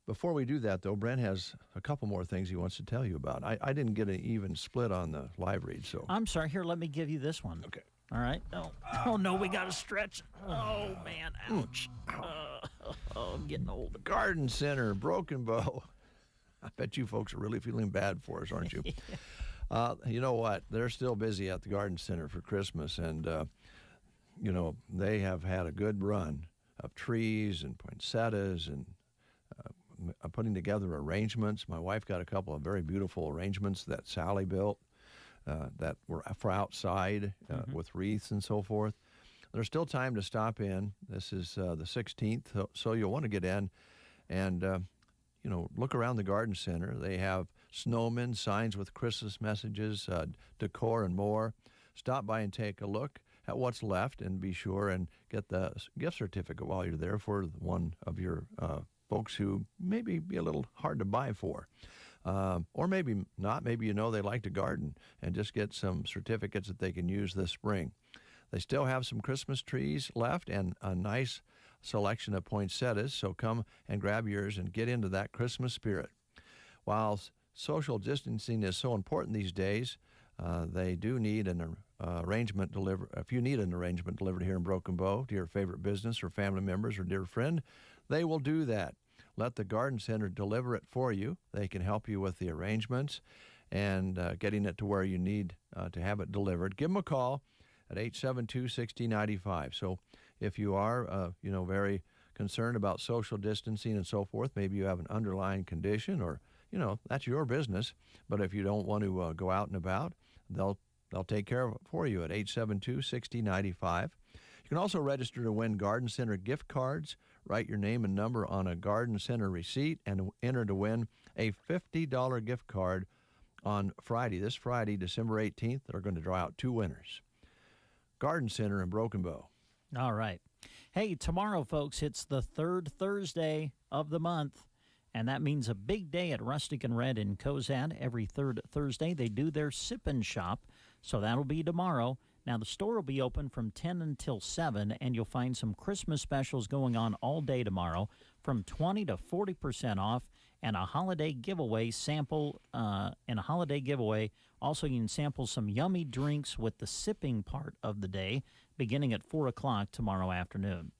Before we do that, though, Brent has a couple more things he wants to tell you about. I didn't get an even split on the live read, so. I'm sorry. Here, let me give you this one. Okay. All right. Oh no, we got to stretch. Oh, man. Ouch. I'm getting old. Garden Center, Broken Bow. I bet you folks are really feeling bad for us, aren't you? You know what? They're still busy at the Garden Center for Christmas, and, you know, they have had a good run of trees and poinsettias and putting together arrangements. My wife got a couple of very beautiful arrangements that Sally built that were for outside with wreaths and so forth. There's still time to stop in. This is the 16th, so you'll want to get in and, you know, look around the Garden Center. They have snowmen, signs with Christmas messages, decor, and more. Stop by and take a look at what's left, and be sure and get the gift certificate while you're there for one of your folks who maybe be a little hard to buy for. Or maybe not. Maybe you know they like to garden, and just get some certificates that they can use this spring. They still have some Christmas trees left and a nice selection of poinsettias, so come and grab yours and get into that Christmas spirit. While social distancing is so important these days, they do need an arrangement delivered. If you need an arrangement delivered here in Broken Bow to your favorite business or family members or dear friend, they will do that. Let the Garden Center deliver it for you. They can help you with the arrangements and getting it to where you need to have it delivered. Give them a call at 872-6095. So if you are, you know, very concerned about social distancing and so forth, maybe you have an underlying condition, or, you know, that's your business. But if you don't want to go out and about, they'll take care of it for you at 872-6095. You can also register to win Garden Center gift cards. Write your name and number on a Garden Center receipt and enter to win a $50 gift card on Friday. This Friday, December 18th, they're going to draw out 2 winners. Garden Center in Broken Bow. All right. Hey, tomorrow, folks, it's the 3rd Thursday of the month, and that means a big day at Rustic and Red in Cozad. Every 3rd Thursday, they do their Sip and Shop, so that'll be tomorrow. Now, the store will be open from 10 until 7, and you'll find some Christmas specials going on all day tomorrow from 20 to 40% off, and a holiday giveaway sample. Also, you can sample some yummy drinks with the sipping part of the day, beginning at 4 o'clock tomorrow afternoon.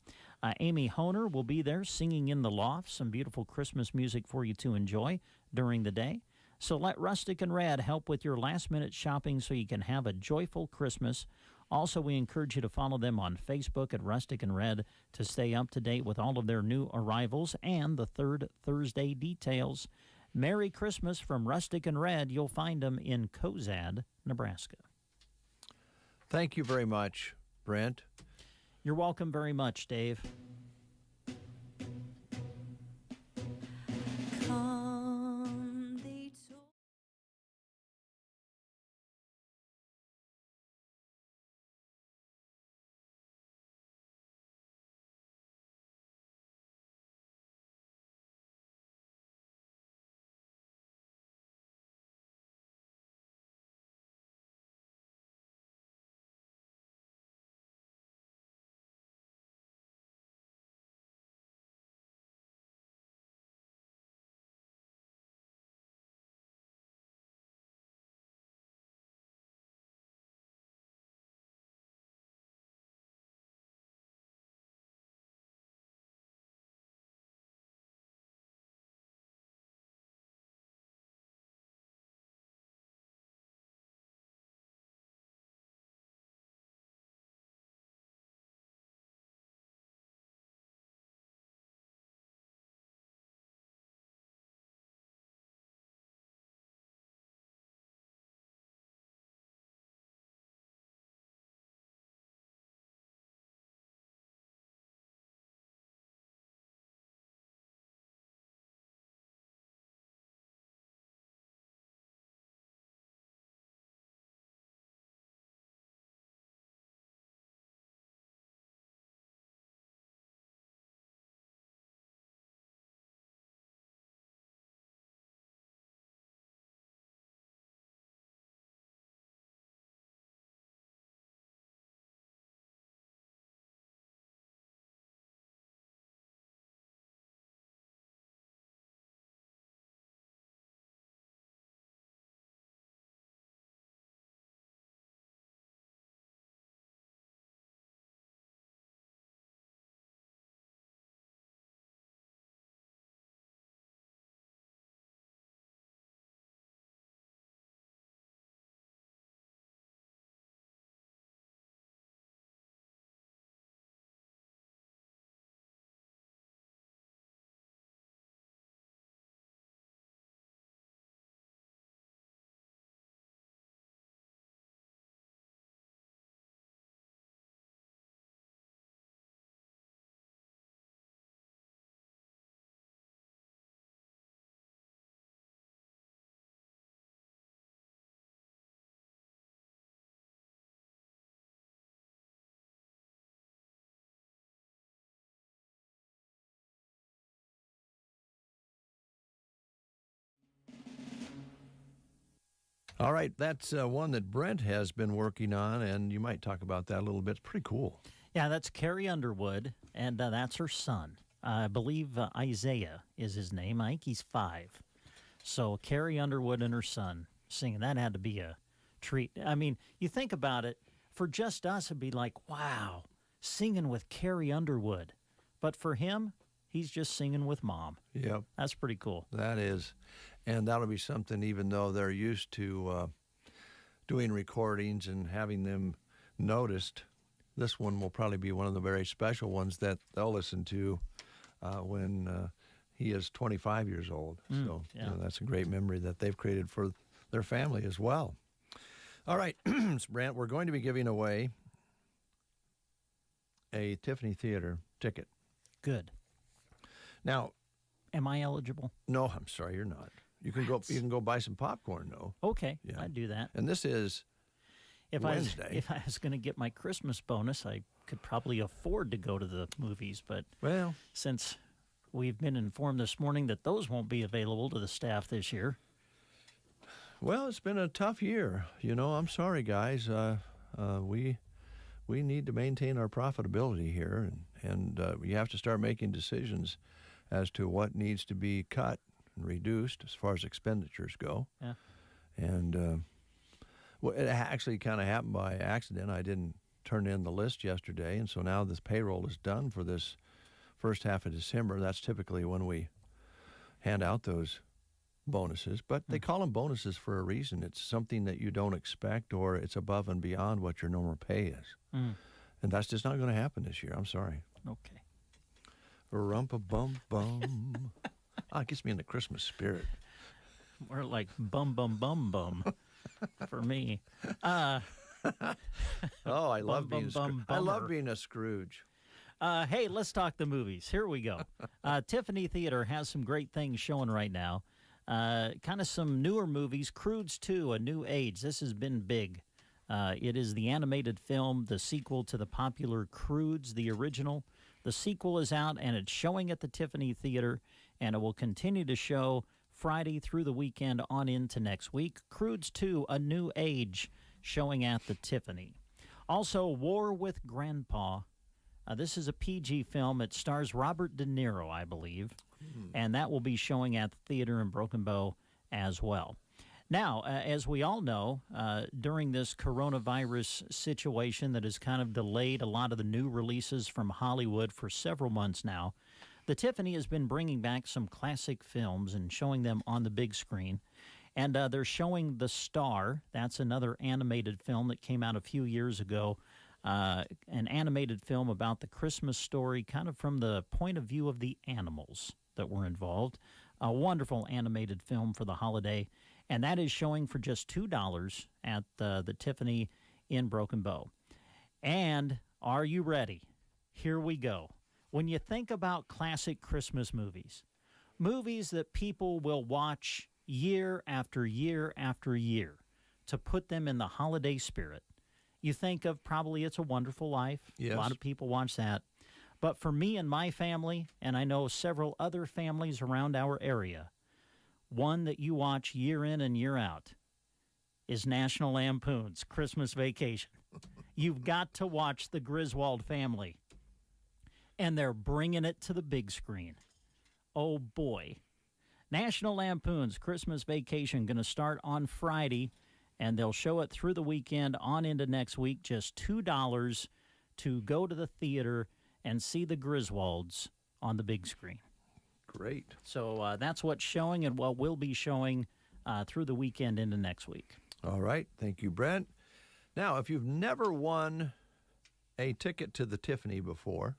Amy Honer will be there singing in the loft, some beautiful Christmas music for you to enjoy during the day. So let Rustic and Red help with your last-minute shopping so you can have a joyful Christmas. Also, we encourage you to follow them on Facebook at Rustic and Red to stay up to date with all of their new arrivals and the Third Thursday details. Merry Christmas from Rustic and Red. You'll find them in Cozad, Nebraska. Thank you very much, Brent. You're welcome very much, Dave. All right, that's one that Brent has been working on, and you might talk about that a little bit. It's pretty cool. Yeah, that's Carrie Underwood, and that's her son. I believe Isaiah is his name. I think he's 5. So Carrie Underwood and her son singing. That had to be a treat. I mean, you think about it, for just us, it'd be like, wow, singing with Carrie Underwood. But for him, he's just singing with Mom. Yep. That's pretty cool. That is. And that'll be something, even though they're used to doing recordings and having them noticed, this one will probably be one of the very special ones that they'll listen to when he is 25 years old. So yeah. You know, that's a great memory that they've created for their family as well. All right, Brant, we're going to be giving away a Tiffany Theater ticket. Good. Now, am I eligible? No, I'm sorry, you're not. You can go. You can go buy some popcorn, though. Okay, Yeah. I'd do that. And this is Wednesday. If I was going to get my Christmas bonus, I could probably afford to go to the movies. But since we've been informed this morning that those won't be available to the staff this year. Well, it's been a tough year. You know, I'm sorry, guys. we need to maintain our profitability here, and we have to start making decisions as to what needs to be cut and reduced as far as expenditures go. Yeah. And well, it actually kind of happened by accident. I didn't turn in the list yesterday, and so now this payroll is done for this first half of December. That's typically when we hand out those bonuses, but they call them bonuses for a reason. It's something that you don't expect, or it's above and beyond what your normal pay is. And that's just not going to happen this year. I'm sorry. Okay. Rumpa-bum-bum. It gets me in the Christmas spirit. More like bum, bum, bum, bum for me. I love being I love being a Scrooge. Hey, let's talk the movies. Here we go. Tiffany Theater has some great things showing right now. Kind of some newer movies. Croods 2, A New Age. This has been big. It is the animated film, the sequel to the popular Croods, the original. The sequel is out, and it's showing at the Tiffany Theater, and it will continue to show Friday through the weekend on into next week. Croods 2, A New Age, showing at the Tiffany. Also, War with Grandpa. This is a PG film. It stars Robert De Niro, I believe, and that will be showing at the theater in Broken Bow as well. Now, as we all know, during this coronavirus situation that has kind of delayed a lot of the new releases from Hollywood for several months now, the Tiffany has been bringing back some classic films and showing them on the big screen. And they're showing The Star. That's another animated film that came out a few years ago, an animated film about the Christmas story, kind of from the point of view of the animals that were involved. A wonderful animated film for the holiday. And that is showing for just $2 at the Tiffany in Broken Bow. And are you ready? Here we go. When you think about classic Christmas movies, movies that people will watch year after year after year to put them in the holiday spirit, you think of probably It's a Wonderful Life. Yes. A lot of people watch that. But for me and my family, and I know several other families around our area, one that you watch year in and year out is National Lampoon's Christmas Vacation. You've got to watch the Griswold family. And they're bringing it to the big screen. Oh, boy. National Lampoon's Christmas Vacation going to start on Friday, and they'll show it through the weekend on into next week. Just $2 to go to the theater and see the Griswolds on the big screen. Great. So that's what's showing and what will be showing through the weekend into next week. All right. Thank you, Brent. Now, if you've never won a ticket to the Tiffany before,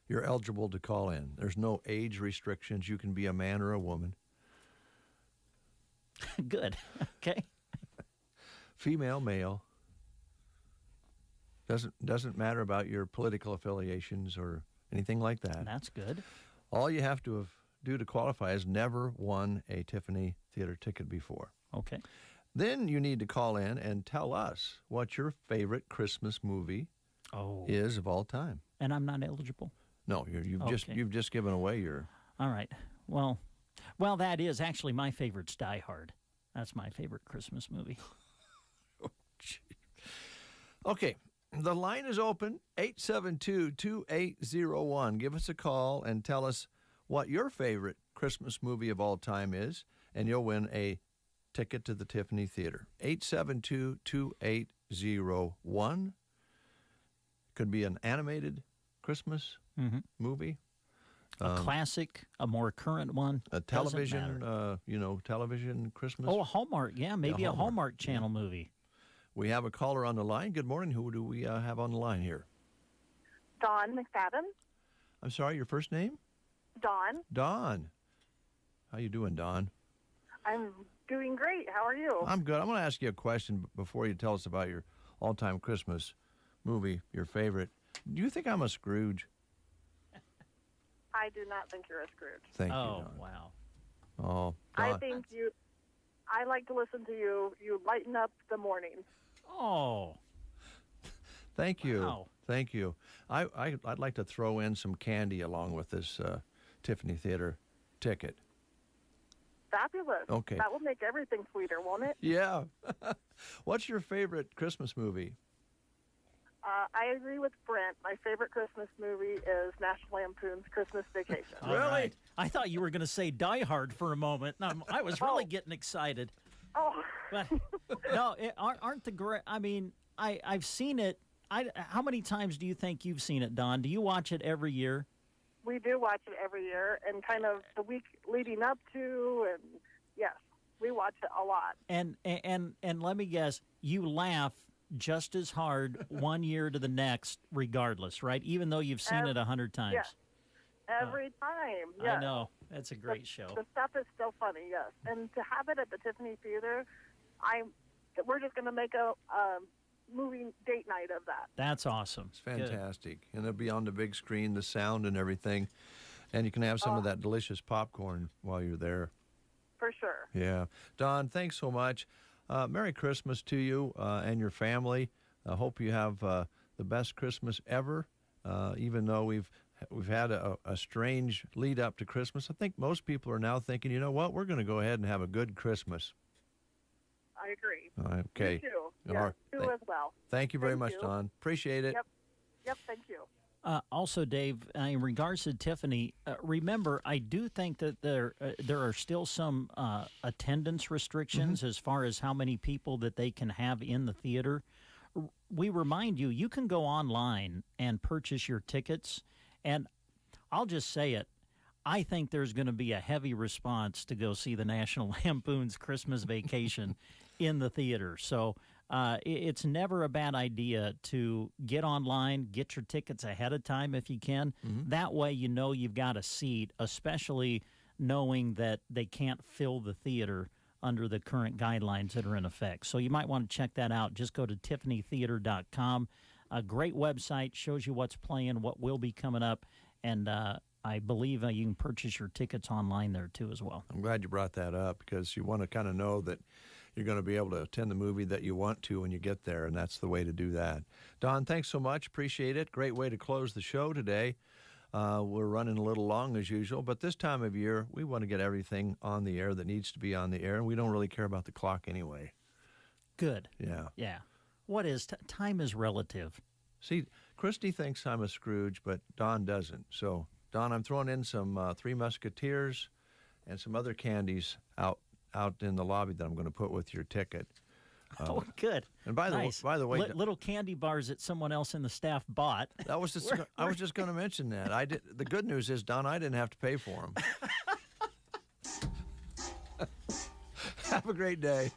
you're eligible to call in. There's no age restrictions. You can be a man or a woman. Good. Okay. Female, male. Doesn't matter about your political affiliations or anything like that. That's good. All you have to do to qualify is never won a Tiffany Theater ticket before. Okay. Then you need to call in and tell us what your favorite Christmas movie is of all time. And I'm not eligible? No, you've just given away your... All right. Well, that is actually my favorite's Die Hard. That's my favorite Christmas movie. Okay. The line is open, 872-2801. Give us a call and tell us what your favorite Christmas movie of all time is, and you'll win a ticket to the Tiffany Theater. 872-2801. Could be an animated Christmas movie. A classic, a more current one. A television, television Christmas. Oh, a Hallmark. Yeah, maybe a Hallmark Channel movie. We have a caller on the line. Good morning. Who do we have on the line here? Dawn McFadden. I'm sorry, your first name? Dawn. Dawn. How you doing, Dawn? I'm doing great. How are you? I'm good. I'm going to ask you a question before you tell us about your all-time Christmas movie, your favorite. Do you think I'm a Scrooge? I do not think you're a Scrooge. Thank you, Dawn. Wow. Oh, I think I like to listen to you. You lighten up the mornings. Oh. Thank you. Wow. Thank you. I'd like to throw in some candy along with this Tiffany Theater ticket. Fabulous. Okay. That will make everything sweeter, won't it? Yeah. What's your favorite Christmas movie? I agree with Brent. My favorite Christmas movie is National Lampoon's Christmas Vacation. All right. I thought you were going to say Die Hard for a moment. I was really getting excited. Oh. But no, aren't the great? I mean, I've seen it. How many times do you think you've seen it, Don? Do you watch it every year? We do watch it every year, and kind of the week leading up to, and yes, we watch it a lot. And let me guess, you laugh just as hard one year to the next, regardless, right? Even though you've seen it 100 times. Yes. Every time, yes. I know. That's a great show. The stuff is still funny, yes. And to have it at the Tiffany Theater, we're just going to make a movie date night of that. That's awesome. It's fantastic. Good. And it'll be on the big screen, the sound and everything. And you can have some of that delicious popcorn while you're there. For sure. Yeah. Don, thanks so much. Merry Christmas to you and your family. I hope you have the best Christmas ever, even though we've had a strange lead up to Christmas. I think most people are now thinking, you know what, we're going to go ahead and have a good Christmas. I agree. Okay. You too. All Yeah, right. you as well. Thank you very much, Don. Appreciate it. Yep, thank you. Also, Dave, in regards to Tiffany, remember, I do think that there are still some attendance restrictions as far as how many people that they can have in the theater. We remind you, you can go online and purchase your tickets, and I'll just say it, I think there's going to be a heavy response to go see the National Lampoon's Christmas Vacation in the theater. So it's never a bad idea to get online, get your tickets ahead of time if you can. That way you know you've got a seat, especially knowing that they can't fill the theater under the current guidelines that are in effect. So you might want to check that out. Just go to tiffanytheater.com. A great website, shows you what's playing, what will be coming up, and I believe you can purchase your tickets online there too as well. I'm glad you brought that up because you want to kind of know that you're going to be able to attend the movie that you want to when you get there, and that's the way to do that. Don, thanks so much. Appreciate it. Great way to close the show today. We're running a little long as usual, but this time of year, we want to get everything on the air that needs to be on the air, and we don't really care about the clock anyway. Good. Yeah. Yeah. What is time is relative. See, Christy thinks I'm a Scrooge, but Don doesn't. So, Don, I'm throwing in some Three Musketeers and some other candies out in the lobby that I'm going to put with your ticket. Oh, good. And by the way, little candy bars that someone else in the staff bought. I was just going to mention that. I did. The good news is, Don, I didn't have to pay for them. Have a great day.